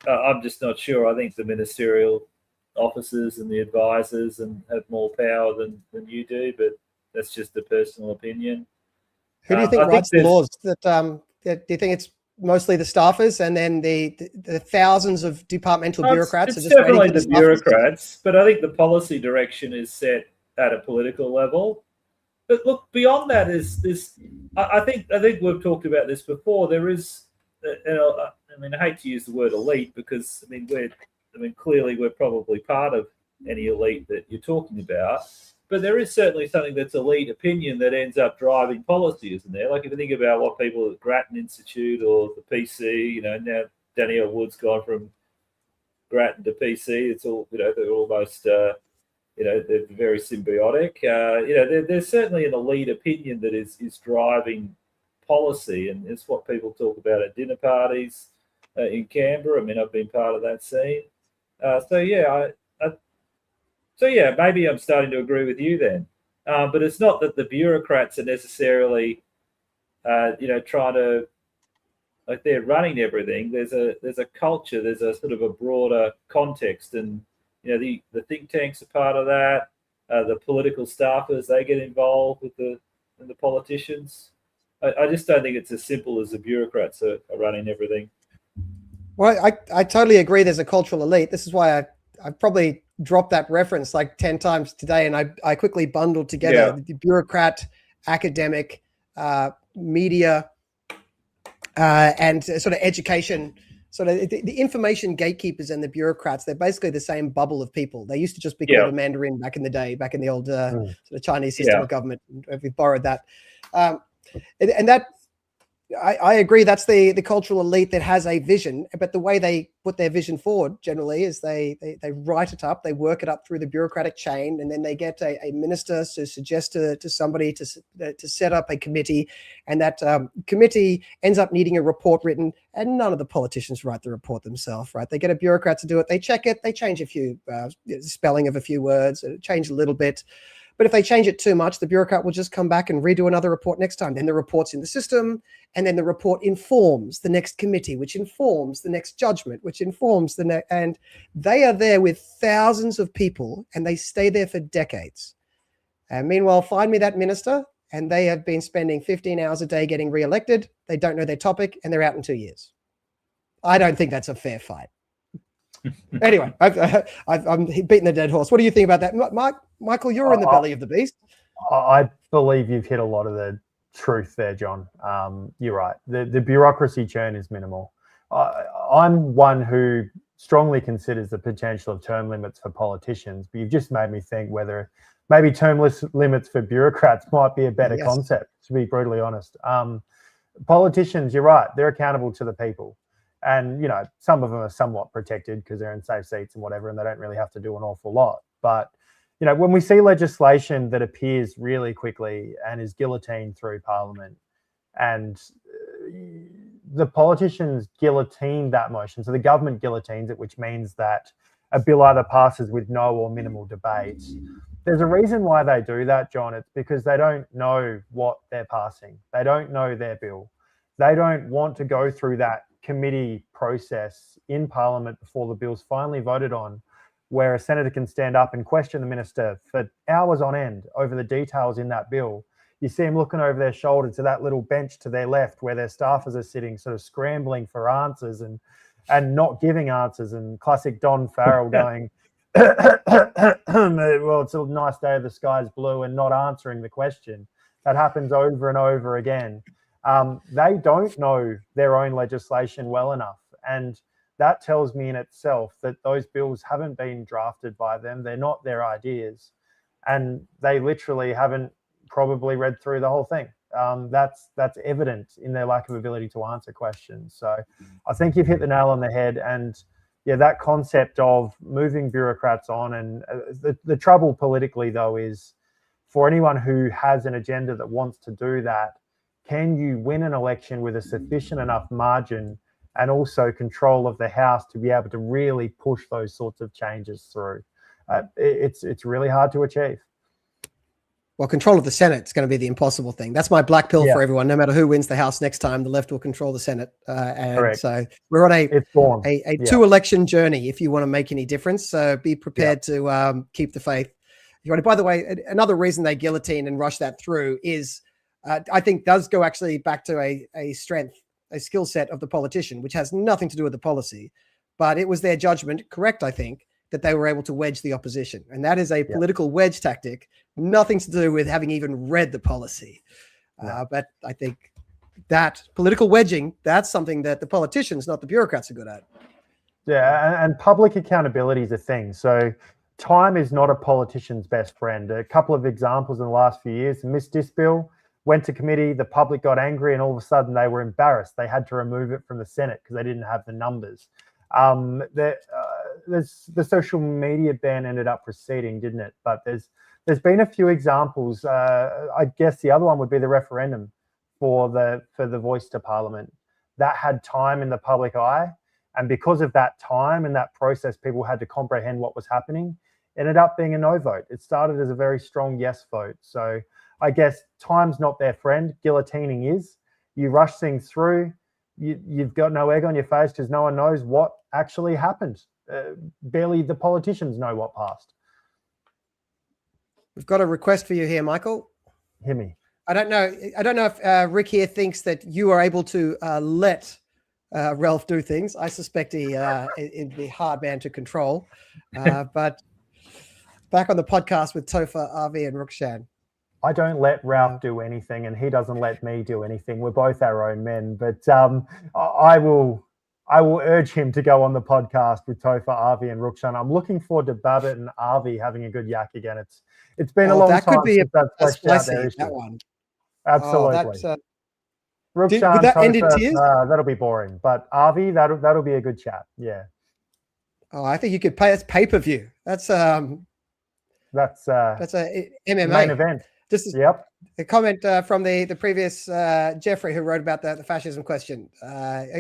I'm just not sure. I think the ministerial officers and the advisors have more power than you do, but that's just a personal opinion. Who do you think writes the laws? Do you think it's mostly the staffers, and then the thousands of departmental bureaucrats? It's definitely the bureaucrats, but I think the policy direction is set at a political level. But look, beyond that is this. I think we've talked about this before. There is, I mean, I hate to use the word elite because clearly we're probably part of any elite that you're talking about. But there is certainly something that's elite opinion that ends up driving policy, isn't there? Like if you think about what people at the Grattan Institute or the PC, now Danielle Wood's gone from Grattan to PC. It's all, they're almost, they're very symbiotic. There's certainly an elite opinion that is driving policy, and it's what people talk about at dinner parties in Canberra. I mean, I've been part of that scene. Maybe I'm starting to agree with you then. But it's not that the bureaucrats are necessarily, trying to, like, they're running everything. There's a culture. There's a sort of a broader context, and the think tanks are part of that. The political staffers, they get involved with the politicians. I just don't think it's as simple as the bureaucrats are running everything. Well, I totally agree. There's a cultural elite. This is why I probably dropped that reference like 10 times today, and I quickly bundled together the bureaucrat, academic, media, and sort of education. Sort of the information gatekeepers and the bureaucrats, they're basically the same bubble of people. They used to just be called a Mandarin back in the day, back in the old sort of Chinese system of government. We've borrowed that. And that, I agree, that's the cultural elite that has a vision, but the way they put their vision forward generally is they write it up, they work it up through the bureaucratic chain, and then they get a minister to suggest to somebody to set up a committee, and that committee ends up needing a report written, and none of the politicians write the report themselves, right? They get a bureaucrat to do it, they check it, they change a few spelling of a few words, change a little bit. But if they change it too much, the bureaucrat will just come back and redo another report next time. Then the report's in the system, and then the report informs the next committee, which informs the next judgment, which informs the next. And they are there with thousands of people, and they stay there for decades. And meanwhile, find me that minister, and they have been spending 15 hours a day getting reelected. They don't know their topic, and they're out in 2 years. I don't think that's a fair fight. Anyway, I'm beating the dead horse. What do you think about that, Michael? You're in the belly of the beast. I believe you've hit a lot of the truth there, John. You're right. The bureaucracy churn is minimal. I'm one who strongly considers the potential of term limits for politicians, but you've just made me think whether maybe term limits for bureaucrats might be a better concept, to be brutally honest. Politicians, you're right. They're accountable to the people. And, some of them are somewhat protected because they're in safe seats and whatever, and they don't really have to do an awful lot. But, when we see legislation that appears really quickly and is guillotined through Parliament, and the politicians guillotine that motion, so the government guillotines it, which means that a bill either passes with no or minimal debate. There's a reason why they do that, John. It's because they don't know what they're passing. They don't know their bill. They don't want to go through that committee process in Parliament before the bill's finally voted on, where a senator can stand up and question the minister for hours on end over the details in that bill. You see them looking over their shoulder to that little bench to their left where their staffers are sitting, sort of scrambling for answers and not giving answers, and classic Don Farrell going, well, it's a nice day, the sky's blue, and not answering the question. That happens over and over again. They don't know their own legislation well enough. And that tells me in itself that those bills haven't been drafted by them. They're not their ideas, and they literally haven't probably read through the whole thing. That's evident in their lack of ability to answer questions. So I think you've hit the nail on the head. And yeah, that concept of moving bureaucrats on, and the trouble politically though is for anyone who has an agenda that wants to do that, can you win an election with a sufficient enough margin and also control of the House to be able to really push those sorts of changes through? It's really hard to achieve. Well, control of the Senate is going to be the impossible thing. That's my black pill for everyone. No matter who wins the House next time, the left will control the Senate. And Correct. So we're on a two-election journey if you want to make any difference. So be prepared to keep the faith. By the way, another reason they guillotine and rush that through is, I think, does go actually back to a strength, a skill set of the politician, which has nothing to do with the policy. But it was their judgment, correct, I think, that they were able to wedge the opposition. And that is a political wedge tactic, nothing to do with having even read the policy. But I think that political wedging, that's something that the politicians, not the bureaucrats, are good at. Yeah, and public accountability is a thing. So time is not a politician's best friend. A couple of examples in the last few years, the Miss bill went to committee, the public got angry, and all of a sudden they were embarrassed. They had to remove it from the Senate because they didn't have the numbers. The social media ban ended up proceeding, didn't it? But there's been a few examples. I guess the other one would be the referendum for the voice to Parliament. That had time in the public eye, and because of that time and that process, people had to comprehend what was happening. It ended up being a no vote. It started as a very strong yes vote. So I guess time's not their friend. Guillotining is. You rush things through. You've got no egg on your face because no one knows what actually happened. Barely the politicians know what passed. We've got a request for you here, Michael. Hear me. I don't know if Rick here thinks that you are able to let Ralph do things. I suspect it'd be a hard man to control. But back on the podcast with Topher, Avi, and Rukshan. I don't let Ralph do anything, and he doesn't let me do anything. We're both our own men, but I will urge him to go on the podcast with Topher, Avi, and Rukshan. I'm looking forward to Babet and Avi having a good yak again. It's been a long time since I've fleshed out their issue. That one. Absolutely. Rukshan, would that end in tears? That'll be boring, but Avi, that'll be a good chat. Yeah. Oh, I think you could pay. That's pay-per-view. That's a MMA main event. Just a comment from the previous Jeffrey, who wrote about the fascism question,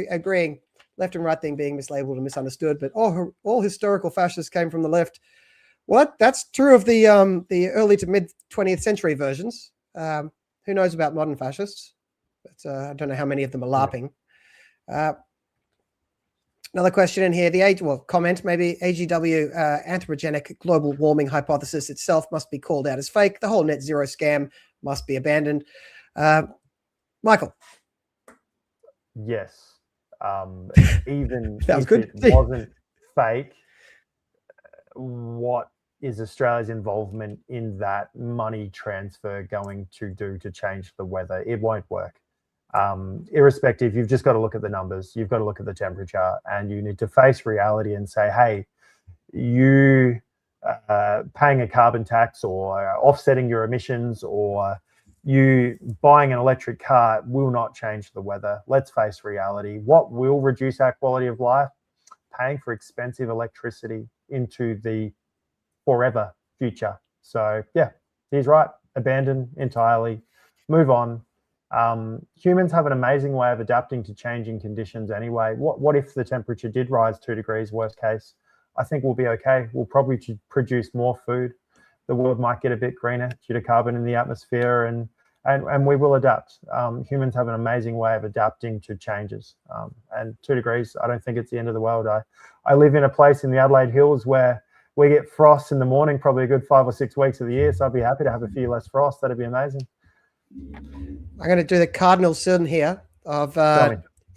agreeing left and right thing being mislabeled and misunderstood, but all historical fascists came from the left. What? That's true of the early to mid 20th century versions. Who knows about modern fascists? But I don't know how many of them are LARPing. Another question in here. Comment maybe. AGW anthropogenic global warming hypothesis itself must be called out as fake. The whole net zero scam must be abandoned. Michael. Yes. Even if it wasn't fake, what is Australia's involvement in that money transfer going to do to change the weather? It won't work. Irrespective, you've just got to look at the numbers. You've got to look at the temperature, and you need to face reality and say, hey, you paying a carbon tax or offsetting your emissions or you buying an electric car will not change the weather. Let's face reality. What will reduce our quality of life? Paying for expensive electricity into the forever future. So yeah, he's right. Abandon entirely. Move on. Humans have an amazing way of adapting to changing conditions anyway. What if the temperature did rise 2 degrees, worst case? I think we'll be okay. We'll probably produce more food. The world might get a bit greener due to carbon in the atmosphere, and we will adapt. Humans have an amazing way of adapting to changes. And 2 degrees, I don't think it's the end of the world. I live in a place in the Adelaide Hills where we get frost in the morning, probably a good 5 or 6 weeks of the year. So I'd be happy to have a few less frost. That'd be amazing. I'm going to do the cardinal sin here of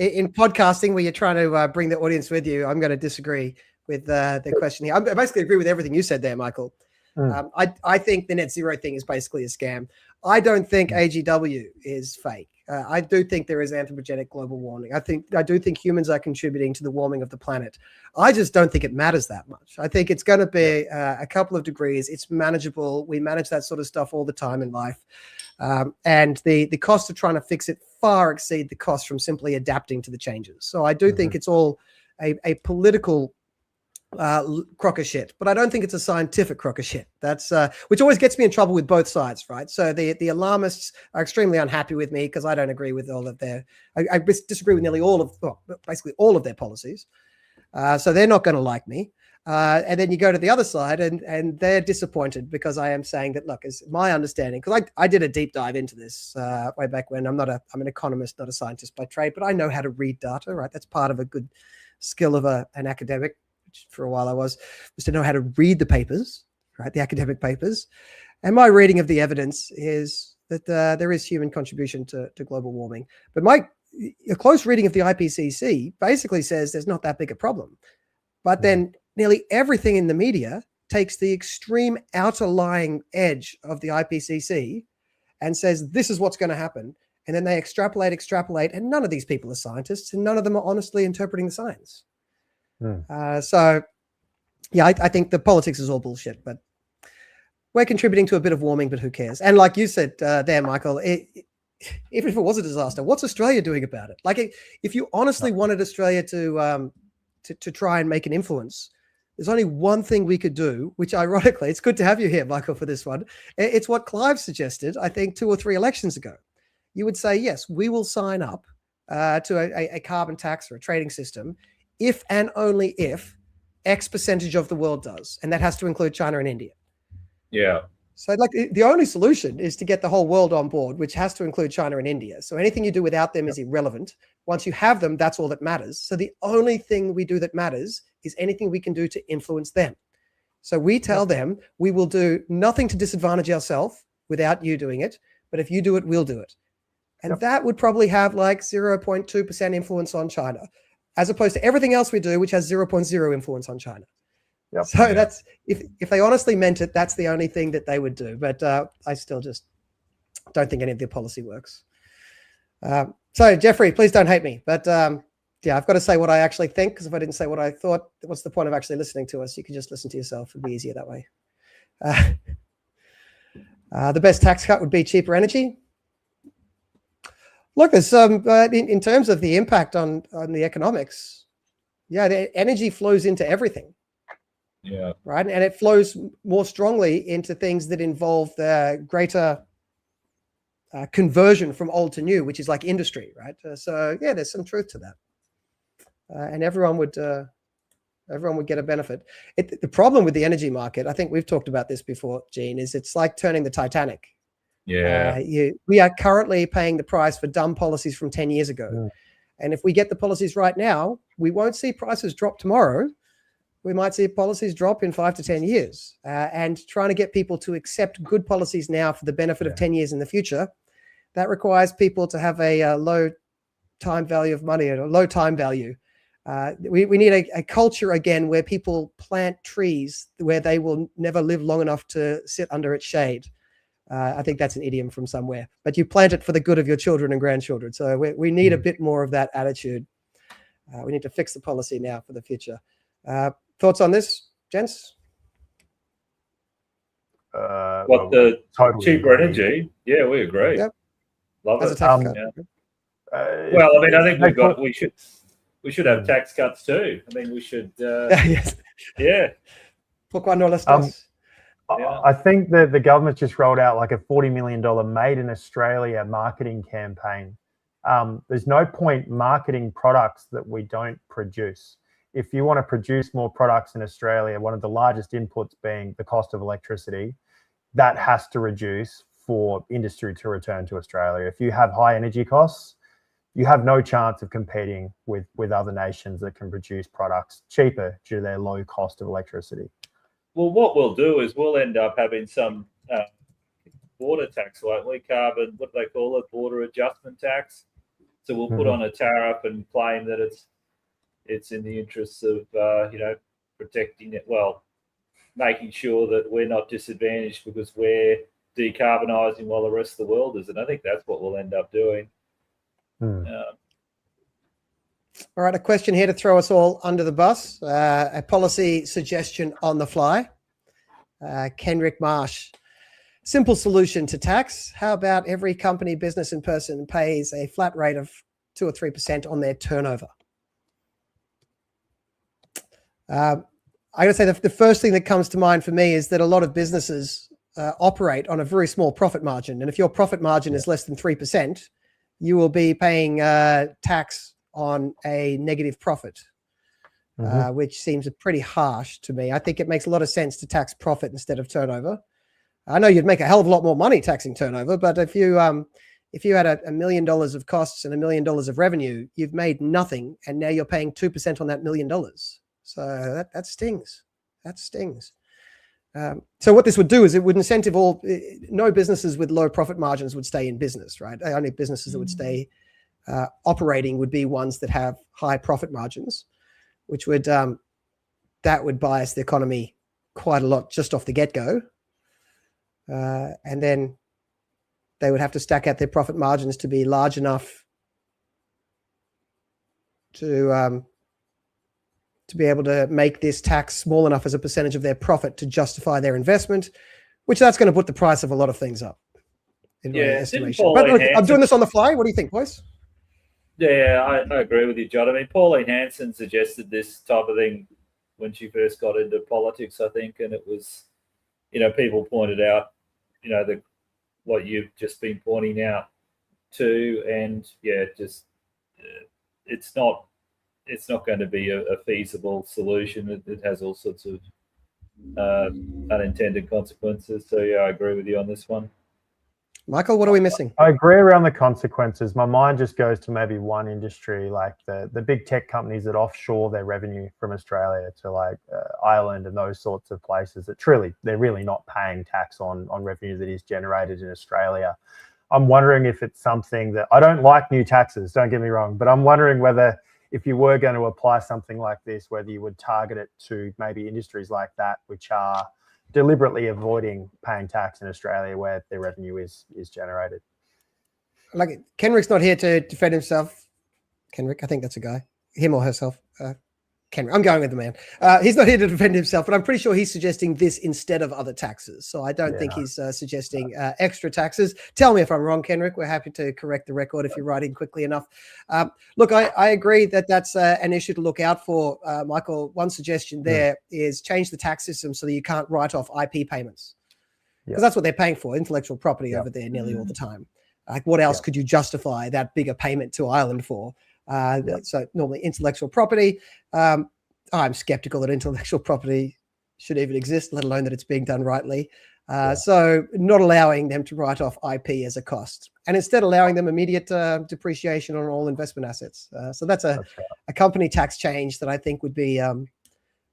in podcasting where you're trying to bring the audience with you. I'm going to disagree with the question here. I basically agree with everything you said there, Michael. I think the net zero thing is basically a scam. I don't think AGW is fake. I do think there is anthropogenic global warming. I do think humans are contributing to the warming of the planet. I just don't think it matters that much. I think it's going to be a couple of degrees. It's manageable. We manage that sort of stuff all the time in life. And the cost of trying to fix it far exceed the cost from simply adapting to the changes. So I do think it's all a political crock of shit, but I don't think it's a scientific crock of shit. That's which always gets me in trouble with both sides, right? So the alarmists are extremely unhappy with me because I don't agree with all of their. I disagree with nearly all of, basically all of their policies. So they're not going to like me. And then you go to the other side, and they're disappointed because I am saying that, look, is my understanding, because I did a deep dive into this way back when. I'm an economist, not a scientist by trade, but I know how to read data, right? That's part of a good skill of an academic. For a while I was to know how to read the papers, right? The academic papers. And my reading of the evidence is that there is human contribution to global warming. But a close reading of the IPCC basically says there's not that big a problem. But then nearly everything in the media takes the extreme outer lying edge of the IPCC and says, this is what's going to happen. And then they extrapolate, and none of these people are scientists, and none of them are honestly interpreting the science. So, yeah, I think the politics is all bullshit, but we're contributing to a bit of warming, but who cares? And like you said there, Michael, even if it was a disaster, what's Australia doing about it? Like, if you honestly wanted Australia to try and make an influence, there's only one thing we could do, which ironically, it's good to have you here, Michael, for this one. It's what Clive suggested, I think, 2 or 3 elections ago. You would say, yes, we will sign up to a carbon tax or a trading system if and only if X percentage of the world does. And that has to include China and India. Yeah. So like the only solution is to get the whole world on board, which has to include China and India. So anything you do without them is irrelevant. Once you have them, that's all that matters. So the only thing we do that matters is anything we can do to influence them. So we tell them we will do nothing to disadvantage ourselves without you doing it. But if you do it, we'll do it. And that would probably have like 0.2% influence on China, as opposed to everything else we do, which has 0.0 influence on China. So that's, if they honestly meant it, that's the only thing that they would do. But I still just don't think any of their policy works. So Jeffrey, please don't hate me. But yeah, I've got to say what I actually think, because if I didn't say what I thought, what's the point of actually listening to us? You can just listen to yourself. It'd be easier that way. The best tax cut would be cheaper energy. Look, there's some in terms of the impact on the economics. Yeah, the energy flows into everything. Yeah. Right, and it flows more strongly into things that involve the greater conversion from old to new, which is like industry, right? So yeah, there's some truth to that, and everyone would get a benefit. The problem with the energy market, I think we've talked about this before, Gene, is it's like turning the Titanic. Yeah. We are currently paying the price for dumb policies from 10 years ago. Yeah. And if we get the policies right now, we won't see prices drop tomorrow. We might see policies drop in 5 to 10 years. And trying to get people to accept good policies now for the benefit of 10 years in the future, that requires people to have a low time value of money, or a low time value. We need a culture again where people plant trees where they will never live long enough to sit under its shade. I think that's an idiom from somewhere, but you plant it for the good of your children and grandchildren. So we need a bit more of that attitude. We need to fix the policy now for the future. Thoughts on this, gents? Cheaper energy? Yeah, we agree. Yep. Love it. Well, I mean, I think we should have tax cuts too. I mean, we should. Yes. Yeah. Pourquoi no las dos? I think that the government just rolled out like a $40 million Made in Australia marketing campaign. There's no point marketing products that we don't produce. If you want to produce more products in Australia, one of the largest inputs being the cost of electricity, that has to reduce for industry to return to Australia. If you have high energy costs, you have no chance of competing with other nations that can produce products cheaper due to their low cost of electricity. Well, what we'll do is we'll end up having some border tax, like carbon, what do they call it, border adjustment tax. So we'll put on a tariff and claim that it's in the interests of protecting it. Well, making sure that we're not disadvantaged because we're decarbonising while the rest of the world is. And I think that's what we'll end up doing. All right, a question here to throw us all under the bus. A policy suggestion on the fly. Kenrick Marsh. Simple solution to tax. How about every company, business, and person pays a flat rate of 2 or 3% on their turnover? I got to say the first thing that comes to mind for me is that a lot of businesses operate on a very small profit margin. And if your profit margin is less than 3%, you will be paying tax on a negative profit, which seems pretty harsh to me. I think it makes a lot of sense to tax profit instead of turnover. I know you'd make a hell of a lot more money taxing turnover, but if you had $1 million of costs and $1 million of revenue, you've made nothing, and now you're paying 2% on that $1 million. So that stings. That stings. So what this would do is it would incentive no businesses with low profit margins would stay in business, right? Only businesses that would stay operating would be ones that have high profit margins, which would that would bias the economy quite a lot just off the get-go. And then they would have to stack out their profit margins to be large enough to be able to make this tax small enough as a percentage of their profit to justify their investment, which that's going to put the price of a lot of things up. In my estimation. But look, I'm doing this on the fly. What do you think, boys? Yeah, I agree with you, John. I mean, Pauline Hanson suggested this type of thing when she first got into politics, I think, and it was, people pointed out, what you've just been pointing out too, and it's not going to be a feasible solution. It has all sorts of unintended consequences. So I agree with you on this one. Michael, what are we missing? I agree around the consequences. My mind just goes to maybe one industry, like the big tech companies that offshore their revenue from Australia to like Ireland and those sorts of places that they're really not paying tax on revenue that is generated in Australia. I'm wondering if it's something that, I don't like new taxes, don't get me wrong, but I'm wondering whether if you were going to apply something like this, whether you would target it to maybe industries like that, which are deliberately avoiding paying tax in Australia where their revenue is generated. Like, Kenrick's not here to defend himself. Kenrick, I think that's a guy, him or herself. Kenrick, I'm going with the man. He's not here to defend himself, but I'm pretty sure he's suggesting this instead of other taxes. So I don't think he's suggesting extra taxes. Tell me if I'm wrong, Kenrick. We're happy to correct the record if you're writing quickly enough. Look, I agree that that's an issue to look out for, Michael. One suggestion there is change the tax system so that you can't write off IP payments. Because that's what they're paying for, intellectual property over there nearly all the time. Like, what else could you justify that bigger payment to Ireland for? So normally intellectual property. I'm skeptical that intellectual property should even exist, let alone that it's being done rightly. So not allowing them to write off IP as a cost, and instead allowing them immediate depreciation on all investment assets. So that's a company tax change that I think would be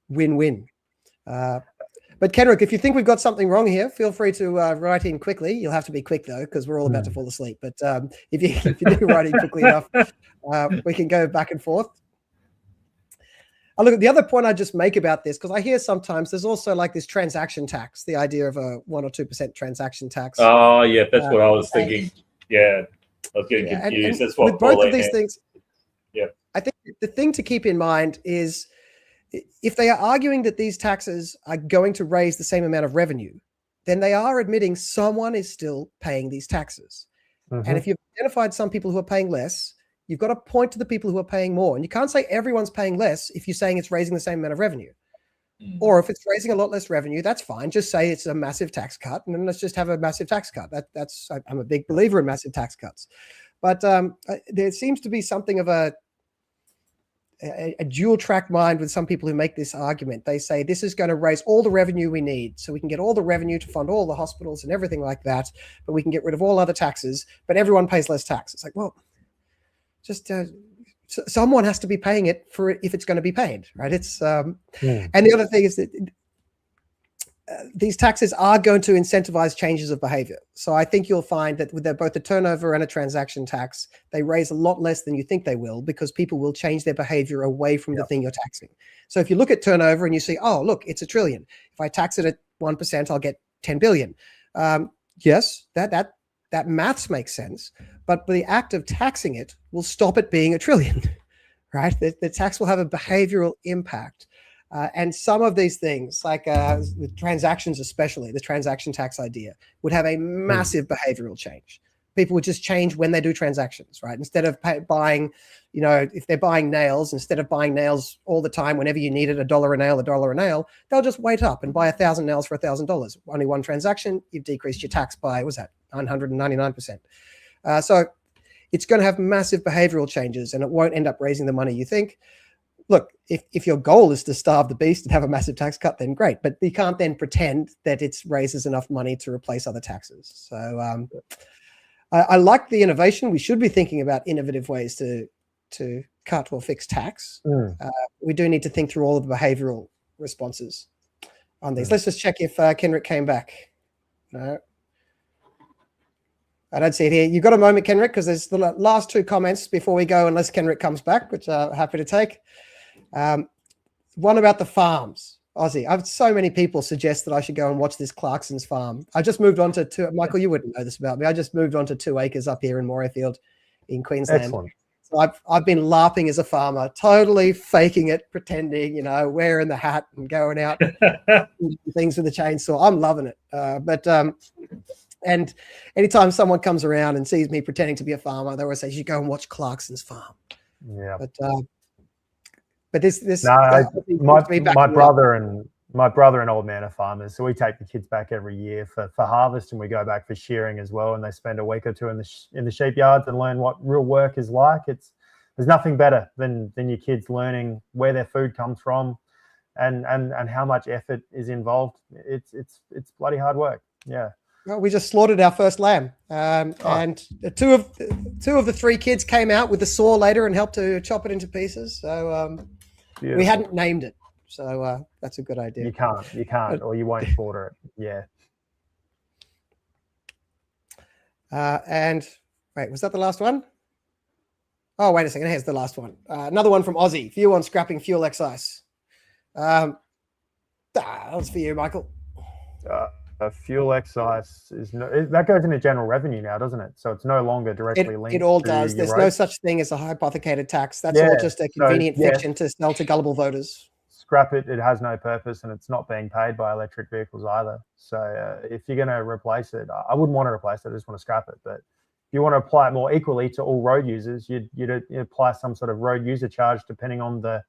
win-win. But Kenrick, if you think we've got something wrong here, feel free to write in quickly. You'll have to be quick though, because we're all about to fall asleep. But if you do write in quickly enough, we can go back and forth. Look at the other point I just make about this, because I hear sometimes there's also like this transaction tax, the idea of a 1 or 2% transaction tax. Oh yeah, that's what I was thinking. I was getting confused. That's what with both of these things. I think the thing to keep in mind is, if they are arguing that these taxes are going to raise the same amount of revenue, then they are admitting someone is still paying these taxes. And if you've identified some people who are paying less, you've got to point to the people who are paying more. And you can't say everyone's paying less if you're saying it's raising the same amount of revenue. Or if it's raising a lot less revenue, that's fine. Just say it's a massive tax cut, and then let's just have a massive tax cut. I'm a big believer in massive tax cuts. But there seems to be something of a dual track mind with some people who make this argument. They say this is going to raise all the revenue we need, so we can get all the revenue to fund all the hospitals and everything like that, but we can get rid of all other taxes, but everyone pays less tax. It's like, well, just someone has to be paying it for it if it's going to be paid, right? It's and the other thing is that these taxes are going to incentivize changes of behavior. So I think you'll find that with both a turnover and a transaction tax, they raise a lot less than you think they will, because people will change their behavior away from the thing you're taxing. So if you look at turnover and you see, oh, look, it's $1 trillion. If I tax it at 1%, I'll get 10 billion. Yes, that maths makes sense. but the act of taxing it will stop it being a trillion, right? The tax will have a behavioral impact. And some of these things, like with transactions especially, the transaction tax idea, would have a massive behavioral change. People would just change when they do transactions, right? Instead of buying, if they're buying nails, instead of buying nails all the time whenever you need it, $1 a nail, they'll just wait up and buy 1,000 nails for $1,000. Only one transaction, you've decreased your tax by, 999%. So it's going to have massive behavioral changes, and it won't end up raising the money you think. Look, if your goal is to starve the beast and have a massive tax cut, then great. But you can't then pretend that it raises enough money to replace other taxes. So I like the innovation. We should be thinking about innovative ways to cut or fix tax. We do need to think through all of the behavioral responses on these. Let's just check if Kenrick came back. No. I don't see it here. You've got a moment, Kenrick, because there's the last two comments before we go, unless Kenrick comes back, which I'm happy to take. One about the farms. Aussie, I've so many people suggest that I should go and watch this Clarkson's farm. I just moved on to two. Michael, you wouldn't know this about me. I just moved on to 2 acres up here in Morayfield in Queensland. Excellent. So I've been LARPing as a farmer, totally faking it, pretending, wearing the hat and going out and things with a chainsaw. I'm loving it. And anytime someone comes around and sees me pretending to be a farmer, they always say, "You should go and watch Clarkson's farm." Yeah. But this my brother and old man are farmers, so we take the kids back every year for harvest, and we go back for shearing as well. And they spend a week or two in the sheep yards and learn what real work is like. There's nothing better than your kids learning where their food comes from, and how much effort is involved. It's bloody hard work. Yeah. Well, we just slaughtered our first lamb, and two of the 3 kids came out with the saw later and helped to chop it into pieces. So we hadn't named it, so that's a good idea. You can't, or you won't slaughter it. Yeah. And wait, was that the last one? Oh, wait a second. Here's the last one. Another one from Aussie. View on scrapping fuel excise. That was for you, Michael. Fuel excise that goes into general revenue now, doesn't it? So it's no longer directly linked. It all does. There's no such thing as a hypothecated tax. That's all just a convenient fiction to sell to gullible voters. Scrap it. It has no purpose, and it's not being paid by electric vehicles either. So if you're going to replace it, I wouldn't want to replace it. I just want to scrap it. But if you want to apply it more equally to all road users, you'd apply some sort of road user charge depending on the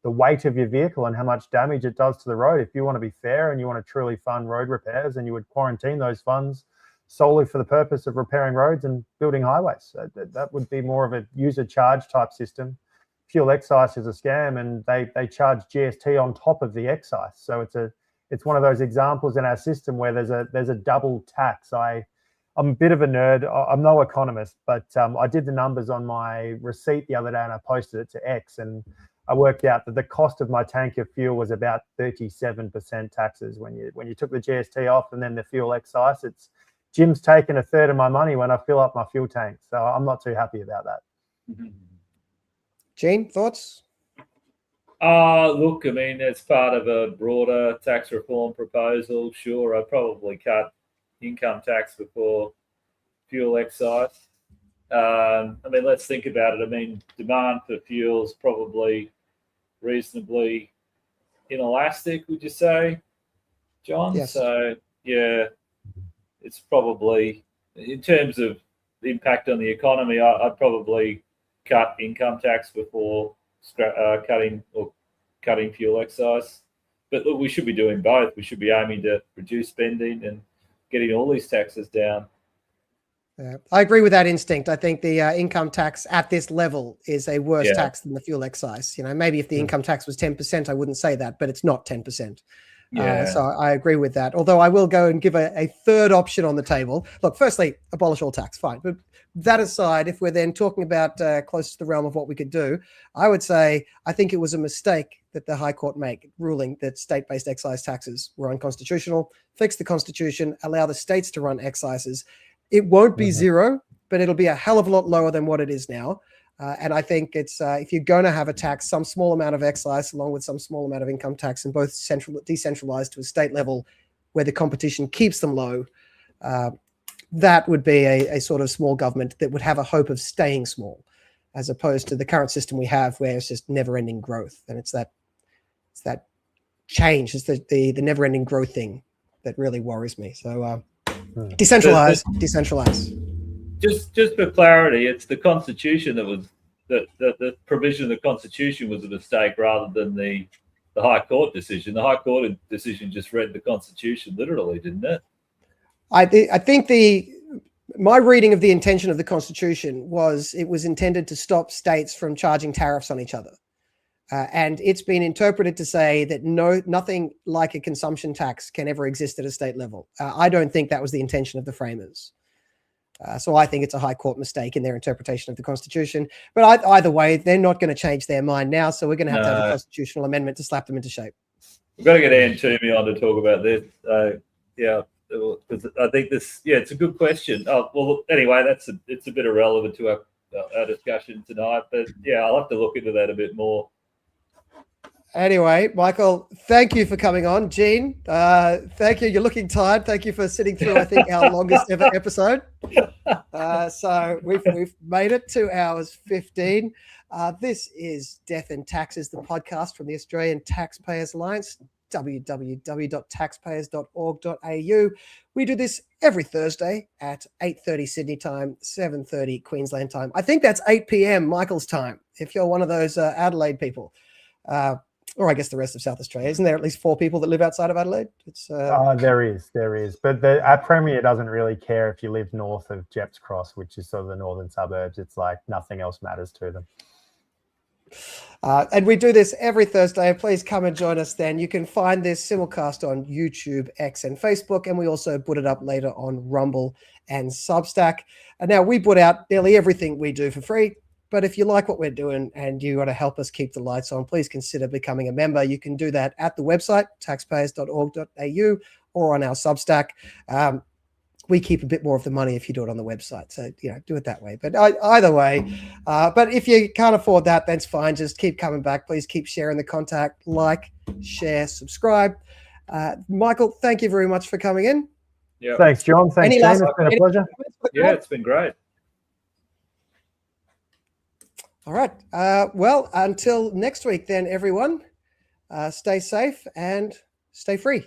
weight of your vehicle and how much damage it does to the road. If you want to be fair and you want to truly fund road repairs, then you would quarantine those funds solely for the purpose of repairing roads and building highways. So that would be more of a user charge type system. Fuel excise is a scam, and they charge GST on top of the excise. So it's one of those examples in our system where there's a double tax. I'm a bit of a nerd. I'm no economist, but I did the numbers on my receipt the other day and I posted it to X, and I worked out that the cost of my tank of fuel was about 37% taxes when you took the GST off and then the fuel excise. Jim's taken a third of my money when I fill up my fuel tank. So I'm not too happy about that. Gene, thoughts? Look, I mean, as part of a broader tax reform proposal, sure, I'd probably cut income tax before fuel excise. I mean, let's think about it. I mean, demand for fuel is probably reasonably inelastic, would you say, John? Yes. So, yeah, it's probably, in terms of the impact on the economy, I'd probably cut income tax before cutting fuel excise. But look, we should be doing both. We should be aiming to reduce spending and getting all these taxes down. I agree with that instinct. I think the income tax at this level is a worse tax than the fuel excise. Maybe if the income tax was 10%, I wouldn't say that, but it's not 10%. So I agree with that. Although I will go and give a third option on the table. Look, firstly, abolish all tax, fine. But that aside, if we're then talking about close to the realm of what we could do, I would say I think it was a mistake that the High Court made, ruling that state-based excise taxes were unconstitutional. Fix the Constitution, allow the states to run excises. It won't be zero, but it'll be a hell of a lot lower than what it is now. And I think it's if you're going to have a tax, some small amount of excise along with some small amount of income tax, and both decentralized to a state level where the competition keeps them low, that would be a sort of small government that would have a hope of staying small, as opposed to the current system we have where it's just never-ending growth. And it's that change, it's the never-ending growth thing that really worries me. So decentralize. Just for clarity, it's the Constitution that the provision of the Constitution was a mistake rather than the High Court decision. The High Court decision just read the Constitution literally, didn't it? I think my reading of the intention of the Constitution was it was intended to stop states from charging tariffs on each other. And it's been interpreted to say that nothing like a consumption tax can ever exist at a state level. I don't think that was the intention of the framers. So I think it's a High Court mistake in their interpretation of the Constitution. But either way, they're not going to change their mind now. So we're going to have to have a constitutional amendment to slap them into shape. We've got to get Ann Toomey on to talk about this. Because I think this, it's a good question. Oh, well, anyway, it's a bit irrelevant to our discussion tonight. But I'll have to look into that a bit more. Anyway, Michael, thank you for coming on. Gene, thank you. You're looking tired. Thank you for sitting through, I think, our longest ever episode. So we've made it 2 hours 15. This is Death and Taxes, the podcast from the Australian Taxpayers Alliance, www.taxpayers.org.au. We do this every Thursday at 8:30 Sydney time, 7:30 Queensland time. I think that's 8 p.m. Michael's time, if you're one of those Adelaide people. Or I guess the rest of South Australia. Isn't there at least 4 people that live outside of Adelaide? There is. But our Premier doesn't really care if you live north of Jepps Cross, which is sort of the northern suburbs. It's like nothing else matters to them. And we do this every Thursday. Please come and join us then. You can find this simulcast on YouTube, X, and Facebook. And we also put it up later on Rumble and Substack. And now we put out nearly everything we do for free. But if you like what we're doing and you want to help us keep the lights on, please consider becoming a member. You can do that at the website, taxpayers.org.au, or on our Substack. We keep a bit more of the money if you do it on the website. So, do it that way. But either way, but if you can't afford that, that's fine. Just keep coming back. Please keep sharing the contact, like, share, subscribe. Michael, thank you very much for coming in. Yeah. Thanks, John. Thanks, James. It's been a pleasure. Yeah, it's been great. All right. Well, until next week then, everyone, stay safe and stay free.